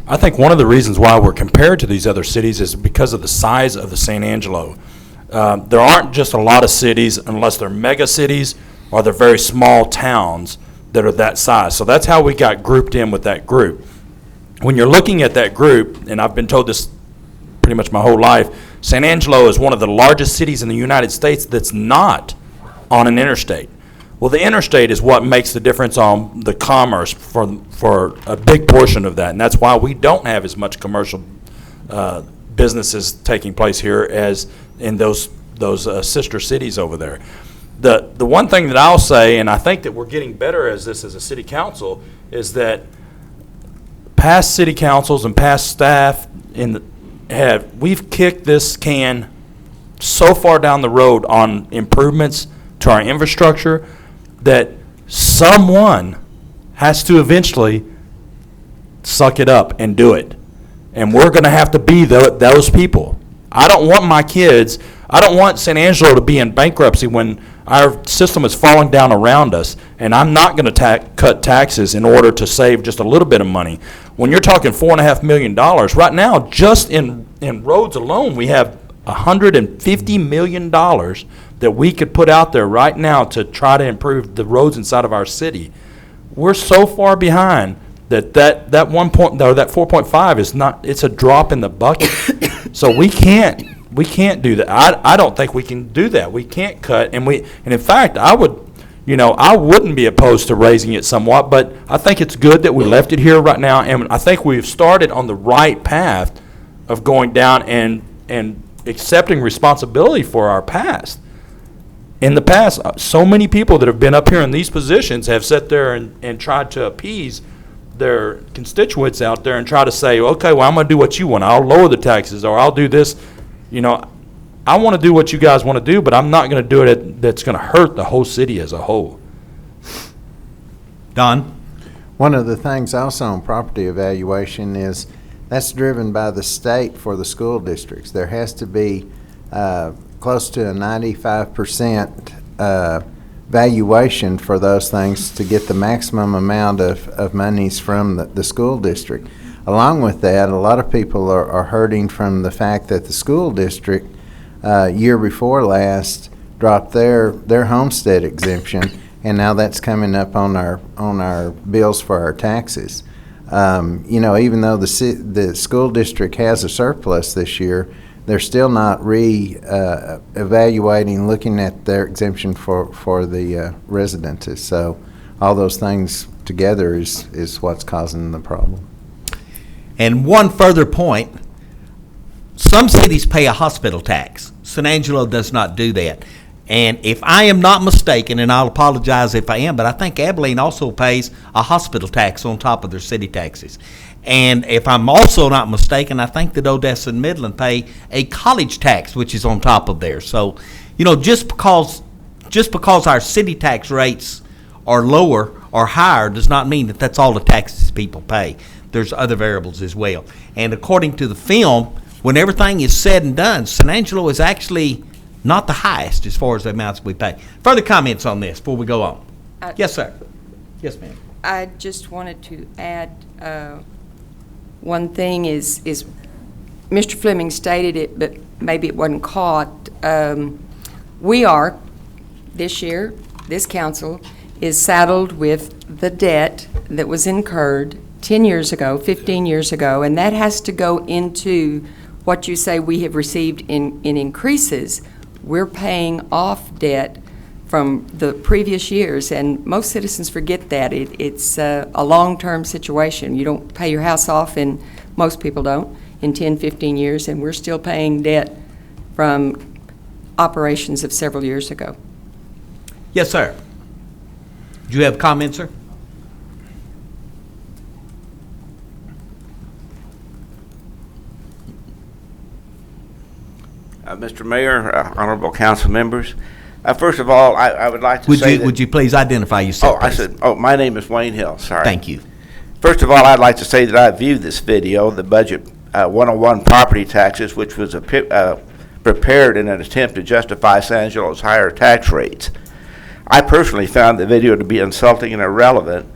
I think one of the reasons why we're compared to these other cities is because of the size of the San Angelo There aren't just a lot of cities, unless they're mega cities or they're very small towns that are that size. So that's how we got grouped in with that group. When you're looking at that group, and I've been told this pretty much my whole life, San Angelo is one of the largest cities in the United States that's not on an interstate. Well, the interstate is what makes the difference on the commerce for a big portion of that, and that's why we don't have as much commercial businesses taking place here as in those sister cities over there. The one thing that I'll say, and I think that we're getting better as a city council, is that past city councils and past staff we've kicked this can so far down the road on improvements to our infrastructure that someone has to eventually suck it up and do it. And we're going to have to be those people. I don't want San Angelo to be in bankruptcy when our system is falling down around us, and I'm not going to cut taxes in order to save just a little bit of money. When you're talking $4.5 million, right now, just in roads alone, we have $150 million that we could put out there right now to try to improve the roads inside of our city. We're so far behind that 4.5 is not, it's a drop in the bucket. So we can't do that. I don't think we can do that. We can't cut, and in fact, I wouldn't be opposed to raising it somewhat, but I think it's good that we left it here right now, and I think we've started on the right path of going down and accepting responsibility for our past. In the past, so many people that have been up here in these positions have sat there and tried to appease their constituents out there and try to say, okay, well, I'm going to do what you want. I'll lower the taxes, or I'll do this. I want to do what you guys want to do, but I'm not going to do it that's going to hurt the whole city as a whole. Don? One of the things also on property evaluation is that's driven by the state for the school districts. There has to be close to a 95% valuation for those things to get the maximum amount of monies from the school district. Along with that, a lot of people are hurting from the fact that the school district year before last dropped their homestead exemption, and now that's coming up on our bills for our taxes. Even though the school district has a surplus this year, they're still not evaluating, looking at their exemption for the residences. So all those things together is what's causing the problem. And one further point, some cities pay a hospital tax. San Angelo does not do that. And if I am not mistaken, and I'll apologize if I am, but I think Abilene also pays a hospital tax on top of their city taxes. And if I'm also not mistaken, I think that Odessa and Midland pay a college tax, which is on top of theirs. So, just because our city tax rates are lower or higher does not mean that that's all the taxes people pay. There's other variables as well. And according to the film, when everything is said and done, San Angelo is actually not the highest as far as the amounts we pay. Further comments on this before we go on? Yes, sir. Yes, ma'am. I just wanted to add one thing is Mr. Fleming stated it, but maybe it wasn't caught. We are, this year, this council is saddled with the debt that was incurred 10 years ago, 15 years ago, and that has to go into what you say we have received in increases. We're paying off debt from the previous years, and most citizens forget that. It's a long-term situation. You don't pay your house off, and most people don't, in 10, 15 years, and we're still paying debt from operations of several years ago. Yes, sir. Do you have comments, sir? Mr. Mayor, honorable council members, first of all, I would like to say would you please identify yourself? My name is Wayne Hill, sorry. Thank you. First of all, I'd like to say that I viewed this video, the Budget 101 property taxes, which was prepared in an attempt to justify San Angelo's higher tax rates. I personally found the video to be insulting and irrelevant,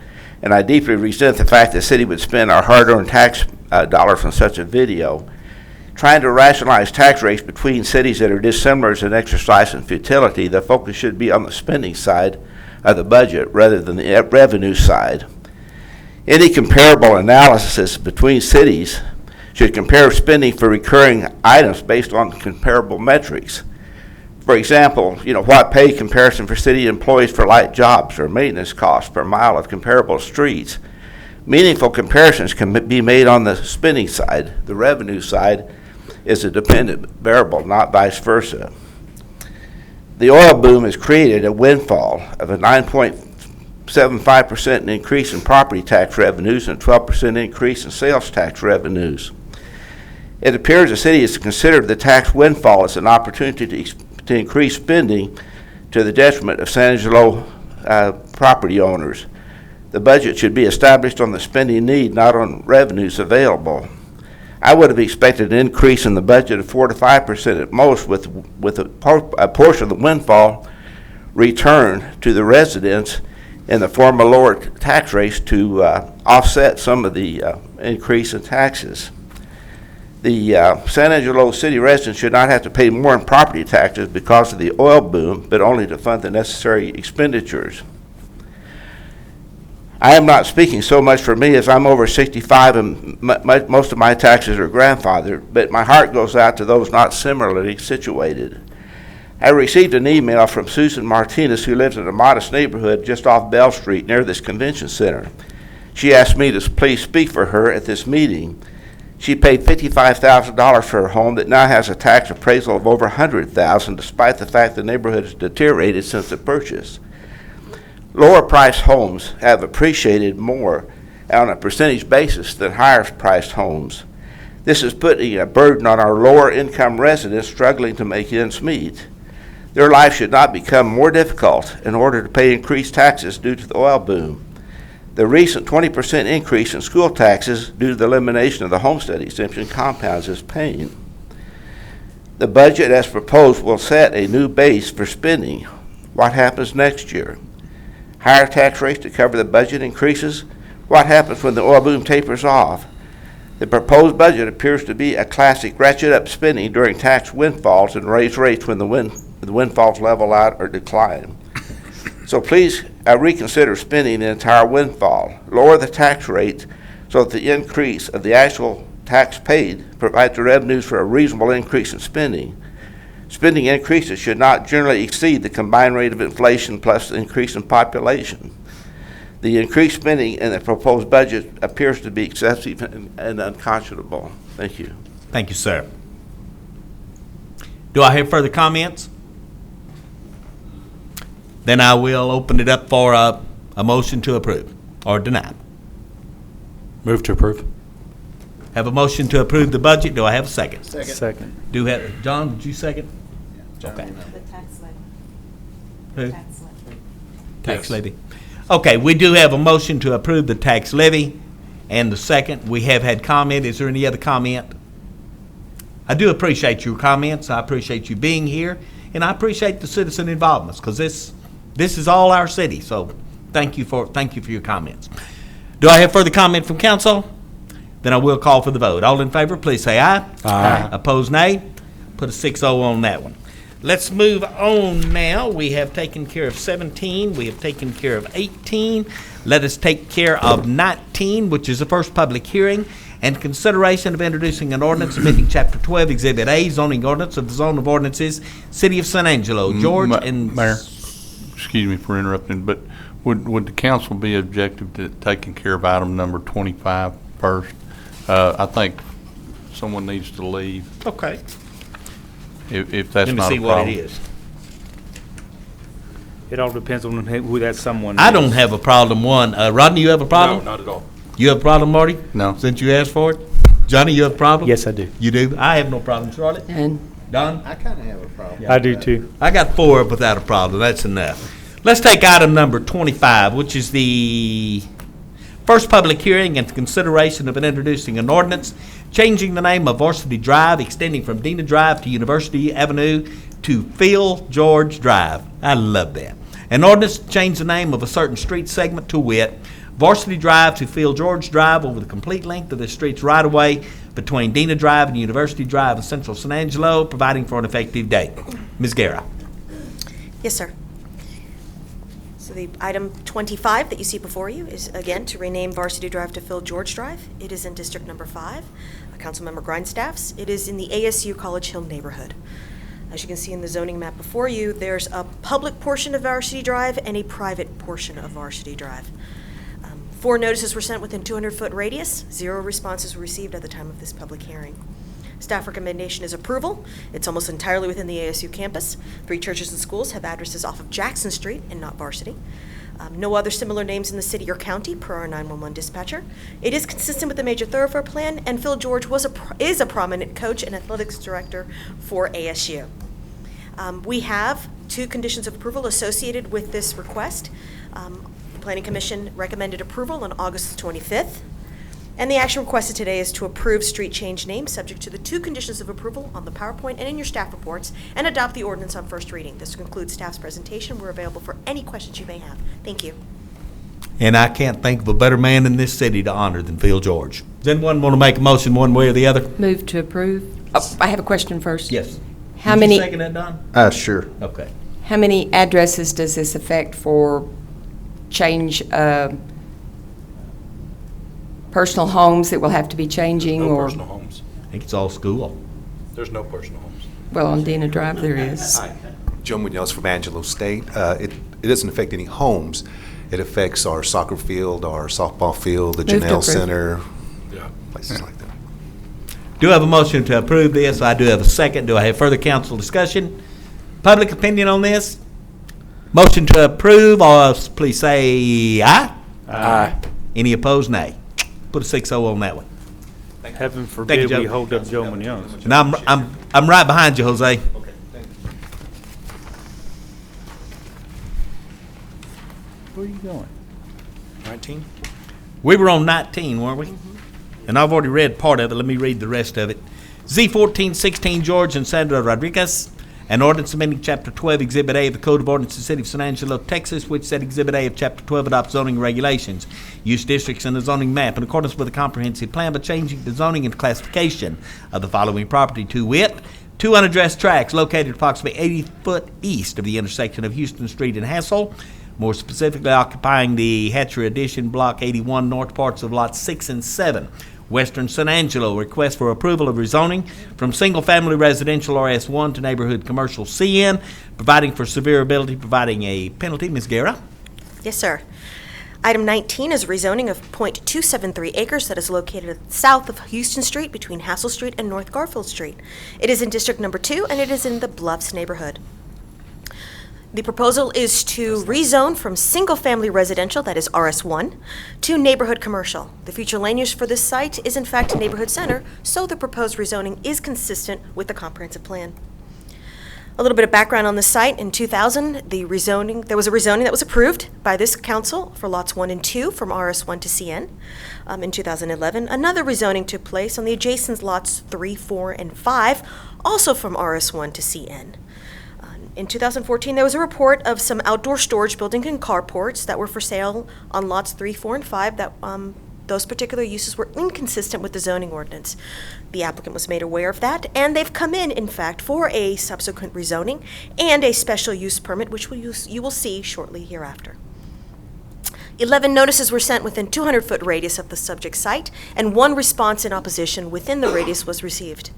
and I deeply resent the fact the city would spend our hard-earned tax dollars on such a video. Trying to rationalize tax rates between cities that are dissimilar is an exercise in futility. The focus should be on the spending side of the budget rather than the revenue side. Any comparable analysis between cities should compare spending for recurring items based on comparable metrics. For example, what pay comparison for city employees for light jobs or maintenance costs per mile of comparable streets. Meaningful comparisons can be made on the spending side. The revenue side is a dependent variable, not vice versa. The oil boom has created a windfall of a 9.75% increase in property tax revenues and a 12% increase in sales tax revenues. It appears the city has considered the tax windfall as an opportunity to increase spending to the detriment of San Angelo property owners. The budget should be established on the spending need, not on revenues available. I would have expected an increase in the budget of 4 to 5% at most, with a portion of the windfall returned to the residents in the form of lower tax rates to offset some of the increase in taxes. The San Angelo city residents should not have to pay more in property taxes because of the oil boom, but only to fund the necessary expenditures. I am not speaking so much for me, as I'm over 65 and most of my taxes are grandfathered, but my heart goes out to those not similarly situated. I received an email from Susan Martinez, who lives in a modest neighborhood just off Bell Street near this convention center. She asked me to please speak for her at this meeting. She paid $55,000 for her home that now has a tax appraisal of over $100,000, despite the fact the neighborhood has deteriorated since the purchase. Lower priced homes have appreciated more on a percentage basis than higher priced homes. This is putting a burden on our lower income residents struggling to make ends meet. Their life should not become more difficult in order to pay increased taxes due to the oil boom. The recent 20% increase in school taxes due to the elimination of the homestead exemption compounds this pain. The budget as proposed will set a new base for spending. What happens next year? Higher tax rates to cover the budget increases? What happens when the oil boom tapers off? The proposed budget appears to be a classic ratchet up spending during tax windfalls and raise rates when the windfalls level out or decline. So please reconsider spending the entire windfall. Lower the tax rate so that the increase of the actual tax paid provides the revenues for a reasonable increase in spending. Spending increases should not generally exceed the combined rate of inflation plus the increase in population. The increased spending in the proposed budget appears to be excessive and unconscionable. Thank you. Thank you, sir. Do I have further comments? Then I will open it up for a motion to approve or deny. Move to approve. Have a motion to approve the budget. Do I have a second? Second. John, did you second? Okay. The tax levy. Who? Tax levy. Tax levy. Okay, we do have a motion to approve the tax levy, and the second, we have had comment. Is there any other comment? I do appreciate your comments. I appreciate you being here, and I appreciate the citizen involvements, because this is all our city. So thank you for your comments. Do I have further comment from council? Then I will call for the vote. All in favor, please say aye. Aye. Opposed, nay. Put a 6-0 on that one. Let's move on now. We have taken care of 17. We have taken care of 18. Let us take care of 19, which is the first public hearing and consideration of introducing an ordinance amending Chapter 12, Exhibit A, zoning ordinance of the Zone of Ordinances, City of San Angelo. George and Mayor, excuse me for interrupting, but would the council be objective to taking care of item number 25 first? I think someone needs to leave. Okay. If that's Let me not see a what problem. it is. It all depends on who that someone is. I don't have a problem. Rodney, you have a problem? No, not at all. You have a problem, Marty? No. Since you asked for it? Johnny, you have a problem? Yes, I do. You do? I have no problem. Charlotte? And Don? I kind of have a problem. I do too. I got 4 without a problem. That's enough. Let's take item number 25, which is the first public hearing and consideration of introducing an ordinance changing the name of Varsity Drive, extending from Dena Drive to University Avenue to Phil George Drive. I love that. An ordinance to change the name of a certain street segment, to wit, Varsity Drive to Phil George Drive over the complete length of the streets right-of-way between Dena Drive and University Drive in central San Angelo, providing for an effective date. Ms. Guerra. Yes, sir. So the item 25 that you see before you is, again, to rename Varsity Drive to Phil George Drive. It is in District Number 5, Councilmember Grindstaff's. It is in the ASU College Hill neighborhood. As you can see in the zoning map before you, there's a public portion of Varsity Drive and a private portion of Varsity Drive. 4 notices were sent within 200-foot radius. 0 responses were received at the time of this public hearing. Staff recommendation is approval. It's almost entirely within the ASU campus. 3 churches and schools have addresses off of Jackson Street and not Varsity. No other similar names in the city or county per our 911 dispatcher. It is consistent with the major thoroughfare plan, and Phil George is a prominent coach and athletics director for ASU. We have 2 conditions of approval associated with this request. The Planning Commission recommended approval on August 25th. And the action requested today is to approve street change names subject to the 2 conditions of approval on the PowerPoint and in your staff reports, and adopt the ordinance on first reading. This concludes staff's presentation. We're available for any questions you may have. Thank you. And I can't think of a better man in this city to honor than Phil George. Does anyone want to make a motion one way or the other? Move to approve. Oh, I have a question first. Yes. How Did many? you second that, Don? Sure. Okay. How many addresses does this affect for change? Personal homes that will have to be changing, No or personal homes. I think it's all school. There's no personal homes. well, on Dena Drive there is. Hi, Joe Munoz from Angelo State. It doesn't affect any homes. It affects our soccer field, our softball field, the Move to Janelle approve. Center, places like that. Do I have a motion to approve this? I do have a second. Do I have further council discussion? Public opinion on this? Motion to approve, or please say aye. Aye. Any opposed, nay. Put a 6-0 on that one. Heaven Thank you, forbid Joe. we hold up Joe Munoz. And I'm right behind you, Jose. Okay, thank you. Where are you going? 19? We were on 19, weren't we? And I've already read part of it. Let me read the rest of it. Z1416 George and Sandra Rodriguez, an ordinance amending Chapter 12, Exhibit A of the Code of Ordinances of the City of San Angelo, Texas, which said Exhibit A of Chapter 12 adopts zoning regulations, use districts, and the zoning map in accordance with the comprehensive plan, but changing the zoning and classification of the following property to wit: 2 unaddressed tracts located approximately 80 foot east of the intersection of Houston Street and Hassel, more specifically occupying the Hatchery Addition, Block 81, north parts of Lots 6 and 7. Western San Angelo, request for approval of rezoning from single-family residential RS1 to neighborhood commercial CN, providing for severability, providing a penalty. Ms. Guerra? Yes, sir. Item 19 is rezoning of .273 acres that is located south of Houston Street between Hassel Street and North Garfield Street. It is in District Number 2, and it is in the Bluffs neighborhood. The proposal is to rezone from single-family residential, that is RS1, to neighborhood commercial. The future land use for this site is in fact a neighborhood center, so the proposed rezoning is consistent with the comprehensive plan. A little bit of background on the site. In 2000, there was a rezoning that was approved by this council for lots 1 and 2 from RS1 to CN. In 2011, another rezoning took place on the adjacent lots 3, 4, and 5, also from RS1 to CN. In 2014, there was a report of some outdoor storage building and carports that were for sale on lots 3, 4, and 5 that those particular uses were inconsistent with the zoning ordinance. The applicant was made aware of that, and they've come in fact, for a subsequent rezoning and a special use permit, which you will see shortly hereafter. 11 notices were sent within 200-foot radius of the subject site, and 1 response in opposition within the radius was received.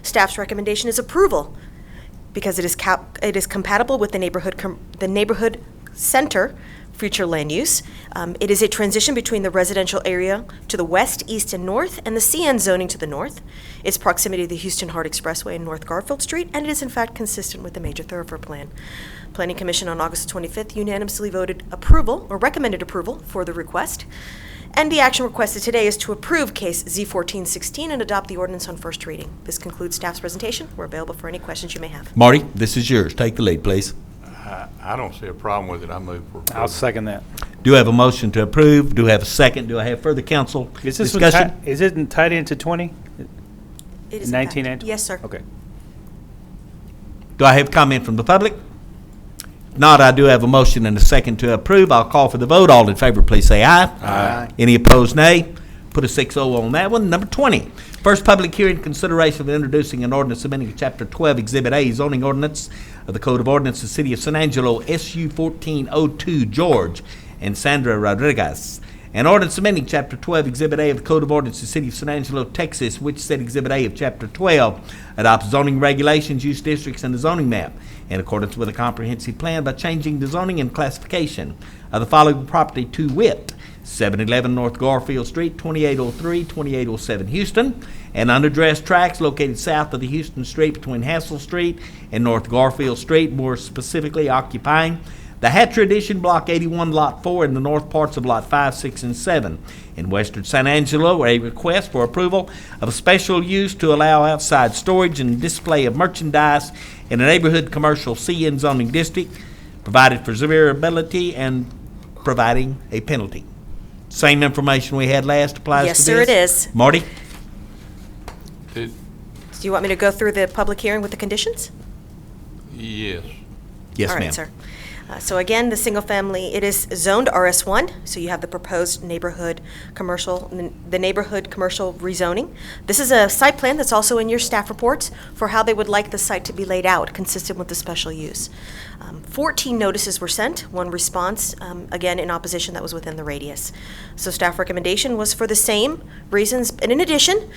Staff's recommendation is approval, because it is compatible with the neighborhood center future land use. It is a transition between the residential area to the west, east, and north, and the CN zoning to the north. Its proximity to the Houston Hart Expressway and North Garfield Street, and it is in fact consistent with the major thoroughfare plan. Planning Commission on August 25th unanimously voted approval, or recommended approval, for the request. And the action requested today is to approve case Z1416 and adopt the ordinance on first reading. This concludes staff's presentation. We're available for any questions you may have. Marty, this is yours. Take the lead, please. I don't see a problem with it. I move for approval. I'll second that. Do I have a motion to approve? Do I have a second? Do I have further council discussion? Is it tied into 20? It is 19 in fact. and Yes, sir. Okay. Do I have comment from the public? Not, I do have a motion and a second to approve. I'll call for the vote. All in favor, please say aye. Aye. Any opposed, nay. Put a 6-0 on that one. Number 20, first public hearing, consideration of introducing an ordinance amending Chapter 12, Exhibit A, zoning ordinance of the Code of Ordinance of the City of San Angelo, SU 1402, George and Sandra Rodriguez. An ordinance amending Chapter 12, Exhibit A of the Code of Ordinance of the City of San Angelo, Texas, which said Exhibit A of Chapter 12 adopts zoning regulations, use districts, and the zoning map in accordance with a comprehensive plan by changing the zoning and classification of the following property to wit: 711 North Garfield Street, 2803, 2807 Houston, and unaddressed tracts located south of the Houston Street between Hassel Street and North Garfield Street, more specifically occupying the Hatcher Edition, Block 81, Lot 4, in the north parts of Lot 5, 6, and 7. In western San Angelo, a request for approval of a special use to allow outside storage and display of merchandise in a neighborhood commercial CN zoning district, provided for severability and providing a penalty. Same information we had last applies Yes, to sir, this? it is. Marty? Do you want me to go through the public hearing with the conditions? Yes. Yes, All right, ma'am. sir. So again, the single family, it is zoned RS1, so you have the proposed neighborhood commercial, the neighborhood commercial rezoning. This is a site plan that's also in your staff reports for how they would like the site to be laid out, consistent with the special use. 14 notices were sent, one response, again, in opposition that was within the radius. So staff recommendation was for the same reasons, and in addition,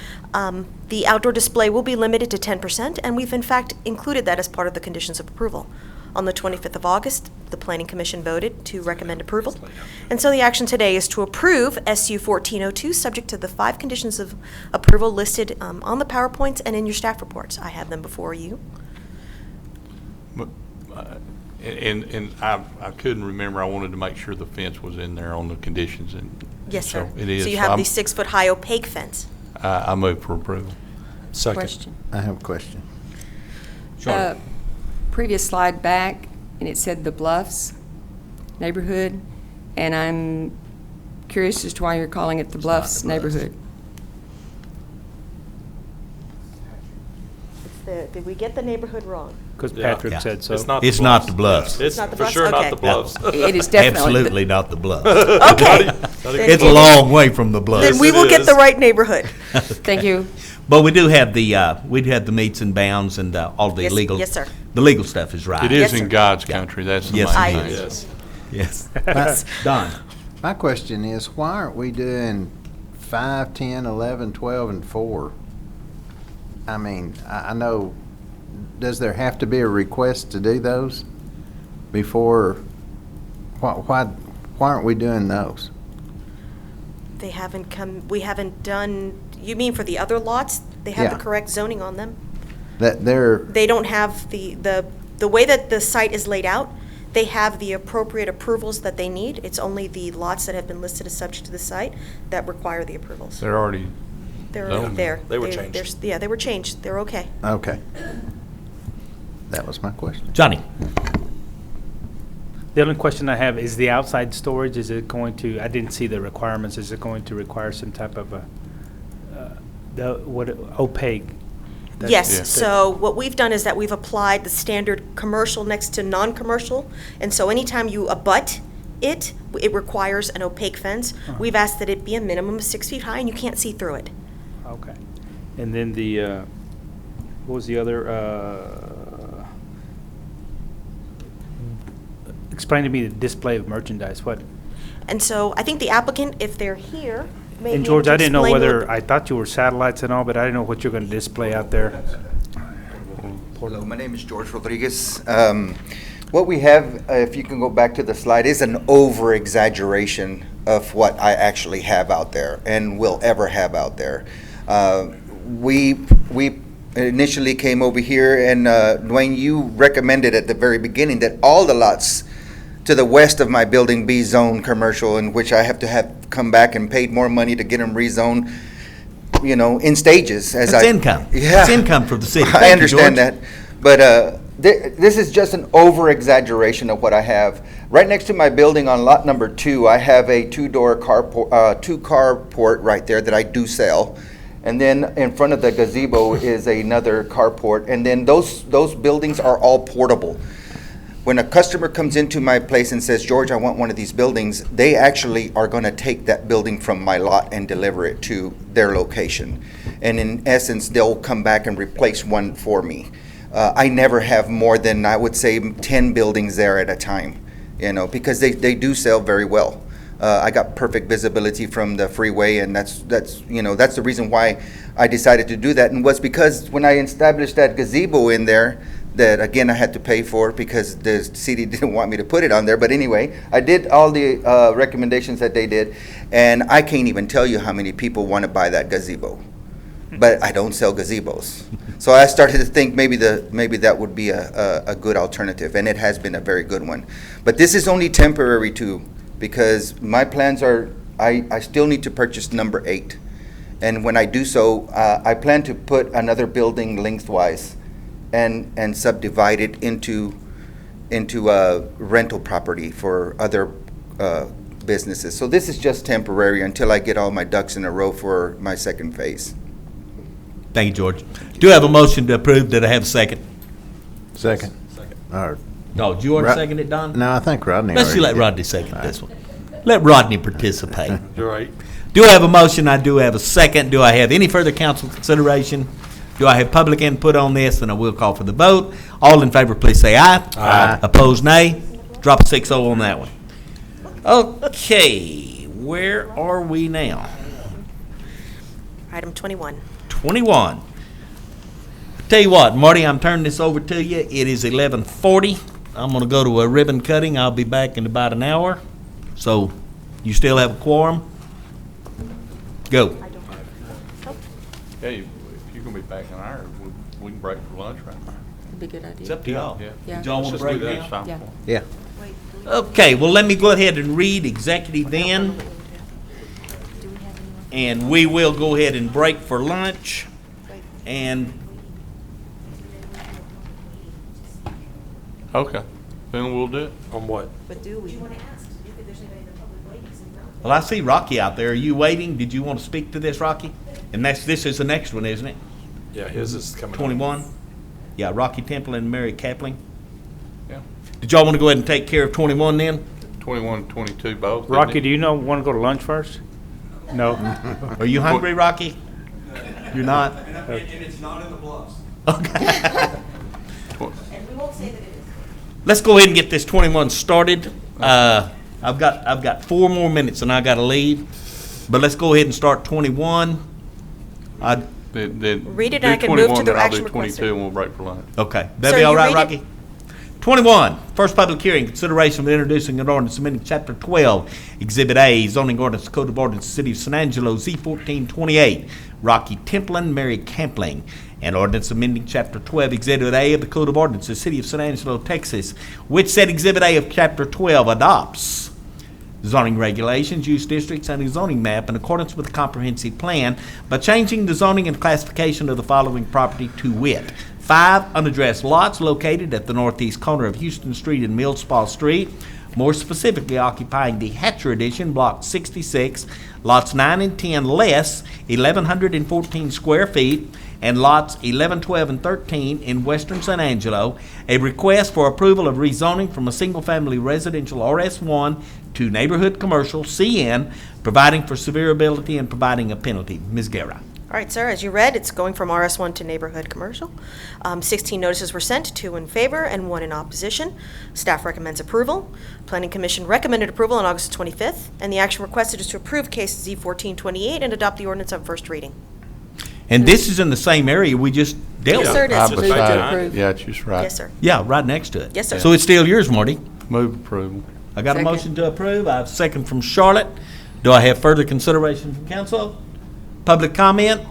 the outdoor display will be limited to 10%, and we've in fact included that as part of the conditions of approval. On the 25th of August, the Planning Commission voted to recommend approval. And so the action today is to approve SU 1402, subject to the 5 conditions of approval listed on the PowerPoints and in your staff reports. I have them before you. And I couldn't remember, I wanted to make sure the fence was in there on the conditions, and Yes, sir. so it is. So you have the 6-foot-high opaque fence. I move for approval. Question. I have a question. Previous slide back, and it said the Bluffs neighborhood, and I'm curious as to why you're calling it the Bluffs neighborhood. Did we get the neighborhood wrong? Because Patrick said so. It's not It's not the Bluffs. It's not the for Bluffs? sure not Okay. the Bluffs. It is definitely. Absolutely not the Bluffs. Okay. It's a long way from the Bluffs. Then we will get the right neighborhood. Thank you. But we do have the meets and bounds and all the Yes, legal. yes, sir. The legal stuff is right. It Yes, is sir. in God's country, that's the Yes, main it thing. is. Yes. Don? My question is, why aren't we doing 5, 10, 11, 12, and 4? I mean, I know, does there have to be a request to do those before, why aren't we doing those? They haven't come, we haven't done, you mean for the other lots? They have Yeah. the correct zoning on them? That they're, They don't have the way that the site is laid out, they have the appropriate approvals that they need. It's only the lots that have been listed as subject to the site that require the approvals. They're already They're zoned. there. They were They're- changed. Yeah, they were changed. They're okay. okay. That was my question. Johnny? The only question I have is the outside storage, is it going to, I didn't see the requirements, is it going to require some type of opaque? That- Yes, Yeah. so what we've done is that we've applied the standard commercial next to non-commercial, and so anytime you abut it, it requires an opaque fence. We've asked that it be a minimum of 6 feet high, and you can't see through it. Okay. And then the, what was the other, explain to me the display of merchandise, what? And so I think the applicant, if they're here, may And be George, able I to didn't know explain whether, what- I thought you were satellites and all, but I didn't know what you're going to display out there. Hello, my name is George Rodriguez. What we have, if you can go back to the slide, is an over-exaggeration of what I actually have out there and will ever have out there. We initially came over here, and Dwayne, you recommended at the very beginning that all the lots to the west of my building be zoned commercial, in which I have to have come back and paid more money to get them rezoned, you know, in stages. That's income. Yeah. That's income for the city. Thank I you, understand George. that, but this is just an over-exaggeration of what I have. Right next to my building on lot number 2, I have a two-car carport right there that I do sell. And then in front of the gazebo is another carport, and then those buildings are all portable. when a customer comes into my place and says, George, I want one of these buildings, they actually are going to take that building from my lot and deliver it to their location. And in essence, they'll come back and replace one for me. I never have more than, I would say, 10 buildings there at a time, because they do sell very well. I got perfect visibility from the freeway, and that's the reason why I decided to do that. And was because when I established that gazebo in there, that again I had to pay for because the city didn't want me to put it on there. But anyway, I did all the recommendations that they did, and I can't even tell you how many people want to buy that gazebo. But I don't sell gazebos. So I started to think maybe that would be a good alternative, and it has been a very good one. But this is only temporary too, because my plans are, I still need to purchase number 8. And when I do so, I plan to put another building lengthwise and subdivide it into rental property for other businesses. So this is just temporary until I get all my ducks in a row for my second phase. Thank you, George. Do I have a motion to approve? Did I have a second? Second. No, do you want to second it, Don? No, I think Rodney Let's already let did. Rodney second this one. Let Rodney participate. You're right. Do I have a motion? I do have a second. Do I have any further council consideration? Do I have public input on this? Then I will call for the vote. All in favor, please say aye. Aye. Opposed, nay. Drop a 6-0 on that one. Okay, where are we now? Item 21. 21. Tell you what, Marty, I'm turning this over to you. It is 11:40. I'm going to go to a ribbon cutting. I'll be back in about an hour. So, you still have a quorum? Go. Hey, if you're gonna be back in an hour, we can break for lunch right now. That'd be a good idea. It's up to y'all. Yeah. Did y'all want to break that. now? Fine. Yeah. Yeah. Okay, well, let me go ahead and read executive then. And we will go ahead and break for lunch. And Okay, then we'll do it. On what? But do we? well, I see Rocky out there. Are you waiting? Did you want to speak to this, Rocky? And this is the next one, isn't it? Yeah, his is coming up. 21? Yeah, Rocky Temple and Mary Kapling. Yeah. Did y'all want to go ahead and take care of 21 then? 21, 22, both. isn't Rocky, it? do you want to go to lunch first? No. Are you hungry, Rocky? You're not? And it's not in the bluffs. Okay. And we won't say that it is. Let's go ahead and get this 21 started. I've got 4 more minutes and I got to leave. But let's go ahead and start 21. Then Read it do and I can move to 21, the then I'll action do 22 requested. and we'll break for lunch. Okay. That Sir, be all you right, read it? Rocky? 21, first public hearing, consideration of introducing an ordinance amending Chapter 12, Exhibit A, zoning ordinance, Code of Ordinance, City of San Angelo, Z1428, Rocky Templin, Mary Campling, and ordinance amending Chapter 12, Exhibit A of the Code of Ordinances, City of San Angelo, Texas, which said Exhibit A of Chapter 12 adopts zoning regulations, use districts, and a zoning map in accordance with the comprehensive plan by changing the zoning and classification of the following property to wit: 5 unaddressed lots located at the northeast corner of Houston Street and Millspaw Street, more specifically occupying the Hatcher Edition, Block 66, lots 9 and 10 less 1,114 square feet, and lots 11, 12, and 13 in western San Angelo, a request for approval of rezoning from a single-family residential RS1 to neighborhood commercial CN, providing for severability and providing a penalty. Ms. Guerra. All right, sir, as you read, it's going from RS1 to neighborhood commercial. 16 notices were sent, 2 in favor and 1 in opposition. Staff recommends approval. Planning Commission recommended approval on August 25th, and the action requested is to approve case Z1428 and adopt the ordinance on first reading. And this is in the same area we just dealt Yes, with. sir, it is. Move to approve. Yeah, it's just right. Yes, sir. Yeah, right next to it. Yes, sir. So it's still yours, Marty. Move approval. I got a Second. motion to approve. I have a second from Charlotte. Do I have further consideration from council? Public comment?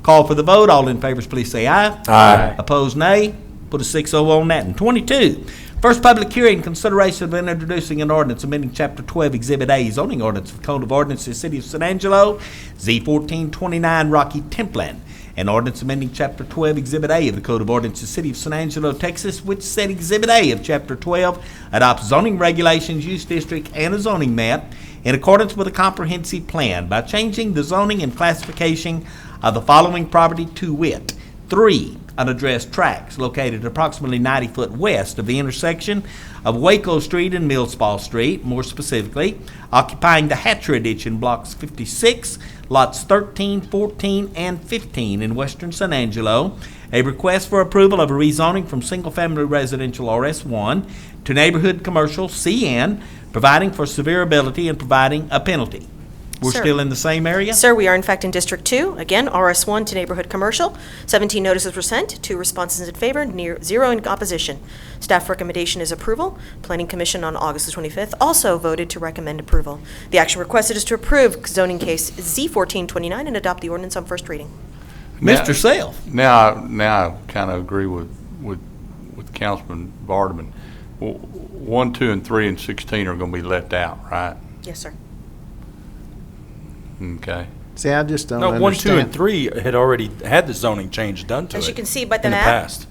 Call for the vote. All in favor, please say aye. Aye. Opposed, nay. Put a 6-0 on that. And 22, first public hearing, consideration of introducing an ordinance amending Chapter 12, Exhibit A, zoning ordinance of Code of Ordinances, City of San Angelo, Z1429, Rocky Templin. An ordinance amending Chapter 12, Exhibit A of the Code of Ordinances, City of San Angelo, Texas, which said Exhibit A of Chapter 12 adopts zoning regulations, use district, and a zoning map in accordance with a comprehensive plan by changing the zoning and classification of the following property to wit: 3 unaddressed tracts located approximately 90 foot west of the intersection of Waco Street and Millspaw Street, more specifically, occupying the Hatcher Addition Blocks 56, lots 13, 14, and 15 in western San Angelo. A request for approval of a rezoning from single-family residential RS1 to neighborhood commercial CN, providing for severability and providing a penalty. We're Sir. still in the same area? Sir, we are in fact in District 2, again, RS1 to neighborhood commercial. 17 notices were sent, 2 responses in favor, 0 in opposition. Staff recommendation is approval. Planning Commission on August the 25th also voted to recommend approval. The action requested is to approve zoning case Z1429 and adopt the ordinance on first reading. Mr. Self. Now I kind of agree with Councilman Vardaman. 1, 2, and 3, and 16 are going to be left out, right? Yes, sir. Okay. See, I just don't No, understand. 1, 2, and 3 had already had the zoning change done to it. As you can see by the in map, the past.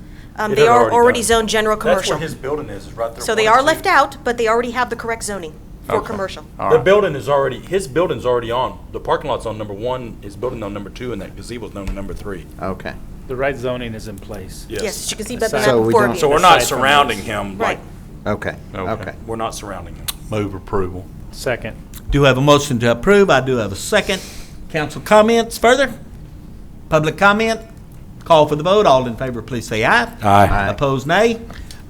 they are already zoned general That's commercial. where his building is right there. So they are left out, but they already have the correct zoning for commercial. The building is already, his building's already on. The parking lot's on number 1, his building on number 2, and that gazebo's on number 3. Okay. The right zoning is in place. Yes. Yes, as you can see by the Aside- map So we before don't- you. So we're not Aside from surrounding this. him Right. like, Okay. Okay. we're not surrounding him. Move approval. Second. Do have a motion to approve. I do have a second. Council comments further? Public comment? Call for the vote. All in favor, please say aye. Aye. Opposed, nay.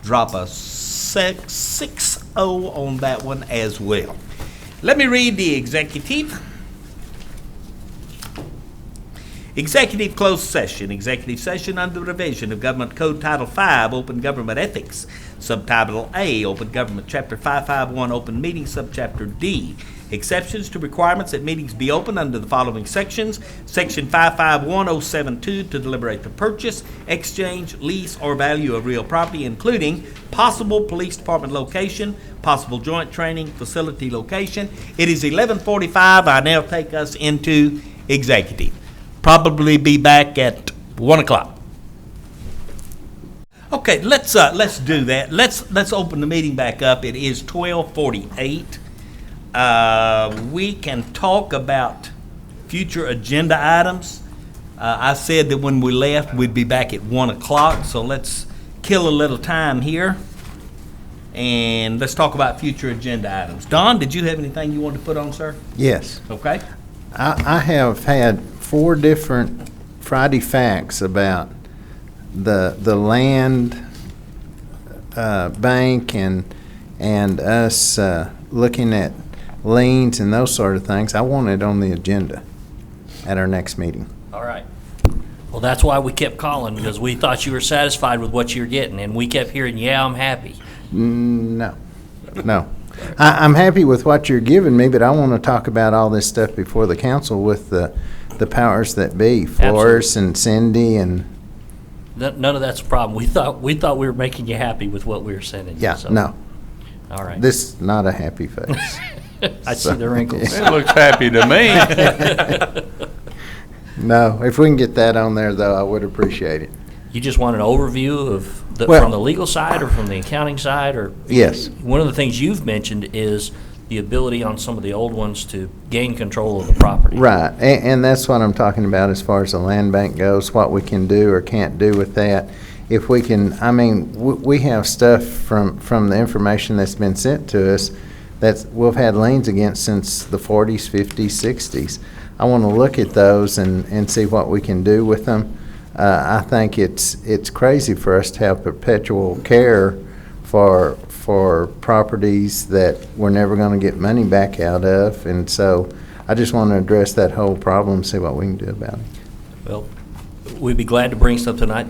Drop a 6-0 on that one as well. Let me read the executive. Executive closed session. Executive session under the revision of Government Code Title V, Open Government Ethics, Subtitle A, Open Government Chapter 551, Open Meeting, Subchapter D. Exceptions to requirements that meetings be open under the following sections. Section 551072 to deliberate the purchase, exchange, lease, or value of real property, including possible police department location, possible joint training facility location. It is 11:45. I now take us into executive. Probably be back at 1 o'clock. Okay, let's do that. Let's open the meeting back up. It is 12:48. We can talk about future agenda items. I said that when we left, we'd be back at 1 o'clock, so let's kill a little time here. And let's talk about future agenda items. Don, did you have anything you wanted to put on, sir? Yes. Okay. I have had 4 different Friday facts about the land bank and us looking at liens and those sort of things. I want it on the agenda at our next meeting. All right. Well, that's why we kept calling, because we thought you were satisfied with what you're getting, and we kept hearing, yeah, I'm happy. No. I'm happy with what you're giving me, but I want to talk about all this stuff before the council with the powers that be, Flores and Cindy and. None of that's a problem. We thought we were making you happy with what we were sending you. Yeah, so. no. All right. This is not a happy face. I see the wrinkles. It looks happy to me. No, if we can get that on there, though, I would appreciate it. You just want an overview of from the legal side or from the accounting side, or? Yes. One of the things you've mentioned is the ability on some of the old ones to gain control of the property. Right, and that's what I'm talking about as far as the land bank goes, what we can do or can't do with that. If we can, I mean, we have stuff from the information that's been sent to us that we've had liens against since the 40s, 50s, 60s. I want to look at those and see what we can do with them. I think it's crazy for us to have perpetual care for properties that we're never going to get money back out of, and so I just want to address that whole problem, see what we can do about it. Well, we'd be glad to bring stuff tonight.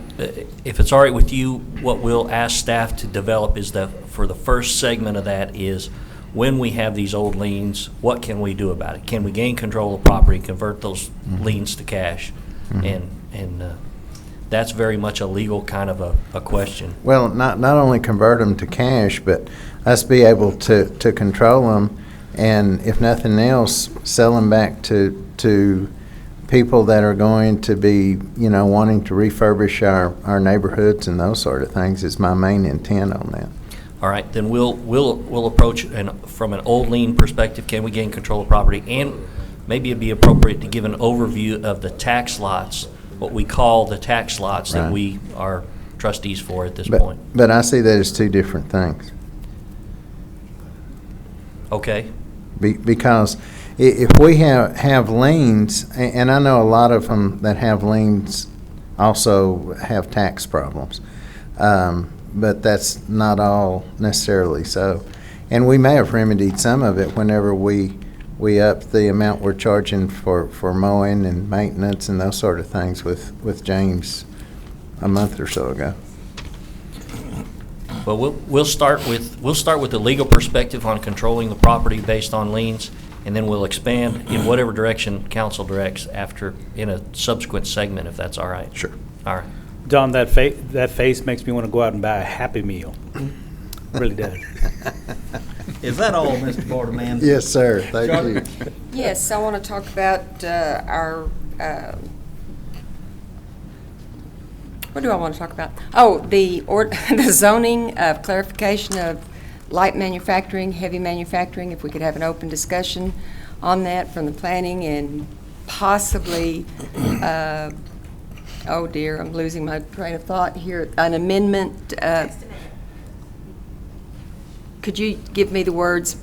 If it's all right with you, what we'll ask staff to develop is for the first segment of that is, when we have these old liens, what can we do about it? Can we gain control of the property, convert those liens to cash? And that's very much a legal kind of a question. Well, not only convert them to cash, but us be able to control them, and if nothing else, sell them back to people that are going to be, wanting to refurbish our neighborhoods and those sort of things is my main intent on that. All right, then we'll approach from an old lien perspective. Can we gain control of property? And maybe it'd be appropriate to give an overview of the tax lots what we call the tax lots that Right. we are trustees for at this point. But I see that as two different things. Okay? Because if we have liens, and I know a lot of them that have liens also have tax problems, but that's not all necessarily so. And we may have remedied some of it whenever we up the amount we're charging for mowing and maintenance and those sort of things with James a month or so ago. Well, we'll start with the legal perspective on controlling the property based on liens, and then we'll expand in whatever direction council directs after in a subsequent segment, if that's all right. Sure. All right. John, that face makes me want to go out and buy a Happy Meal. Really does. Is that all, Mr. Borderman? Yes, sir. Thank you. Yes, I want to talk about our, what do I want to talk about? Oh, the zoning of clarification of light manufacturing, heavy manufacturing, if we could have an open discussion on that from the planning and possibly, oh dear, I'm losing my train of thought here, an amendment. Could you give me the words,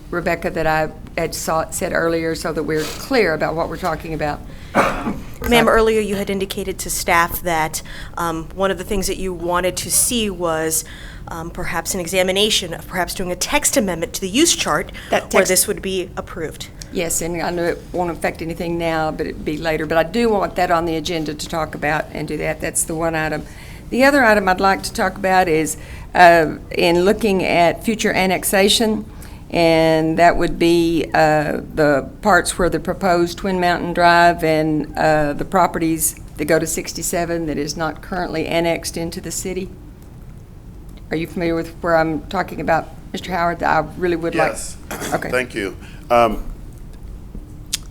Rebecca, that I had said earlier so that we're clear about what we're talking about? Ma'am, earlier you had indicated to staff that one of the things that you wanted to see was perhaps an examination of perhaps doing a text amendment to the use chart where this would be approved. Yes, and I know it won't affect anything now, but it'd be later. But I do want that on the agenda to talk about and do that. That's the one item. The other item I'd like to talk about is in looking at future annexation, and that would be the parts where the proposed Twin Mountain Drive and the properties that go to 67 that is not currently annexed into the city. Are you familiar with where I'm talking about, Mr. Howard? I really would like. Yes. Okay. Thank you.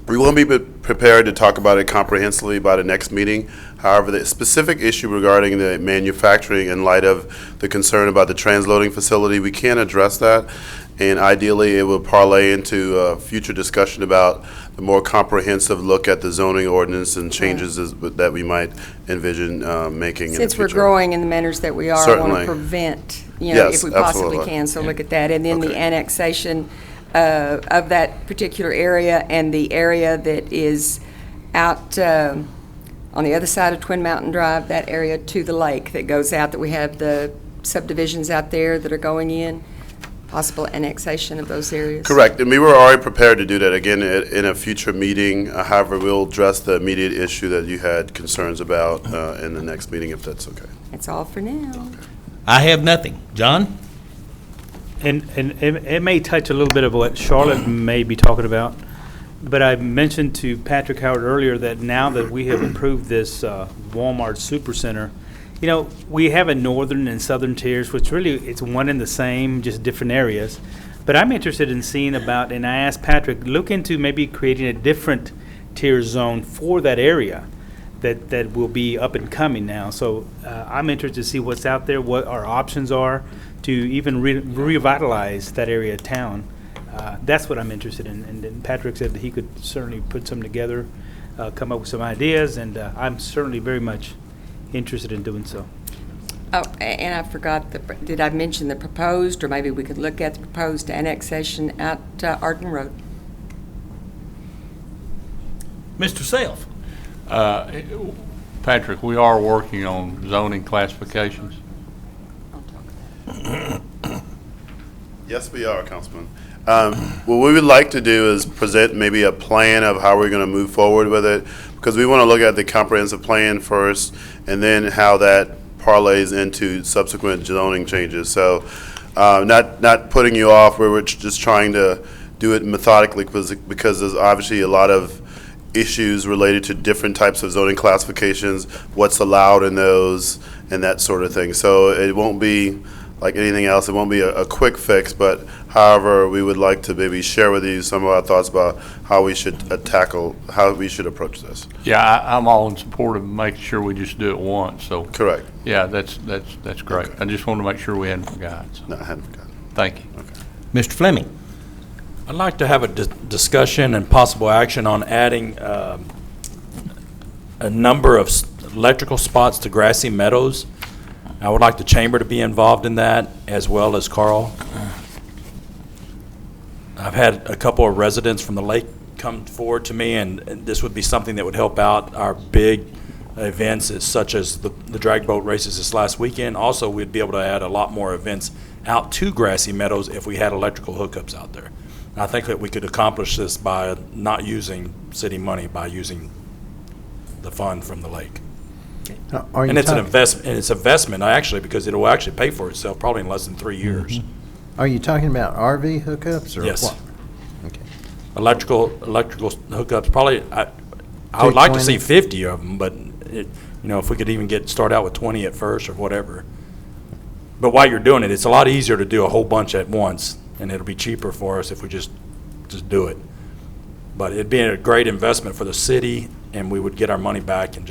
We will be prepared to talk about it comprehensively by the next meeting. However, the specific issue regarding the manufacturing in light of the concern about the transloading facility, we can address that. And ideally, it will parlay into a future discussion about the more comprehensive look at the zoning ordinance and changes that we might envision making in the Since future. we're growing in the manners that we are, I want Certainly. to prevent, Yes, if we possibly absolutely. can. So look at that. And then the annexation of that particular area and the area that is out on the other side of Twin Mountain Drive, that area to the lake that goes out, that we have the subdivisions out there that are going in, possible annexation of those areas. Correct, and we were already prepared to do that again in a future meeting. However, we'll address the immediate issue that you had concerns about in the next meeting, if that's okay. That's all for now. I have nothing. John? And it may touch a little bit of what Charlotte may be talking about, but I mentioned to Patrick Howard earlier that now that we have approved this Walmart Supercenter, you know, we have a northern and southern tiers, which really it's one and the same, just different areas. But I'm interested in seeing about, and I asked Patrick, look into maybe creating a different tier zone for that area that will be up and coming now. So I'm interested to see what's out there, what our options are to even revitalize that area of town. That's what I'm interested in. And then Patrick said that he could certainly put some together, come up with some ideas, and I'm certainly very much interested in doing so. Oh, and I forgot, did I mention the proposed, or maybe we could look at the proposed annexation at Arden Road? Mr. Self? Patrick, we are working on zoning classifications. Yes, we are, Councilman. What we would like to do is present maybe a plan of how we're going to move forward with it, because we want to look at the comprehensive plan first, and then how that parlays into subsequent zoning changes. So not putting you off, where we're just trying to do it methodically, because there's obviously a lot of issues related to different types of zoning classifications, what's allowed in those, and that sort of thing. So it won't be like anything else. It won't be a quick fix, but however, we would like to maybe share with you some of our thoughts about how we should how we should approach this. Yeah, I'm all in support of making sure we just do it once, so. Correct. Yeah, that's great. Okay. I just wanted to make sure we hadn't forgotten. So. No, I hadn't forgotten. Thank you. Okay. Mr. Fleming? I'd like to have a discussion and possible action on adding a number of electrical spots to grassy meadows. I would like the chamber to be involved in that, as well as Carl. I've had a couple of residents from the lake come forward to me, and this would be something that would help out our big events, such as the drag boat races this last weekend. Also, we'd be able to add a lot more events out to grassy meadows if we had electrical hookups out there. And I think that we could accomplish this by not using city money, by using the fund from the lake. And it's an investment. And it's investment actually, because it will actually pay for itself probably in less than 3 years. Are you talking about RV hookups or Yes. what? Okay. Electrical hookups. Probably, I would like to see 50 of them, but if we could even start out with 20 at first or whatever. But while you're doing it, it's a lot easier to do a whole bunch at once, and it'll be cheaper for us if we just do it. But it'd be a great investment for the city, and we would get our money back in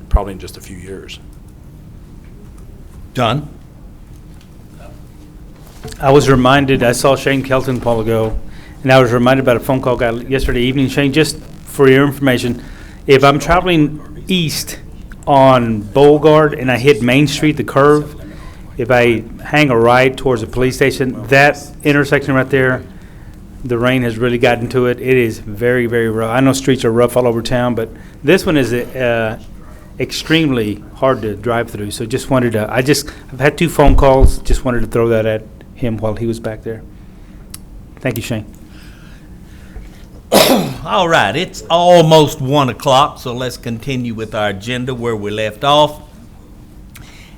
probably in just a few years. John? I was reminded, I saw Shane Kelton a while ago, and I was reminded about a phone call I got yesterday evening. Shane, just for your information, if I'm traveling east on Beauregard and I hit Main Street, the curve, if I hang a right towards the police station, that intersection right there, the rain has really gotten to it. It is very, very rough. I know streets are rough all over town, but this one is extremely hard to drive through. So just wanted to, I've had 2 phone calls, just wanted to throw that at him while he was back there. Thank you, Shane. All right, it's almost 1 o'clock, so let's continue with our agenda where we left off.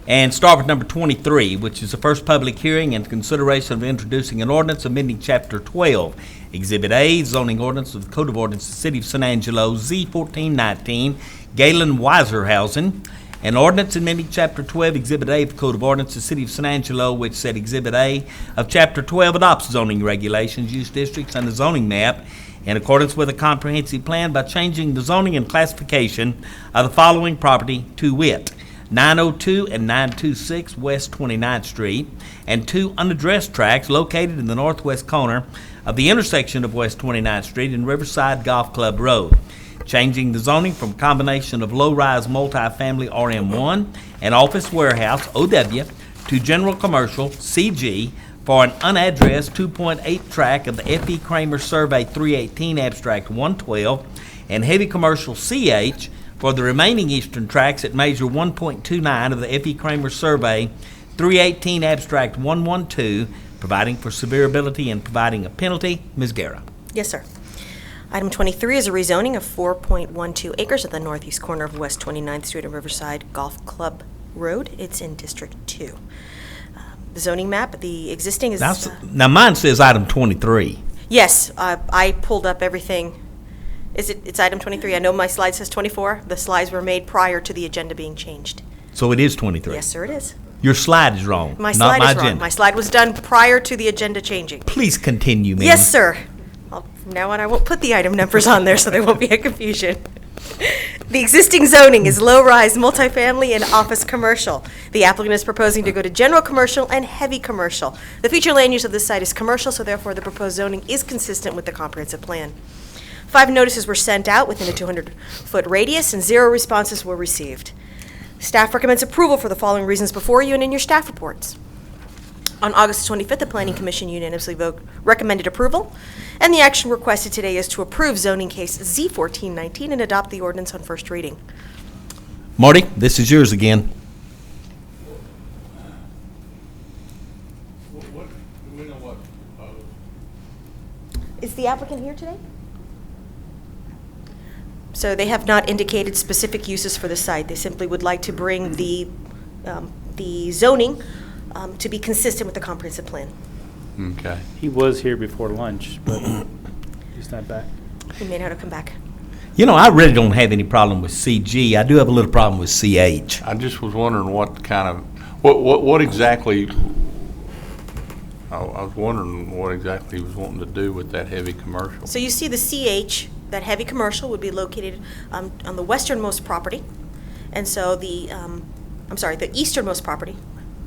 And start with number 23, which is the first public hearing and consideration of introducing an ordinance amending Chapter 12, Exhibit A, zoning ordinance of the Code of Ordinances, City of San Angelo, Z1419, Galen Weiserhausen. An ordinance amending Chapter 12, Exhibit A of the Code of Ordinances, City of San Angelo, which said Exhibit A of Chapter 12 adopts zoning regulations, use districts, and the zoning map in accordance with a comprehensive plan by changing the zoning and classification of the following property to wit: 902 and 926 West 29th Street, and 2 unaddressed tracts located in the northwest corner of the intersection of West 29th Street and Riverside Golf Club Road. Changing the zoning from combination of low-rise multifamily RM1 and office warehouse OW to general commercial CG for an unaddressed 2.8 tract of the F.E. Kramer Survey 318 Abstract 112 and heavy commercial CH for the remaining eastern tracts at measure 1.29 of the F.E. Kramer Survey 318 Abstract 112, providing for severability and providing a penalty. Ms. Guerra. Yes, sir. Item 23 is a rezoning of 4.12 acres at the northeast corner of West 29th Street and Riverside Golf Club Road. It's in District 2. The zoning map, the existing is... Now mine says item 23. Yes, I pulled up everything. It's item 23. I know my slide says 24. The slides were made prior to the agenda being changed. So it is 23? Yes, sir, it is. Your slide is wrong. My slide not my is wrong. agenda. My slide was done prior to the agenda changing. Please continue, ma'am. Yes, sir. From now on, I won't put the item numbers on there so there won't be a confusion. The existing zoning is low-rise multifamily and office commercial. The applicant is proposing to go to general commercial and heavy commercial. The future land use of this site is commercial, so therefore the proposed zoning is consistent with the comprehensive plan. 5 notices were sent out within a 200-foot radius, and 0 responses were received. Staff recommends approval for the following reasons before you and in your staff reports. On August 25th, the Planning Commission unanimously recommended approval, and the action requested today is to approve zoning case Z1419 and adopt the ordinance on first reading. Marty, this is yours again. Is the applicant here today? So they have not indicated specific uses for the site. They simply would like to bring the zoning to be consistent with the comprehensive plan. Okay. He was here before lunch, but he's not back. He may not have come back. You know, I really don't have any problem with CG. I do have a little problem with CH. I just was wondering what kind of, what exactly, I was wondering what exactly he was wanting to do with that heavy commercial. So you see the CH, that heavy commercial would be located on the westernmost property. And so the easternmost property,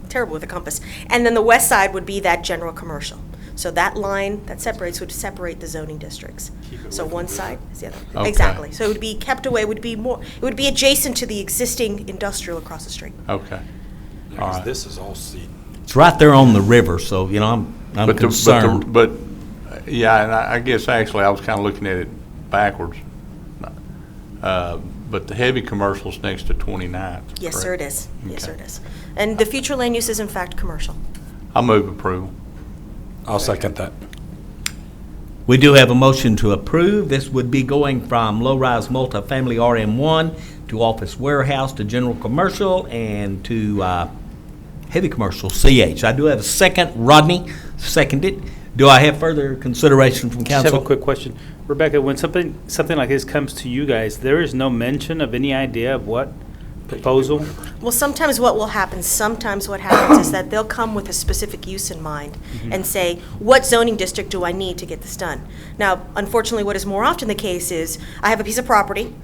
terrible with a compass. And then the west side would be that general commercial. So that line that separates would separate the zoning districts. So one side is the other. Okay. Exactly. So it would be kept away, it would be adjacent to the existing industrial across the street. Okay. All right. This is all sea. It's right there on the river, so, you know, I'm concerned. Yeah, and I guess actually I was kind of looking at it backwards. But the heavy commercial's next to 29th. Yes, sir, it is. Yes, sir, Okay. it is. And the future land use is in fact commercial. I move approval. I'll second that. We do have a motion to approve. This would be going from low-rise multifamily RM1 to office warehouse to general commercial and to heavy commercial CH. I do have a second. Rodney seconded. Do I have further consideration from Just council? have a quick question. Rebecca, when something like this comes to you guys, there is no mention of any idea of what proposal? Well, sometimes what happens is that they'll come with a specific use in mind and say, what zoning district do I need to get this done? Now, unfortunately, what is more often the case is, I have a piece of property,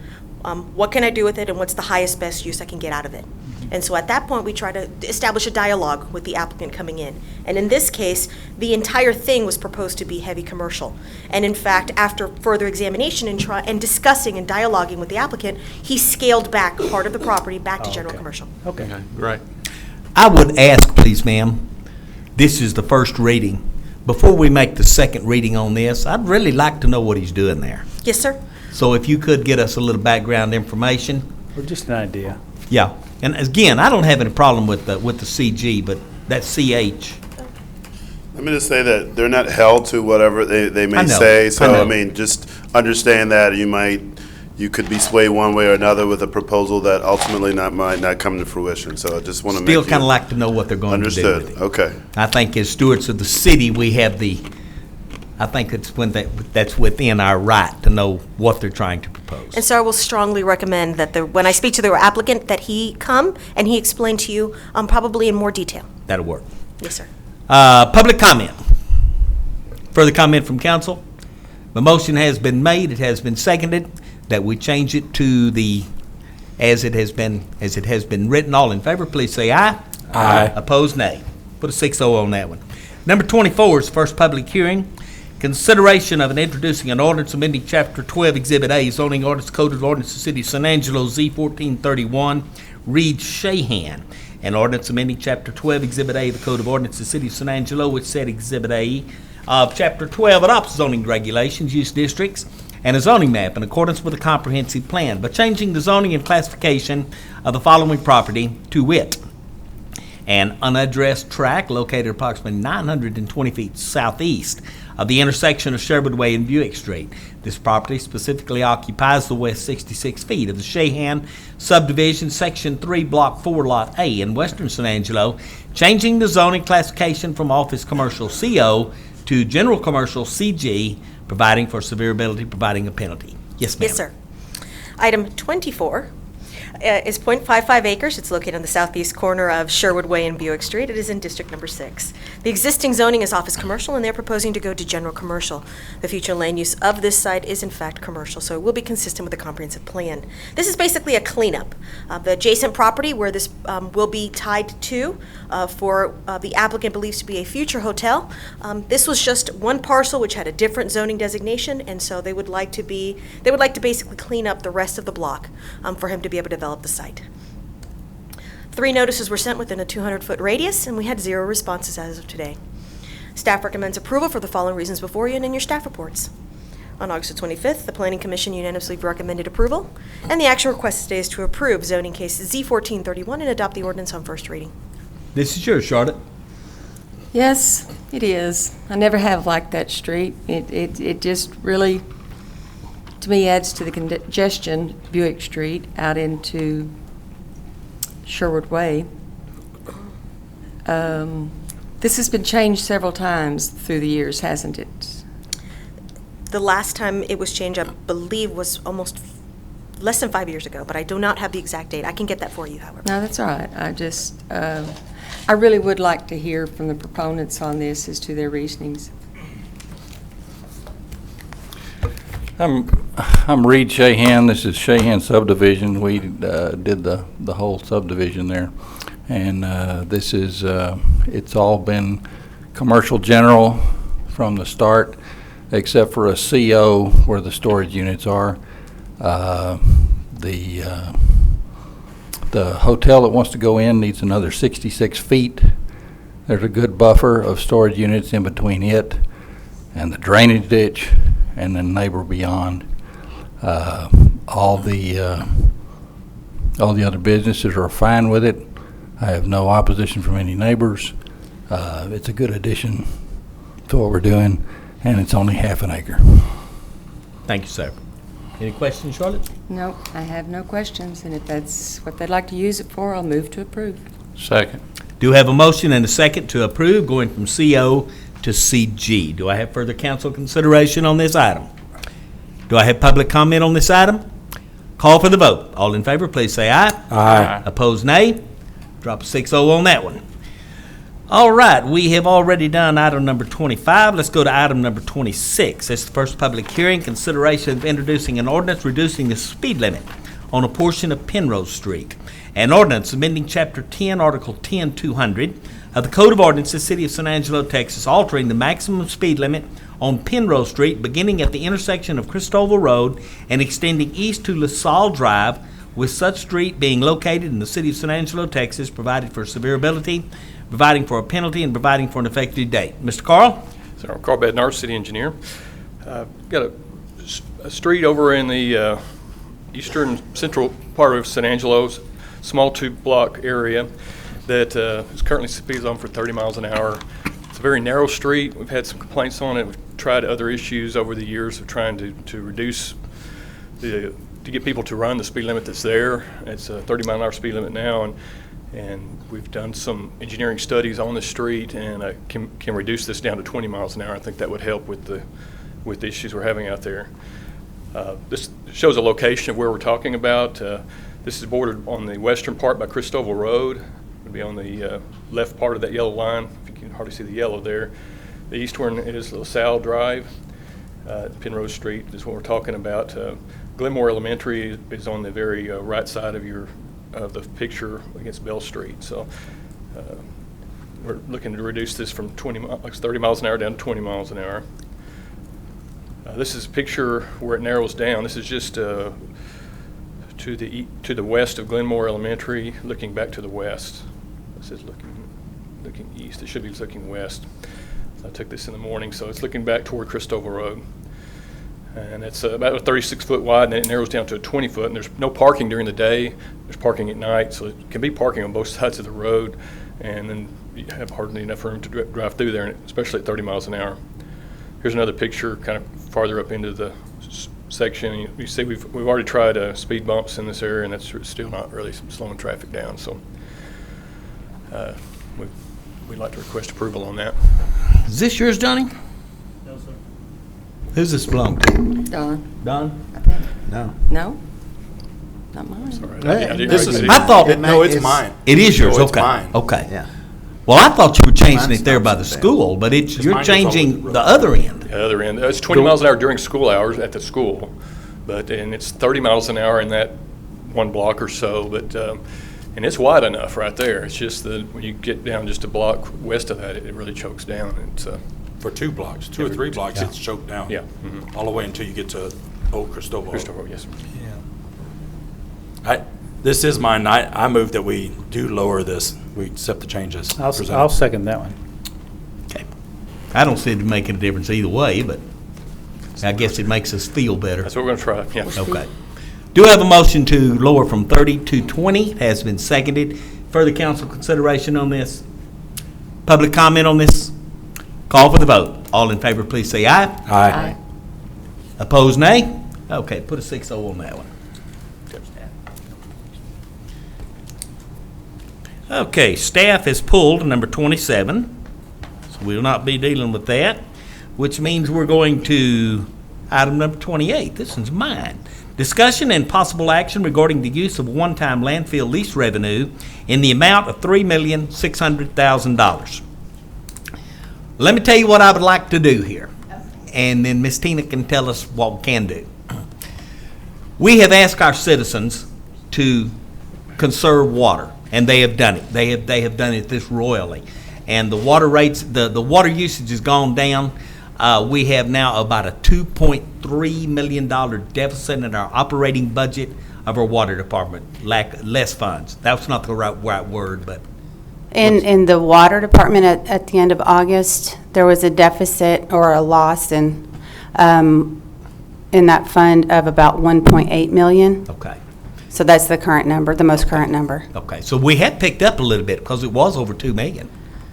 what can I do with it, and what's the highest, best use I can get out of it? And so at that point, we try to establish a dialogue with the applicant coming in. And in this case, the entire thing was proposed to be heavy commercial. And in fact, after further examination and discussing and dialoguing with the applicant, he scaled back part of the property back to general commercial. Okay. Great. I would ask, please, ma'am, this is the first reading. Before we make the second reading on this, I'd really like to know what he's doing there. Yes, sir. So if you could get us a little background information. Or just an idea. Yeah. And again, I don't have any problem with the CG, but that CH. Let me just say that they're not held to whatever they may I know, say. So, I know. I mean, just understand that you could be swayed one way or another with a proposal that ultimately might not come to fruition. So I just want to make Still kind of like to know what they're going to do with understood. it. Okay. I think as stewards of the city, we have I think that's within our right to know what they're trying to propose. And so I will strongly recommend that when I speak to the applicant, that he come and he explain to you probably in more detail. That'll work. Yes, sir. Public comment. Further comment from council? The motion has been made, it has been seconded, that we change it to as it has been written. All in favor, please say aye. Aye. Opposed, nay. Put a 6-0 on that one. Number 24 is the first public hearing. Consideration of introducing an ordinance amending Chapter 12, Exhibit A, zoning ordinance, Code of Ordinance of the City of San Angelo, Z 1431, reads Shahan. An ordinance amending Chapter 12, Exhibit A, the Code of Ordinance of the City of San Angelo, which said Exhibit A of Chapter 12 adopts zoning regulations, use districts, and a zoning map in accordance with a comprehensive plan, by changing the zoning and classification of the following property to wit: an unaddressed tract located approximately 920 feet southeast of the intersection of Sherwood Way and Buick Street. This property specifically occupies the west 66 feet of the Shahan subdivision, Section 3, Block 4, Lot A in western San Angelo, changing the zoning classification from office commercial CO to general commercial CG, providing for severability, providing a penalty. Yes, ma'am. Yes, sir. Item 24 is 0.55 acres. It's located on the southeast corner of Sherwood Way and Buick Street. It is in District Number 6. The existing zoning is office commercial, and they're proposing to go to general commercial. The future land use of this site is in fact commercial, so it will be consistent with the comprehensive plan. This is basically a cleanup. The adjacent property where this will be tied to for the applicant believes to be a future hotel. This was just one parcel which had a different zoning designation, and so they would like to basically clean up the rest of the block for him to be able to develop the site. 3 notices were sent within a 200-foot radius, and we had 0 responses as of today. Staff recommends approval for the following reasons before you and in your staff reports. On August the 25th, the Planning Commission unanimously recommended approval, and the action requested today is to approve zoning case Z1431 and adopt the ordinance on first reading. This is yours, Charlotte. Yes, it is. I never have liked that street. It just really, to me, adds to the congestion, Buick Street out into Sherwood Way. This has been changed several times through the years, hasn't it? The last time it was changed, I believe, was almost less than 5 years ago, but I do not have the exact date. I can get that for you, however. No, that's all right. I really would like to hear from the proponents on this as to their reasonings. I'm Reed Shahan. This is Shahan subdivision. We did the whole subdivision there, and this is it's all been commercial general from the start, except for a CO where the storage units are. The hotel that wants to go in needs another 66 feet. There's a good buffer of storage units in between it and the drainage ditch and the neighbor beyond. All the other businesses are fine with it. I have no opposition from any neighbors. It's a good addition to what we're doing, and it's only half an acre. Thank you, sir. Any questions, Charlotte? No, I have no questions, and if that's what they'd like to use it for, I'll move to approve. Second. Do have a motion and a second to approve, going from CO to CG. Do I have further council consideration on this item? Do I have public comment on this item? Call for the vote. All in favor, please say aye. Aye. Opposed, nay. Drop a 6-0 on that one. All right, we have already done item number 25. Let's go to item number 26. It's the first public hearing, consideration of introducing an ordinance reducing the speed limit on a portion of Penrose Street. An ordinance amending Chapter 10, Article 10-200 of the Code of Ordinances, City of San Angelo, Texas, altering the maximum speed limit on Penrose Street beginning at the intersection of Cristobal Road and extending east to LaSalle Drive, with such street being located in the City of San Angelo, Texas, provided for severability, providing for a penalty, and providing for an effective date. Mr. Carl? So I'm Carl Bednar, City Engineer. Got a street over in the eastern central part of San Angelo's small two-block area that is currently speed zone for 30 miles an hour. It's a very narrow street. We've had some complaints on it. We've tried other issues over the years of trying to reduce to get people to run the speed limit that's there. It's a 30-mile-an-hour speed limit now, and we've done some engineering studies on the street and can reduce this down to 20 miles an hour. I think that would help with the issues we're having out there. This shows a location of where we're talking about. This is bordered on the western part by Cristobal Road. It would be on the left part of that yellow line, if you can hardly see the yellow there. The east one is LaSalle Drive. Penrose Street is what we're talking about. Glenmore Elementary is on the very right side of the picture against Bell Street. So we're looking to reduce this from 30 miles an hour down to 20 miles an hour. This is a picture where it narrows down. This is just to the west of Glenmore Elementary, looking back to the west. This is looking east. It should be looking west. I took this in the morning, so it's looking back toward Cristobal Road. And it's about a 36-foot wide, and then it narrows down to a 20-foot, and there's no parking during the day. There's parking at night, so it can be parking on both sides of the road, and then you have hardly enough room to drive through there, especially at 30 miles an hour. Here's another picture kind of farther up into the section. You see we've already tried speed bumps in this area, and that's still not really slowing traffic down. So we'd like to request approval on that. Is this yours, Johnny? No, sir. Who's this belong to? Don. Don? I think. No. No? Not mine. Sorry. I thought. No, it's mine. It is yours, No, it's okay. mine. Okay. Yeah. Well, I thought you were changing Mine it there by the stops at school, but you're mine goes changing all over the other end. The other end. It's 20 miles an hour during school hours at the school, and it's 30 miles an hour in that one block or so. But and it's wide enough right there. It's just that when you get down just a block west of that, it really chokes down. It's for 2 blocks, 2 or 3 blocks, it's choked down. Yeah. All the way until you get to Old Cristobal. Cristobal, yes. This is mine. I move that we do lower this. We accept the changes. presented. I'll second that one. Okay. I don't see it making a difference either way, but I guess it makes us feel better. That's what we're going to try. Yeah. Okay. Do have a motion to lower from 30 to 20. It has been seconded. Further council consideration on this? Public comment on this? Call for the vote. All in favor, please say aye. Aye. Opposed, nay? Okay, put a 6-0 on that one. Okay, staff has pulled number 27, so we'll not be dealing with that, which means we're going to item number 28. This one's mine. Discussion and possible action regarding the use of one-time landfill lease revenue in the amount of $3,600,000. Let me tell you what I would like to do here, and then Ms. Tina can tell us what we can do. We have asked our citizens to conserve water, and they have done it. They have done it this royally, and the water rates, the water usage has gone down. We have now about a $2.3 million deficit in our operating budget of our water department, less funds. That's not the right word, but. In the water department at the end of August, there was a deficit or a loss in that fund of about 1.8 million. Okay. So that's the current number, the most current number. Okay, so we have picked up a little bit because it was over 2 million.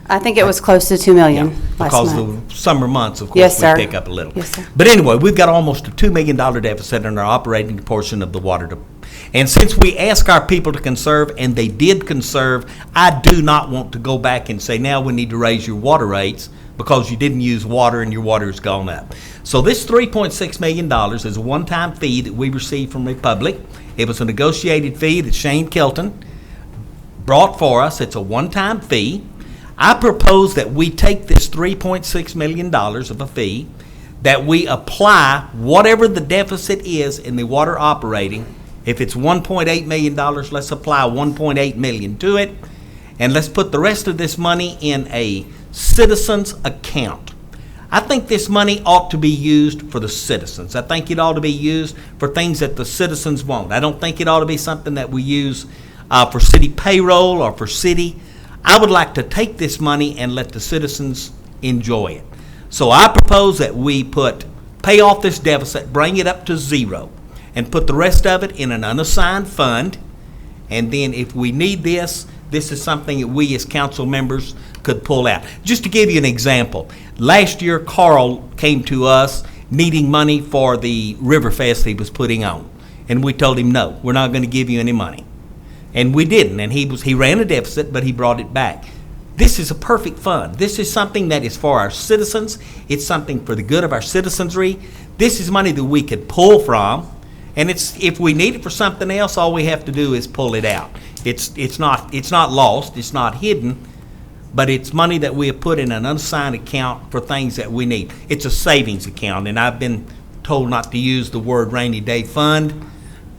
I think it was close to 2 million last Because month. the summer months, of course, Yes, sir. we pick up a little. Yes, sir. But anyway, we've got almost a $2 million deficit in our operating portion of the water department. And since we ask our people to conserve, and they did conserve, I do not want to go back and say, now we need to raise your water rates because you didn't use water and your water has gone up. So this $3.6 million is a one-time fee that we received from Republic. It was a negotiated fee that Shane Kelton brought for us. It's a one-time fee. I propose that we take this $3.6 million of a fee, that we apply whatever the deficit is in the water operating. If it's $1.8 million, let's apply $1.8 million to it, and let's put the rest of this money in a citizens account. I think this money ought to be used for the citizens. I think it ought to be used for things that the citizens want. I don't think it ought to be something that we use for city payroll or for city. I would like to take this money and let the citizens enjoy it. So I propose that we pay off this deficit, bring it up to zero, and put the rest of it in an unassigned fund. And then if we need this is something that we as council members could pull out. Just to give you an example, last year Carl came to us needing money for the Riverfest he was putting on. And we told him, no, we're not going to give you any money. And we didn't, and he ran a deficit, but he brought it back. This is a perfect fund. This is something that is for our citizens. It's something for the good of our citizenry. This is money that we could pull from, and if we need it for something else, all we have to do is pull it out. It's not lost, it's not hidden, but it's money that we have put in an unassigned account for things that we need. It's a savings account, and I've been told not to use the word rainy day fund,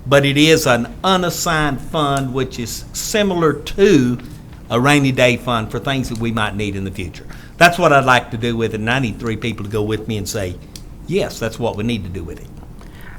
but it is an unassigned fund, which is similar to a rainy day fund for things that we might need in the future. That's what I'd like to do with it, and I need 3 people to go with me and say, yes, that's what we need to do with it.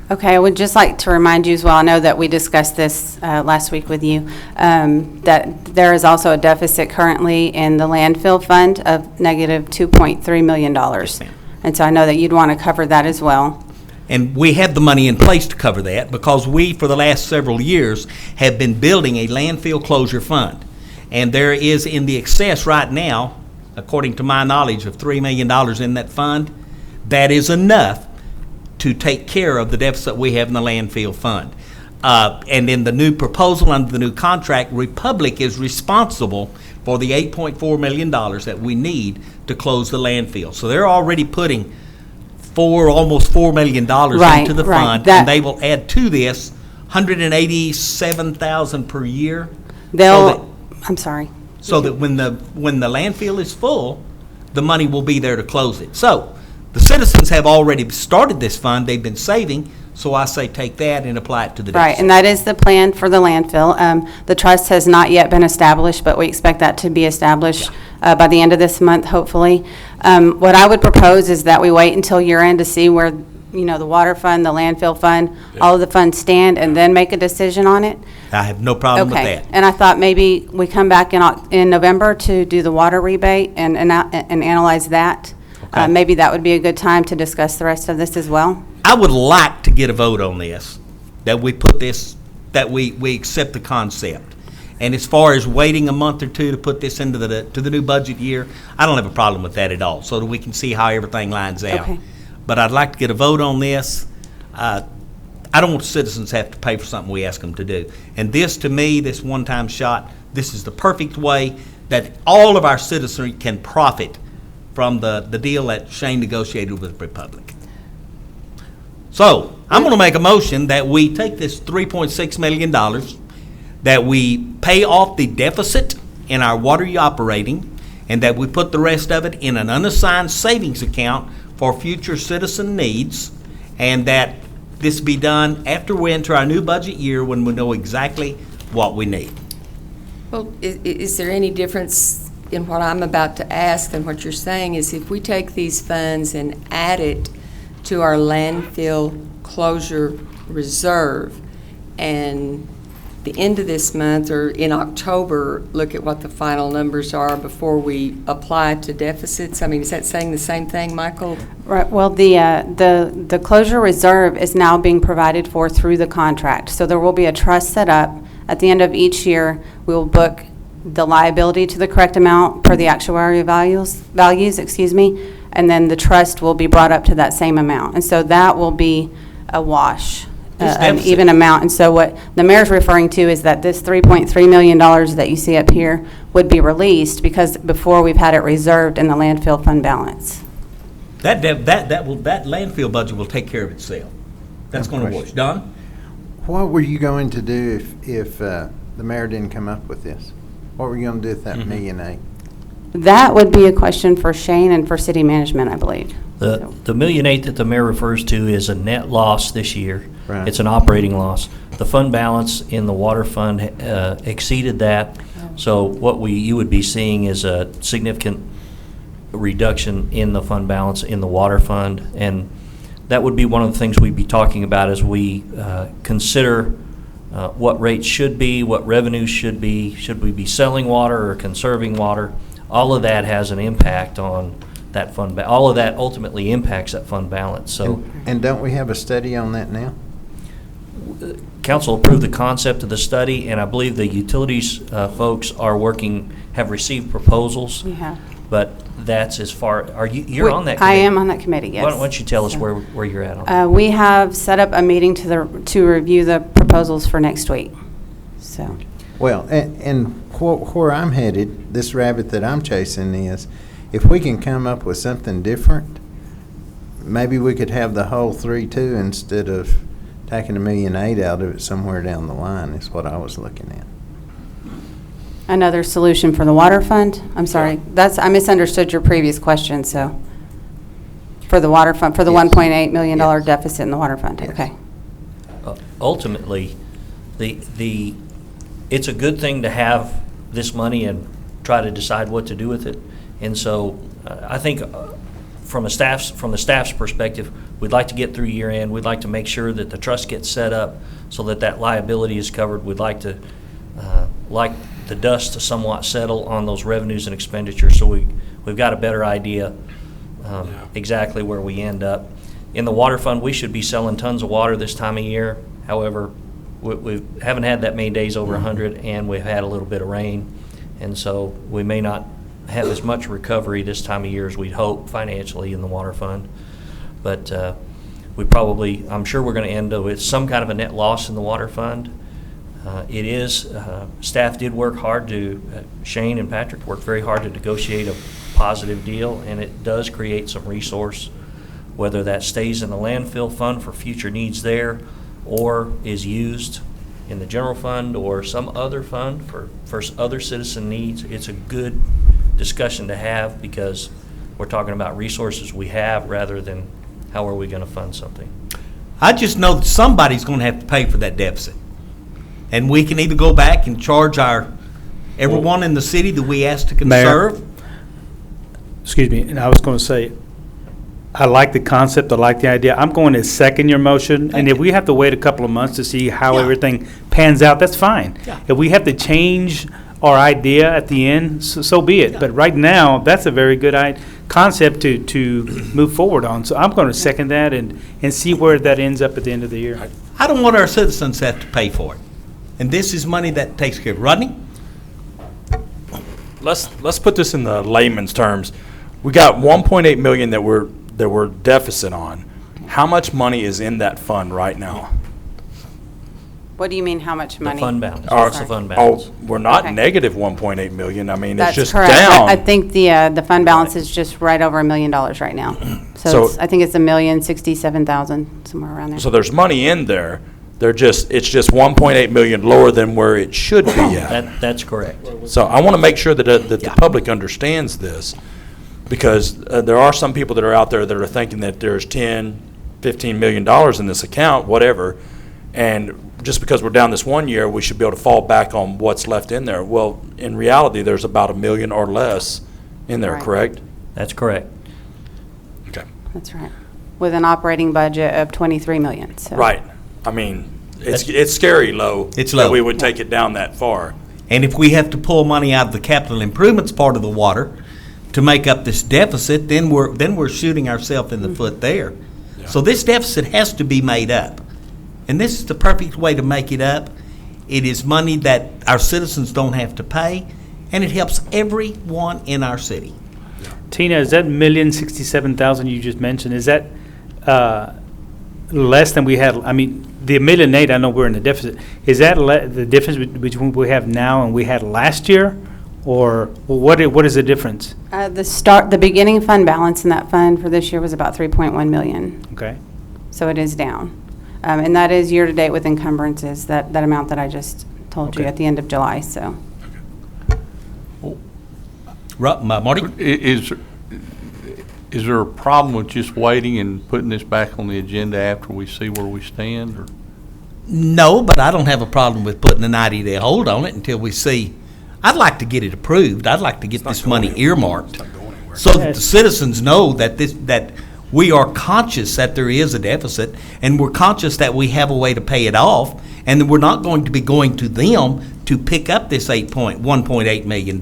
Okay, I would just like to remind you as well, I know that we discussed this last week with you, that there is also a deficit currently in the landfill fund of negative $2.3 million. Yes, ma'am. And so I know that you'd want to cover that as well. And we have the money in place to cover that because we, for the last several years, have been building a landfill closure fund. And there is in the excess right now, according to my knowledge, of $3 million in that fund. That is enough to take care of the deficit we have in the landfill fund. And in the new proposal under the new contract, Republic is responsible for the $8.4 million that we need to close the landfill. So they're already putting almost $4 million into the fund, and they will add to this $187,000 per year. I'm sorry. So that when the landfill is full, the money will be there to close it. So the citizens have already started this fund. They've been saving. So I say take that and apply it to the Right, and that is the plan for the landfill. The trust has not yet been established, but we expect that to be established by the end of this month, hopefully. What I would propose is that we wait until year end to see where, the water fund, the landfill fund, all of the funds stand, and then make a decision on it. I have no problem with that. And I thought maybe we come back in November to do the water rebate and analyze that. Okay. Maybe that would be a good time to discuss the rest of this as well. I would like to get a vote on this, that we put this, that we accept the concept. And as far as waiting a month or two to put this into the new budget year, I don't have a problem with that at all, so that we can see how everything lines out. Okay. But I'd like to get a vote on this. I don't want citizens to have to pay for something we ask them to do. And this, to me, this one-time shot, this is the perfect way that all of our citizenry can profit from the deal that Shane negotiated with Republic. So I'm going to make a motion that we take this $3.6 million, that we pay off the deficit in our water operating, and that we put the rest of it in an unassigned savings account for future citizen needs, and that this be done after we enter our new budget year when we know exactly what we need. Well, is there any difference in what I'm about to ask and what you're saying is if we take these funds and add it to our landfill closure reserve, and the end of this month or in October, look at what the final numbers are before we apply to deficits? I mean, is that saying the same thing, Michael? Right, well, the closure reserve is now being provided for through the contract. So there will be a trust set up. At the end of each year, we will book the liability to the correct amount per the actuarial values, and then the trust will be brought up to that same amount. And so that will be a wash, an even amount. And so what the mayor's referring to is that this $3.3 million that you see up here would be released because before we've had it reserved in the landfill fund balance. That landfill budget will take care of itself. That's going to wash. Don? What were you going to do if the mayor didn't come up with this? What were you going to do with that $1.8 million? That would be a question for Shane and for city management, I believe. The $1.8 million that the mayor refers to is a net loss this year. Right. It's an operating loss. The fund balance in the water fund exceeded that. So what you would be seeing is a significant reduction in the fund balance in the water fund. And that would be one of the things we'd be talking about as we consider what rates should be, what revenues should be. Should we be selling water or conserving water? All of that has an impact on that fund. All of that ultimately impacts that fund balance. So, and don't we have a study on that now? Council approved the concept of the study, and I believe the utilities folks are have received proposals. We have. But that's as far. You're on that committee? I am on that committee, yes. Why don't you tell us where you're at on that? We have set up a meeting to review the proposals for next week. So. Well, and where I'm headed, this rabbit that I'm chasing is, if we can come up with something different, maybe we could have the whole 3.2 instead of taking $1.8 million out of it somewhere down the line, is what I was looking at. Another solution for the water fund? I'm sorry, I misunderstood your previous question, so. For the water fund, for the $1.8 million deficit in the water fund, okay. Ultimately, it's a good thing to have this money and try to decide what to do with it. And so I think from the staff's perspective, we'd like to get through year end. We'd like to make sure that the trust gets set up so that liability is covered. We'd like to like the dust to somewhat settle on those revenues and expenditures, so we've got a better idea exactly where we end up. In the water fund, we should be selling tons of water this time of year. However, we haven't had that many days over 100, and we've had a little bit of rain, and so we may not have as much recovery this time of year as we'd hope financially in the water fund. But I'm sure we're going to end up with some kind of a net loss in the water fund. Staff did work hard Shane and Patrick worked very hard to negotiate a positive deal, and it does create some resource, whether that stays in the landfill fund for future needs there or is used in the general fund or some other fund for other citizen needs. It's a good discussion to have because we're talking about resources we have rather than how are we going to fund something. I just know that somebody's going to have to pay for that deficit. And we can either go back and charge everyone in the city that we asked to conserve. Mayor, excuse me, and I was going to say, I like the concept, I like the idea. I'm going to second your motion, and if we have to wait a couple of months to see how everything pans out, that's fine. Yeah. If we have to change our idea at the end, so be it. But right now, that's a very good concept to move forward on. So I'm going to second that and see where that ends up at the end of the year. I don't want our citizens to have to pay for it. And this is money that takes care of. Rodney? Let's put this in the layman's terms. We got $1.8 million that we're deficit on. How much money is in that fund right now? What do you mean, how much money? The fund balance. What's the fund balance? We're not Okay. negative $1.8 million. I mean, That's it's just correct. down. I think the fund balance is just right over $1 million right now. So I think it's $1,067,000, somewhere around there. So there's money in there. It's just 1.8 million lower than where it should be at. That's correct. So I want to make sure that the public understands this, because there are some people that are out there that are thinking that there's $10, $15 million in this account, whatever, And just because we're down this one year, we should be able to fall back on what's left in there. Well, in reality, there's about $1 million or less in there, Right. correct? That's correct. Okay. That's right. With an operating budget of 23 million, so. Right. I mean, it's scary low. It's that low. we would take it down that far. And if we have to pull money out of the capital improvements part of the water to make up this deficit, then we're shooting ourselves in the foot there. So this deficit has to be made up. And this is the perfect way to make it up. It is money that our citizens don't have to pay, and it helps everyone in our city. Tina, is that 1,067,000 you just mentioned, is that less than we had? I mean, the 1,000,008, I know we're in the deficit. Is that the difference between what we have now and we had last year? Or what is the difference? The beginning fund balance in that fund for this year was about 3.1 million. Okay. So it is down. And that is year-to-date with encumbrances, that amount that I just told you Okay. at the end of July, so. Marty? Is there a problem with just waiting and putting this back on the agenda after we see where we stand? Or? No, but I don't have a problem with putting a 90-day hold on it until we see. I'd like to get it approved. I'd like to get this money earmarked so that the citizens know that we are conscious that there is a deficit, and we're conscious that we have a way to pay it off, and that we're not going to be going to them to pick up this $1.8 million.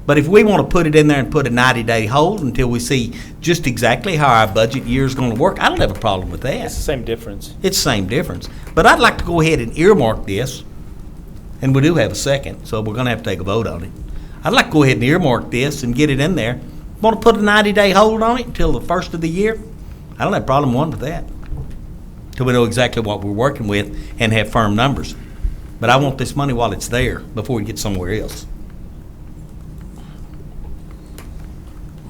But if we want to put it in there and put a 90-day hold until we see just exactly how our budget year is going to work, I don't have a problem with that. It's the same difference. It's the same difference. But I'd like to go ahead and earmark this, and we do have a second, so we're going to have to take a vote on it. I'd like to go ahead and earmark this and get it in there. Want to put a 90-day hold on it until the first of the year? I don't have problem one with that, till we know exactly what we're working with and have firm numbers. But I want this money while it's there before we get somewhere else.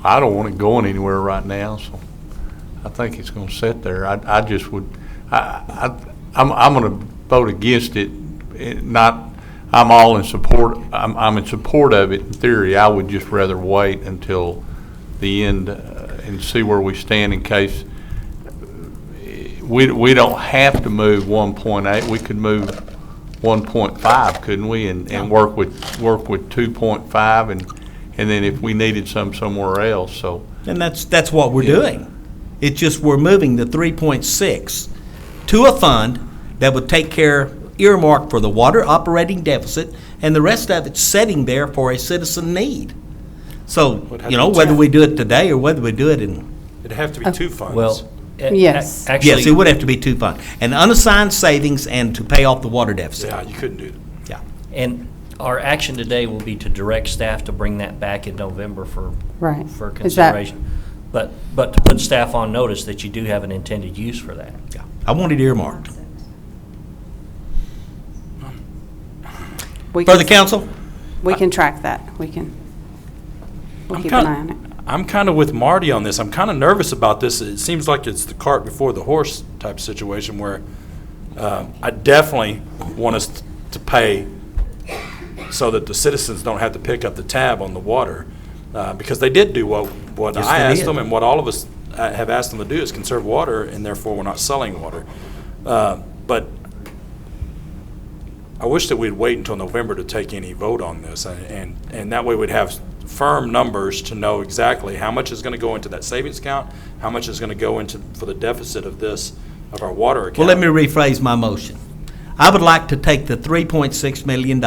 I don't want it going anywhere right now, so I think it's going to sit there. I just would, I'm going to vote against it. I'm all in support. I'm in support of it in theory. I would just rather wait until the end and see where we stand in case we don't have to move 1.8. We could move 1.5, couldn't we? And work with 2.5 and then if we needed some somewhere else, so. And that's what we're doing. It's just we're moving the 3.6 to a fund that would take care, earmarked for the water operating deficit, and the rest of it's sitting there for a citizen need. So, whether we do it today or whether we do it in. It'd have to be two funds. Well, Yes. actually. Yes, it would have to be two funds. An unassigned savings and to pay off the water deficit. Yeah, you couldn't do that. Yeah. And our action today will be to direct staff to bring that back in November for Right. for Is that- consideration. But to put staff on notice that you do have an intended use for that. Yeah. I want it earmarked. We Further can- counsel? We can track that. We'll keep an eye on it. I'm kind of with Marty on this. I'm kind of nervous about this. It seems like it's the cart before the horse type situation where I definitely want us to pay so that the citizens don't have to pick up the tab on the water. Because they did do what Yes, I they asked did. them and what all of us have asked them to do is conserve water, and therefore we're not selling water. But I wish that we'd wait until November to take any vote on this, and that way we'd have firm numbers to know exactly how much is going to go into that savings account, how much is going to go into for the deficit of our water account. Well, let me rephrase my motion. I would like to take the $3.6 million,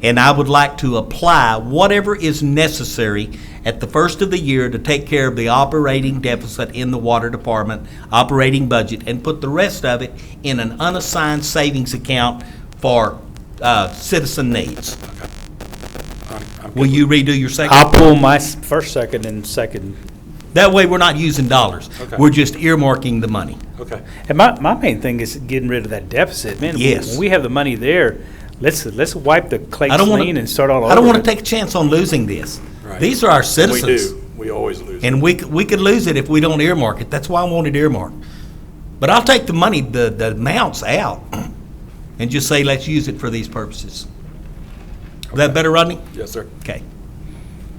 and I would like to apply whatever is necessary at the first of the year to take care of the operating deficit in the water department, operating budget, and put the rest of it in an unassigned savings account for citizen needs. Will you redo your second? I'll pull my first second and second. That way, we're not using dollars. Okay. We're just earmarking the money. Okay. And my main thing is getting rid of that deficit, man. Yes. When we have the money there, let's wipe the slate I don't clean want and start all over. I don't want to take a chance on losing this. Right. These are our And citizens. we do. We always lose. And we could lose it if we don't earmark it. That's why I wanted earmarked. But I'll take the money, the amounts out, and just say, let's use it for these purposes. Is that better, Rodney? Yes, sir. Okay.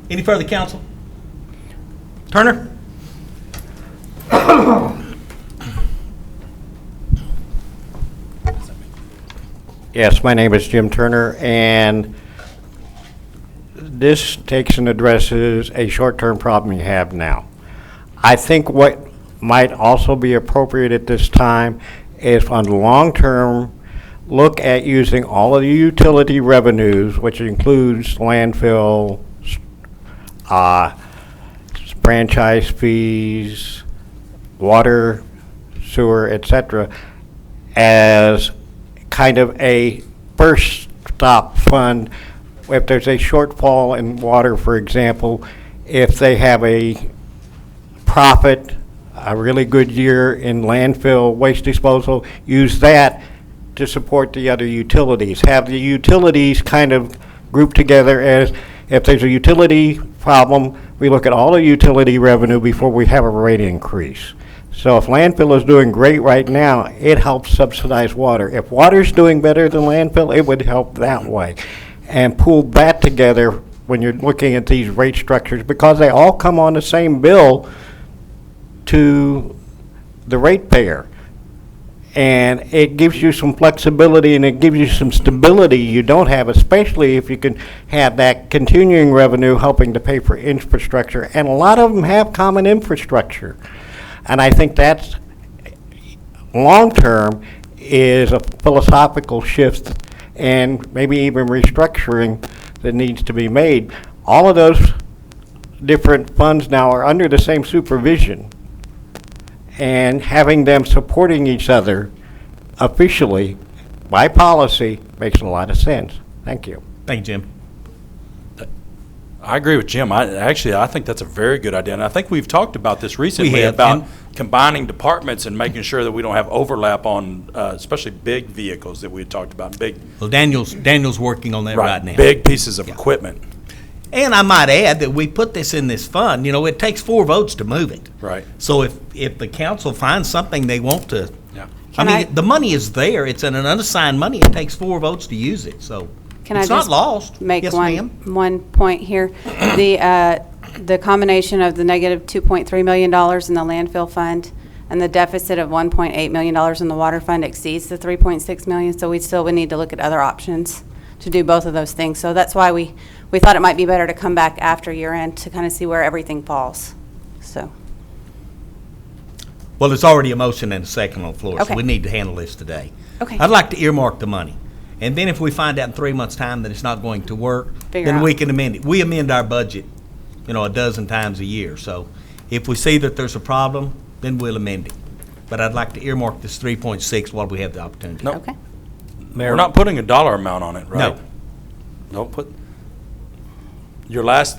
Any further counsel? Turner? Yes, my name is Jim Turner, and this takes and addresses a short-term problem you have now. I think what might also be appropriate at this time is on the long-term, look at using all of the utility revenues, which includes landfill, franchise fees, water, sewer, etc., as kind of a first stop fund. If there's a shortfall in water, for example, if they have a profit, a really good year in landfill waste disposal, use that to support the other utilities. Have the utilities kind of grouped together as, if there's a utility problem, we look at all the utility revenue before we have a rate increase. So if landfill is doing great right now, it helps subsidize water. If water's doing better than landfill, it would help that way. And pool that together when you're looking at these rate structures, because they all come on the same bill to the ratepayer. And it gives you some flexibility and it gives you some stability you don't have, especially if you can have that continuing revenue helping to pay for infrastructure. And a lot of them have common infrastructure. And I think that's, long-term, is a philosophical shift and maybe even restructuring that needs to be made. All of those different funds now are under the same supervision, and having them supporting each other officially by policy makes a lot of sense. Thank you. Thank you, Jim. I agree with Jim. I think that's a very good idea, and I think we've talked about this recently We have, about and combining departments and making sure that we don't have overlap on, especially big vehicles that we had talked about. Well, Daniel's working on that right now. Big pieces of equipment. And I might add that we put this in this fund, it takes 4 votes to move it. Right. So if the council finds something they want to, Yeah. the money is there, it's an unassigned money, it takes 4 votes to use it, so Can it's I not just lost. make Yes, one ma'am. one point here? The combination of the negative $2.3 million in the landfill fund and the deficit of $1.8 million in the water fund exceeds the $3.6 million, so we still would need to look at other options to do both of those things. So that's why we thought it might be better to come back after year end to kind of see where everything falls. So, Well, there's already a motion and a second on the floor, so Okay. we need to handle this today. Okay. I'd like to earmark the money. And then if we find out in 3 months' time that it's not going to work, Figure then out. we can amend it. We amend our budget, a dozen times a year. So if we see that there's a problem, then we'll amend it. But I'd like to earmark this 3.6 while we have the opportunity. No. okay. We're not putting a dollar amount on it, right? No. Don't put, your last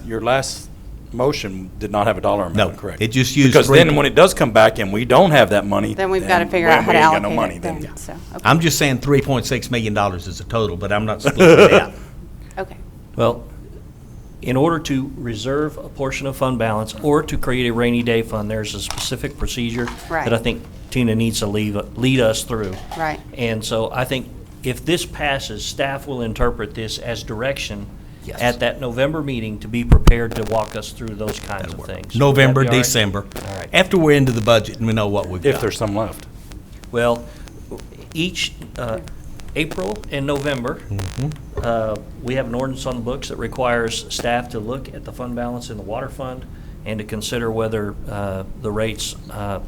motion did not have a dollar amount, No, correct? it just used Because 3 then when it does come back and we don't have that money. Then we've got to figure we- out how we to ain't got no allocate money it then. then. So, okay. I'm just saying $3.6 million is a total, but I'm not splitting it out. Okay. Well, in order to reserve a portion of fund balance or to create a rainy day fund, there's a specific procedure Right. that I think Tina needs to lead us through. Right. And so I think if this passes, staff will interpret this as direction at that November meeting to be prepared to walk us through those kinds of things. Would that November, be all right? December. All right. After we're into the budget and we know what we've got. If there's some left. Well, each April and November, we have an ordinance on the books that requires staff to look at the fund balance in the water fund and to consider whether the rates, the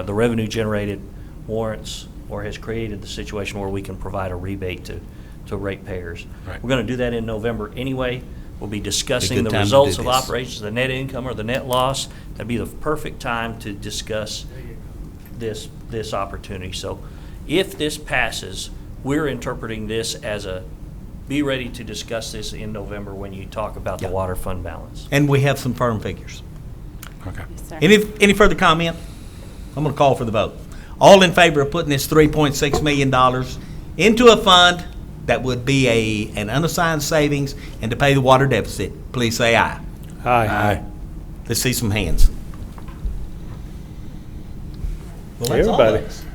revenue generated warrants or has created the situation where we can provide a rebate to ratepayers. Right. We're going to do that in November anyway. We'll be discussing good the time to results do of this. operations, the net income or the net loss. That'd be the perfect time to discuss this opportunity. So if this passes, we're interpreting this as be ready to discuss this in November when you talk about the water fund balance. And we have some firm figures. Okay. Yes, sir. Any further comment? I'm going to call for the vote. All in favor of putting this $3.6 million into a fund that would be an unassigned savings and to pay the water deficit, please say aye. Aye. Let's see some hands. Well, that's all Everybody. of us.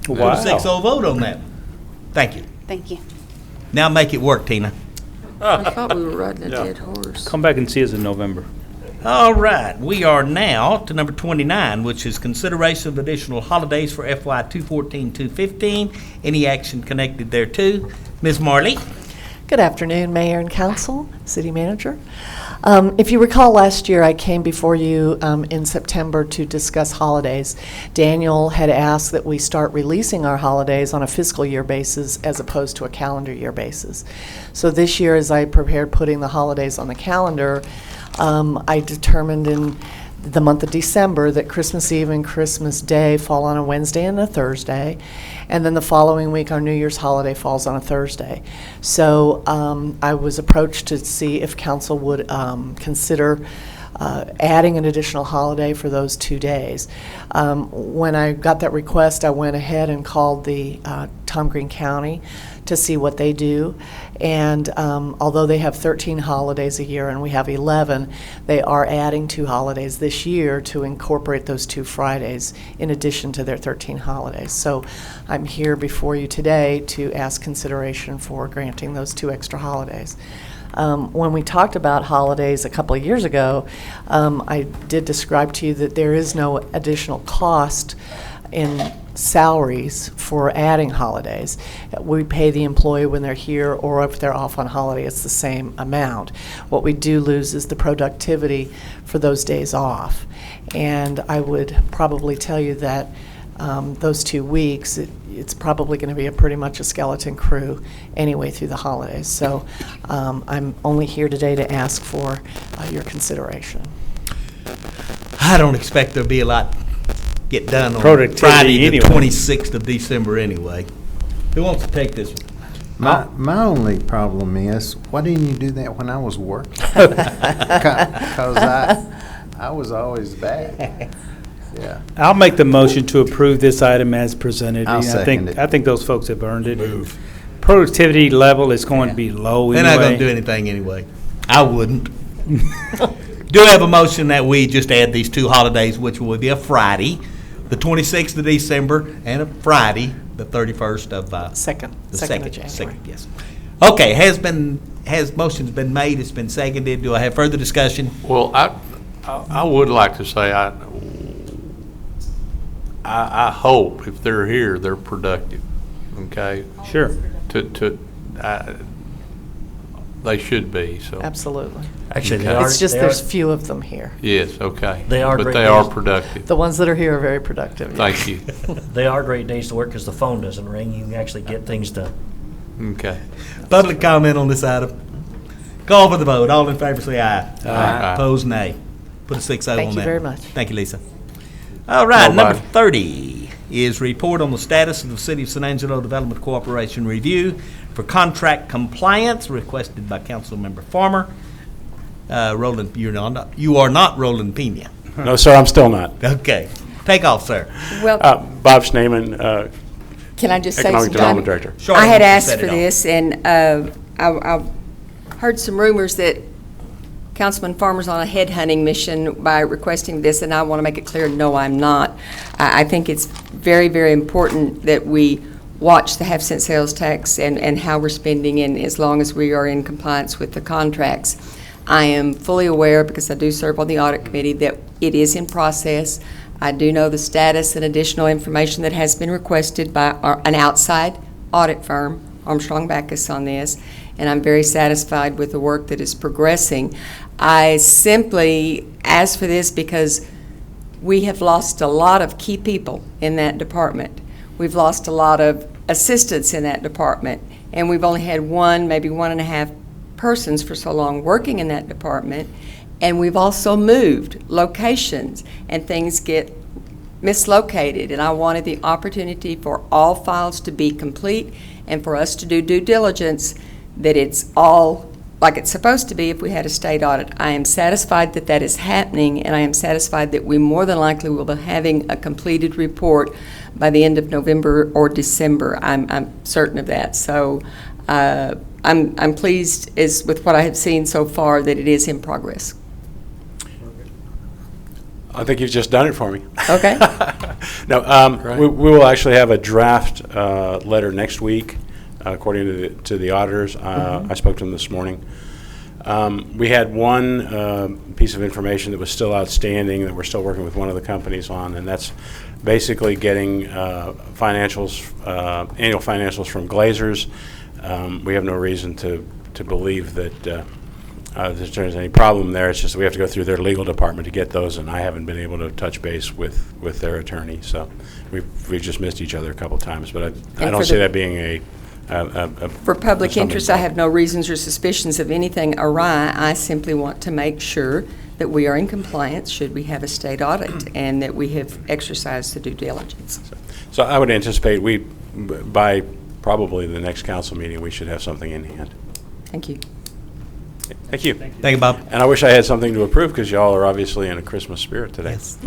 Wow. 6-0 vote on that. Thank you. Thank you. Now make it work, Tina. I thought we were riding a dead horse. Come back and see us in November. All right, we are now to number 29, which is consideration of additional holidays for FY 214-215. Any action connected thereto? Ms. Marley? Good afternoon, Mayor and Council, City Manager. If you recall, last year I came before you in September to discuss holidays. Daniel had asked that we start releasing our holidays on a fiscal year basis as opposed to a calendar year basis. So this year, as I prepared putting the holidays on the calendar, I determined in the month of December that Christmas Eve and Christmas Day fall on a Wednesday and a Thursday, and then the following week our New Year's holiday falls on a Thursday. So I was approached to see if council would consider adding an additional holiday for those 2 days. When I got that request, I went ahead and called the Tom Green County to see what they do. And although they have 13 holidays a year and we have 11, they are adding 2 holidays this year to incorporate those 2 Fridays in addition to their 13 holidays. So I'm here before you today to ask consideration for granting those 2 extra holidays. When we talked about holidays a couple of years ago, I did describe to you that there is no additional cost in salaries for adding holidays. We pay the employee when they're here, or if they're off on holiday, it's the same amount. What we do lose is the productivity for those days off. And I would probably tell you that those 2 weeks, it's probably going to be pretty much a skeleton crew anyway through the holidays. So I'm only here today to ask for your consideration. I don't expect there'll be a lot get done on Productivity Friday, the anyway. 26th of December anyway. Who wants to take this one? My only problem is, why didn't you do that when I was working? Because I was always bad. Yeah. I'll make the motion to approve this item as presented. I'll second it. I think those folks have earned it. Productivity level is going to be low They're anyway. not going to do anything anyway. I wouldn't. Do have a motion that we just add these 2 holidays, which will be a Friday, the 26th of December, and a Friday, the 31st of Second of January. Second, yes. Okay, has motion's been made, it's been seconded. Do I have further discussion? Well, I would like to say I hope if they're here, they're productive, okay? Sure. They should be, so. Absolutely. Actually, Okay. It's just there's few of them here. Yes, okay. They are But great they are days. productive. The ones that are here are very productive. yeah. Thank you. They are great days to work because the phone doesn't ring. You can actually get things done. Okay. Public comment on this item. Call for the vote. All in favor say aye. Aye. Opposed, nay. Put a 6-0 on that. Thank you very much. Thank you, Lisa. All right, Nobody. number 30 is report on the status of the City of San Angelo Development Cooperation Review for contract compliance requested by Councilmember Farmer. Roland, you are not Roland Pena. No, sir, I'm still not. Okay. Take off, sir. Well, Bob Schneeman, can I just say Economic something? Development Director. Sure, I had you asked set for it off. this, and I heard some rumors that Councilman Farmer's on a headhunting mission by requesting this, and I want to make it clear, no, I'm not. I think it's very, very important that we watch the half-cent sales tax and how we're spending, and as long as we are in compliance with the contracts. I am fully aware, because I do serve on the audit committee, that it is in process. I do know the status and additional information that has been requested by an outside audit firm, Armstrong Backus, on this, and I'm very satisfied with the work that is progressing. I simply ask for this because we have lost a lot of key people in that department. We've lost a lot of assistants in that department, and we've only had 1, maybe 1.5 persons for so long working in that department, and we've also moved locations, and things get mislocated, and I wanted the opportunity for all files to be complete and for us to do due diligence, that it's all like it's supposed to be if we had a state audit. I am satisfied that that is happening, and I am satisfied that we more than likely will be having a completed report by the end of November or December. I'm certain of that. So I'm pleased with what I have seen so far, that it is in progress. I think you've just done it for me. Okay. No, we will actually have a draft letter next week, according to the auditors. I spoke to them this morning. We had one piece of information that was still outstanding that we're still working with one of the companies on, and that's basically getting financials, annual financials from Glazers. We have no reason to believe that there's any problem there. It's just that we have to go through their legal department to get those, and I haven't been able to touch base with their attorney. So we've just missed each other a couple times, but I don't see that being a for public interest, I have no reasons or suspicions of anything awry. I simply want to make sure that we are in compliance should we have a state audit and that we have exercised the due diligence. So I would anticipate by probably the next council meeting, we should have something in hand. Thank you. Thank you. Thank you, Bob. And I wish I had something to approve because y'all are obviously in a Christmas spirit today. Yes.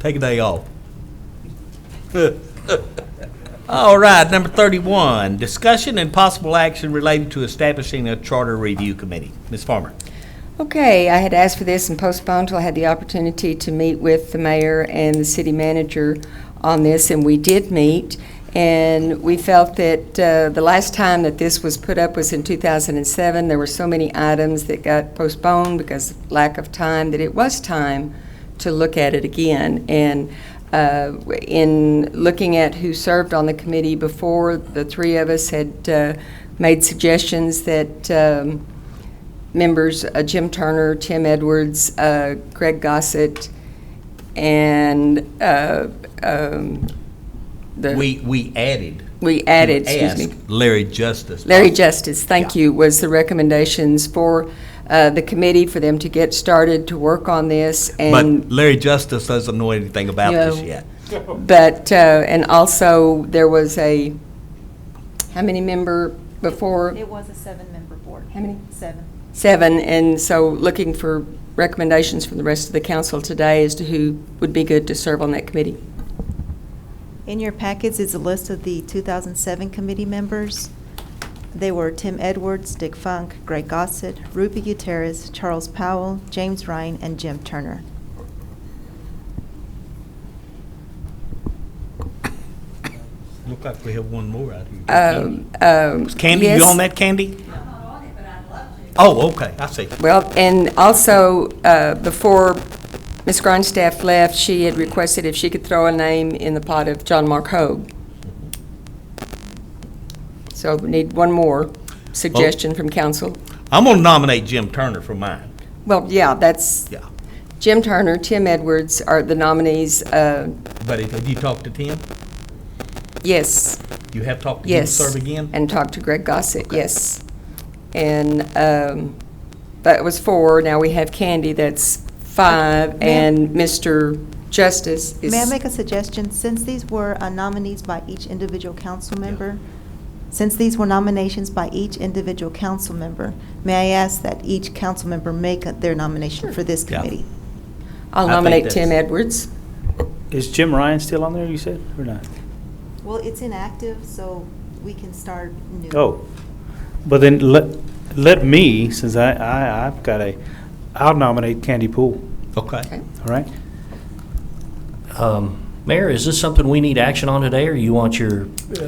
Take a day off. All right, number 31, discussion and possible action related to establishing a charter review committee. Ms. Farmer. Okay, I had asked for this and postponed until I had the opportunity to meet with the mayor and the city manager on this, and we did meet. And we felt that the last time that this was put up was in 2007. There were so many items that got postponed because of lack of time that it was time to look at it again. And in looking at who served on the committee before, the three of us had made suggestions that members Jim Turner, Tim Edwards, Greg Gossett, and We added, excuse me, Larry Justice. Larry Justice, thank you, was the recommendations for the committee for them to get started to work on this. And But Larry Justice doesn't know anything about this yet. But, and also, there was how many member before? It was a 7-member board. How many? 7. 7, and so looking for recommendations from the rest of the council today as to who would be good to serve on that committee. In your packets is a list of the 2007 committee members. They were Tim Edwards, Dick Funk, Greg Gossett, Ruby Gutierrez, Charles Powell, James Ryan, and Jim Turner. Look like we have one more out here. Candy, yes. you on that, Candy? Oh, okay, I see. Well, and also, before Ms. Grindstaff left, she had requested if she could throw a name in the pot of John Mark Hogue. So we need one more suggestion from council. I'm going to nominate Jim Turner for mine. Well, yeah, that's, Jim Turner, Tim Edwards are the nominees. But have you talked to Tim? Yes. You have talked to him to serve again? And talked to Greg Gossett, yes. And that was 4. Now we have Candy, that's 5, and Mr. Justice is... May I make a suggestion? Since these were nominees by each individual council member, since these were nominations by each individual council member, may I ask that each council member make their nomination for this committee? I'll nominate Tim Edwards. Is Jim Ryan still on there, you said, or not? Well, it's inactive, so we can start new. Oh, but then let me, since I've got I'll nominate Candy Poole. Okay. All right. Mayor, is this something we need action on today, or you want your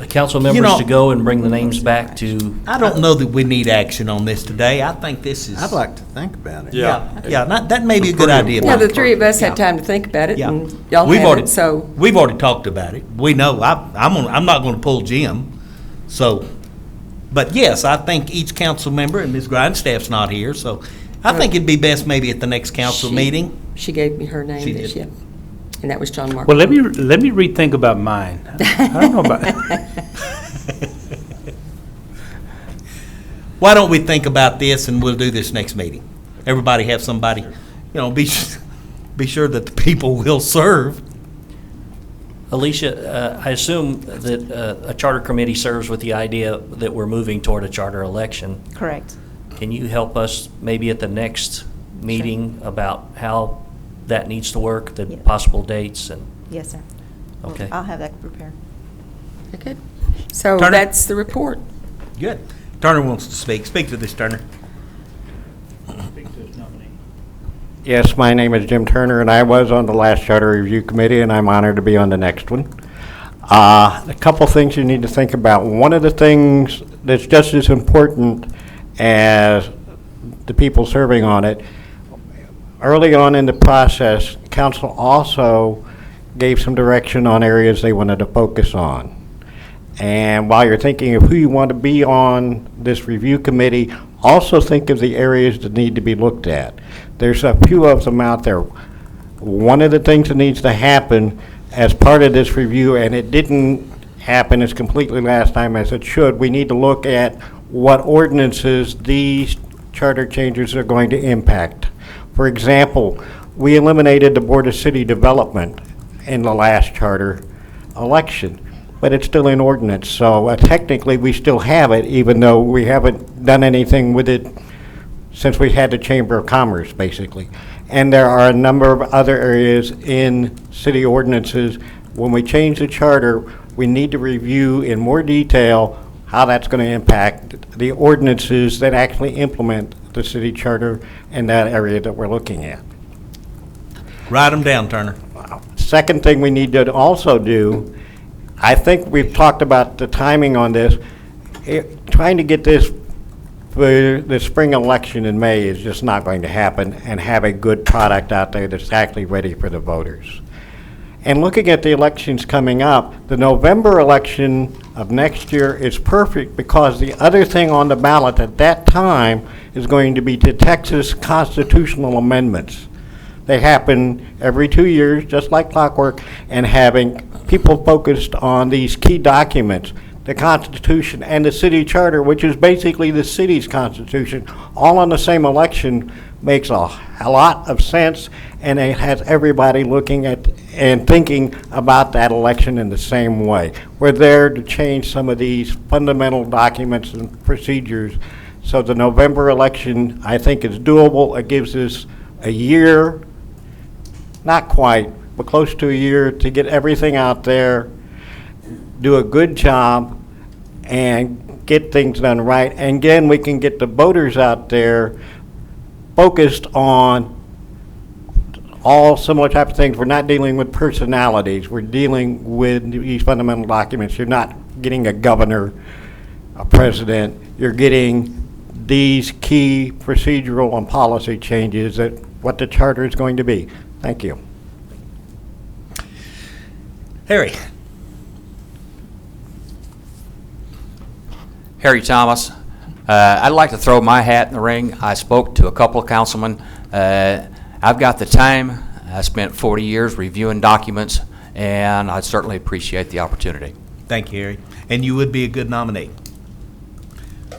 council members to go and bring the names back to? I don't know that we need action on this today. I think this is... I'd like to think about it. Yeah, that may be a good idea. Yeah, the three of us had time to think about it, and y'all had it, so... We've already talked about it. We know, I'm not going to pull Jim, so... But yes, I think each council member, and Ms. Grindstaff's not here, so I think it'd be best maybe at the next council meeting. She gave me her name. She did. And that was John Mark. Well, let me rethink about mine. I don't know about. Why don't we think about this and we'll do this next meeting? Everybody have somebody, be sure that the people will serve. Alicia, I assume that a charter committee serves with the idea that we're moving toward a charter election. Correct. Can you help us maybe at the next meeting about how that needs to work, the possible dates and? Yes, sir. Okay. I'll have that prepared. Okay. So Turner? that's the report. Good. Turner wants to speak. Speak to this, Turner. Yes, my name is Jim Turner, and I was on the last Charter Review Committee, and I'm honored to be on the next one. A couple things you need to think about. One of the things that's just as important as the people serving on it. Early on in the process, council also gave some direction on areas they wanted to focus on. And while you're thinking of who you want to be on this review committee, also think of the areas that need to be looked at. There's a few of them out there. One of the things that needs to happen as part of this review, and it didn't happen as completely last time as it should, we need to look at what ordinances these charter changes are going to impact. For example, we eliminated the Board of City Development in the last charter election, but it's still in ordinance, so technically we still have it, even though we haven't done anything with it since we had the Chamber of Commerce, basically. And there are a number of other areas in city ordinances. When we change the charter, we need to review in more detail how that's going to impact the ordinances that actually implement the city charter in that area that we're looking at. Write them down, Turner. Second thing we need to also do, I think we've talked about the timing on this. Trying to get this for the spring election in May is just not going to happen, and have a good product out there that's actually ready for the voters. And looking at the elections coming up, the November election of next year is perfect because the other thing on the ballot at that time is going to be the Texas constitutional amendments. They happen every 2 years, just like clockwork, and having people focused on these key documents, the Constitution and the city charter, which is basically the city's constitution, all on the same election makes a lot of sense, and it has everybody looking at and thinking about that election in the same way. We're there to change some of these fundamental documents and procedures. So the November election, I think, is doable. It gives us a year, not quite, but close to a year to get everything out there, do a good job, and get things done right. And again, we can get the voters out there focused on all similar types of things. We're not dealing with personalities. We're dealing with these fundamental documents. You're not getting a governor, a president. You're getting these key procedural and policy changes that what the charter is going to be. Thank you. Harry. Harry Thomas. I'd like to throw my hat in the ring. I spoke to a couple of councilmen. I've got the time. I spent 40 years reviewing documents, and I'd certainly appreciate the opportunity. Thank you, Harry. And you would be a good nominee.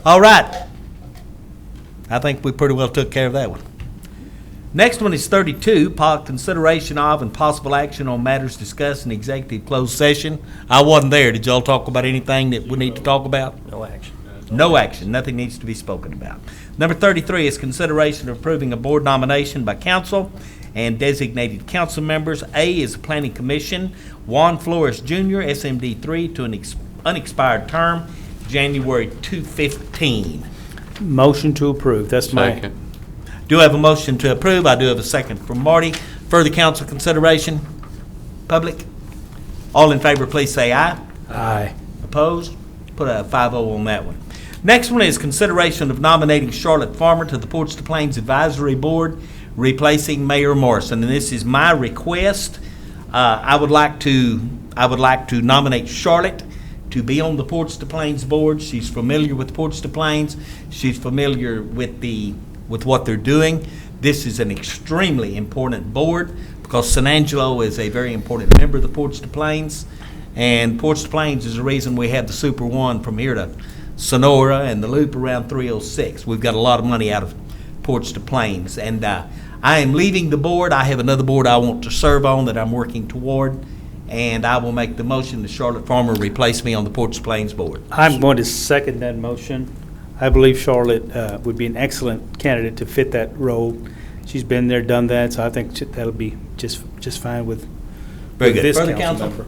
All right. I think we pretty well took care of that one. Next one is 32, consideration of and possible action on matters discussed in executive closed session. I wasn't there. Did y'all talk about anything that we need to talk about? No action. No action. Nothing needs to be spoken about. Number 33 is consideration of approving a board nomination by council and designated council members. A is the Planning Commission, Juan Flores Jr., SMD 3, to an unexpired term, January 2015. Motion to approve. That's my. Do I have a motion to approve? I do have a second from Marty. Further council consideration? Public? All in favor, please say aye. Aye. Opposed? Put a 5-0 on that one. Next one is consideration of nominating Charlotte Farmer to the Ports to Plains Advisory Board, replacing Mayor Morrison. And this is my request. I would like to nominate Charlotte to be on the Ports to Plains Board. She's familiar with Ports to Plains. She's familiar with what they're doing. This is an extremely important board because San Angelo is a very important member of the Ports to Plains, and Ports to Plains is the reason we have the Super One from here to Sonora and the loop around 306. We've got a lot of money out of Ports to Plains, and I am leaving the board. I have another board I want to serve on that I'm working toward, and I will make the motion that Charlotte Farmer replace me on the Ports to Plains board. I'm going to second that motion. I believe Charlotte would be an excellent candidate to fit that role. She's been there, done that, so I think that'll be just fine with Very good. this Further council council?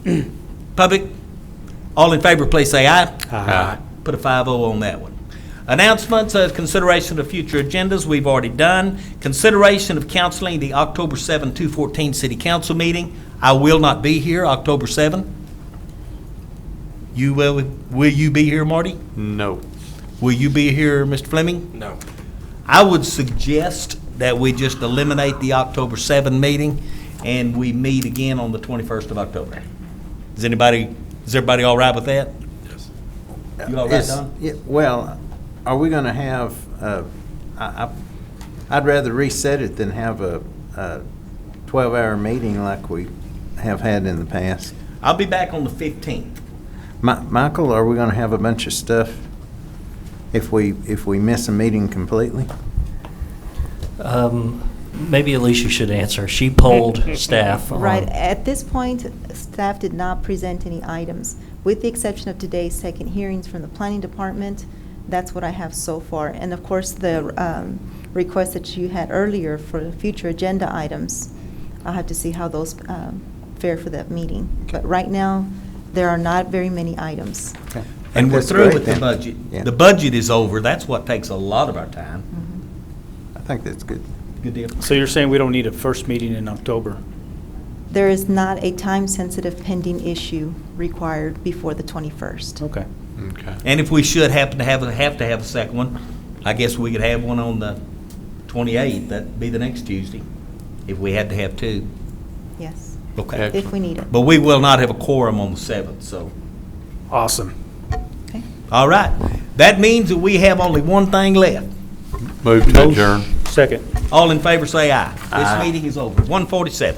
member. Public? All in favor, please say aye. Aye. Put a 5-0 on that one. Announcements of consideration of future agendas we've already done. Consideration of canceling the October 7, 2014 City Council meeting. I will not be here October 7. You will you be here, Marty? No. Will you be here, Mr. Fleming? No. I would suggest that we just eliminate the October 7 meeting, and we meet again on the 21st of October. Is everybody all right with that? Yes. You all right, Don? Yeah, well, are we gonna have, I'd rather reset it than have a 12-hour meeting like we have had in the past. I'll be back on the 15th. Michael, are we gonna have a bunch of stuff if we miss a meeting completely? Maybe Alicia should answer. She polled staff on. Right, at this point, staff did not present any items. With the exception of today's second hearings from the planning department, that's what I have so far. And of course, the request that you had earlier for future agenda items, I'll have to see how those fare for that meeting. But right now, there are not very many items. Okay. And we're That's through great with the then. budget. Yeah. The budget is over. That's what takes a lot of our time. I think that's good. Good deal. So you're saying we don't need a first meeting in October? There is not a time-sensitive pending issue required before the 21st. Okay. Okay. And if we should happen to have a second one, I guess we could have one on the 28th. That'd be the next Tuesday, if we had to have two. Yes, Okay. if we need it. But we will not have a quorum on the 7th, so. Awesome. Okay. All right. That means that we have only one thing left. Move to adjourn. Second. All in favor, say aye. This meeting is over. 1:47.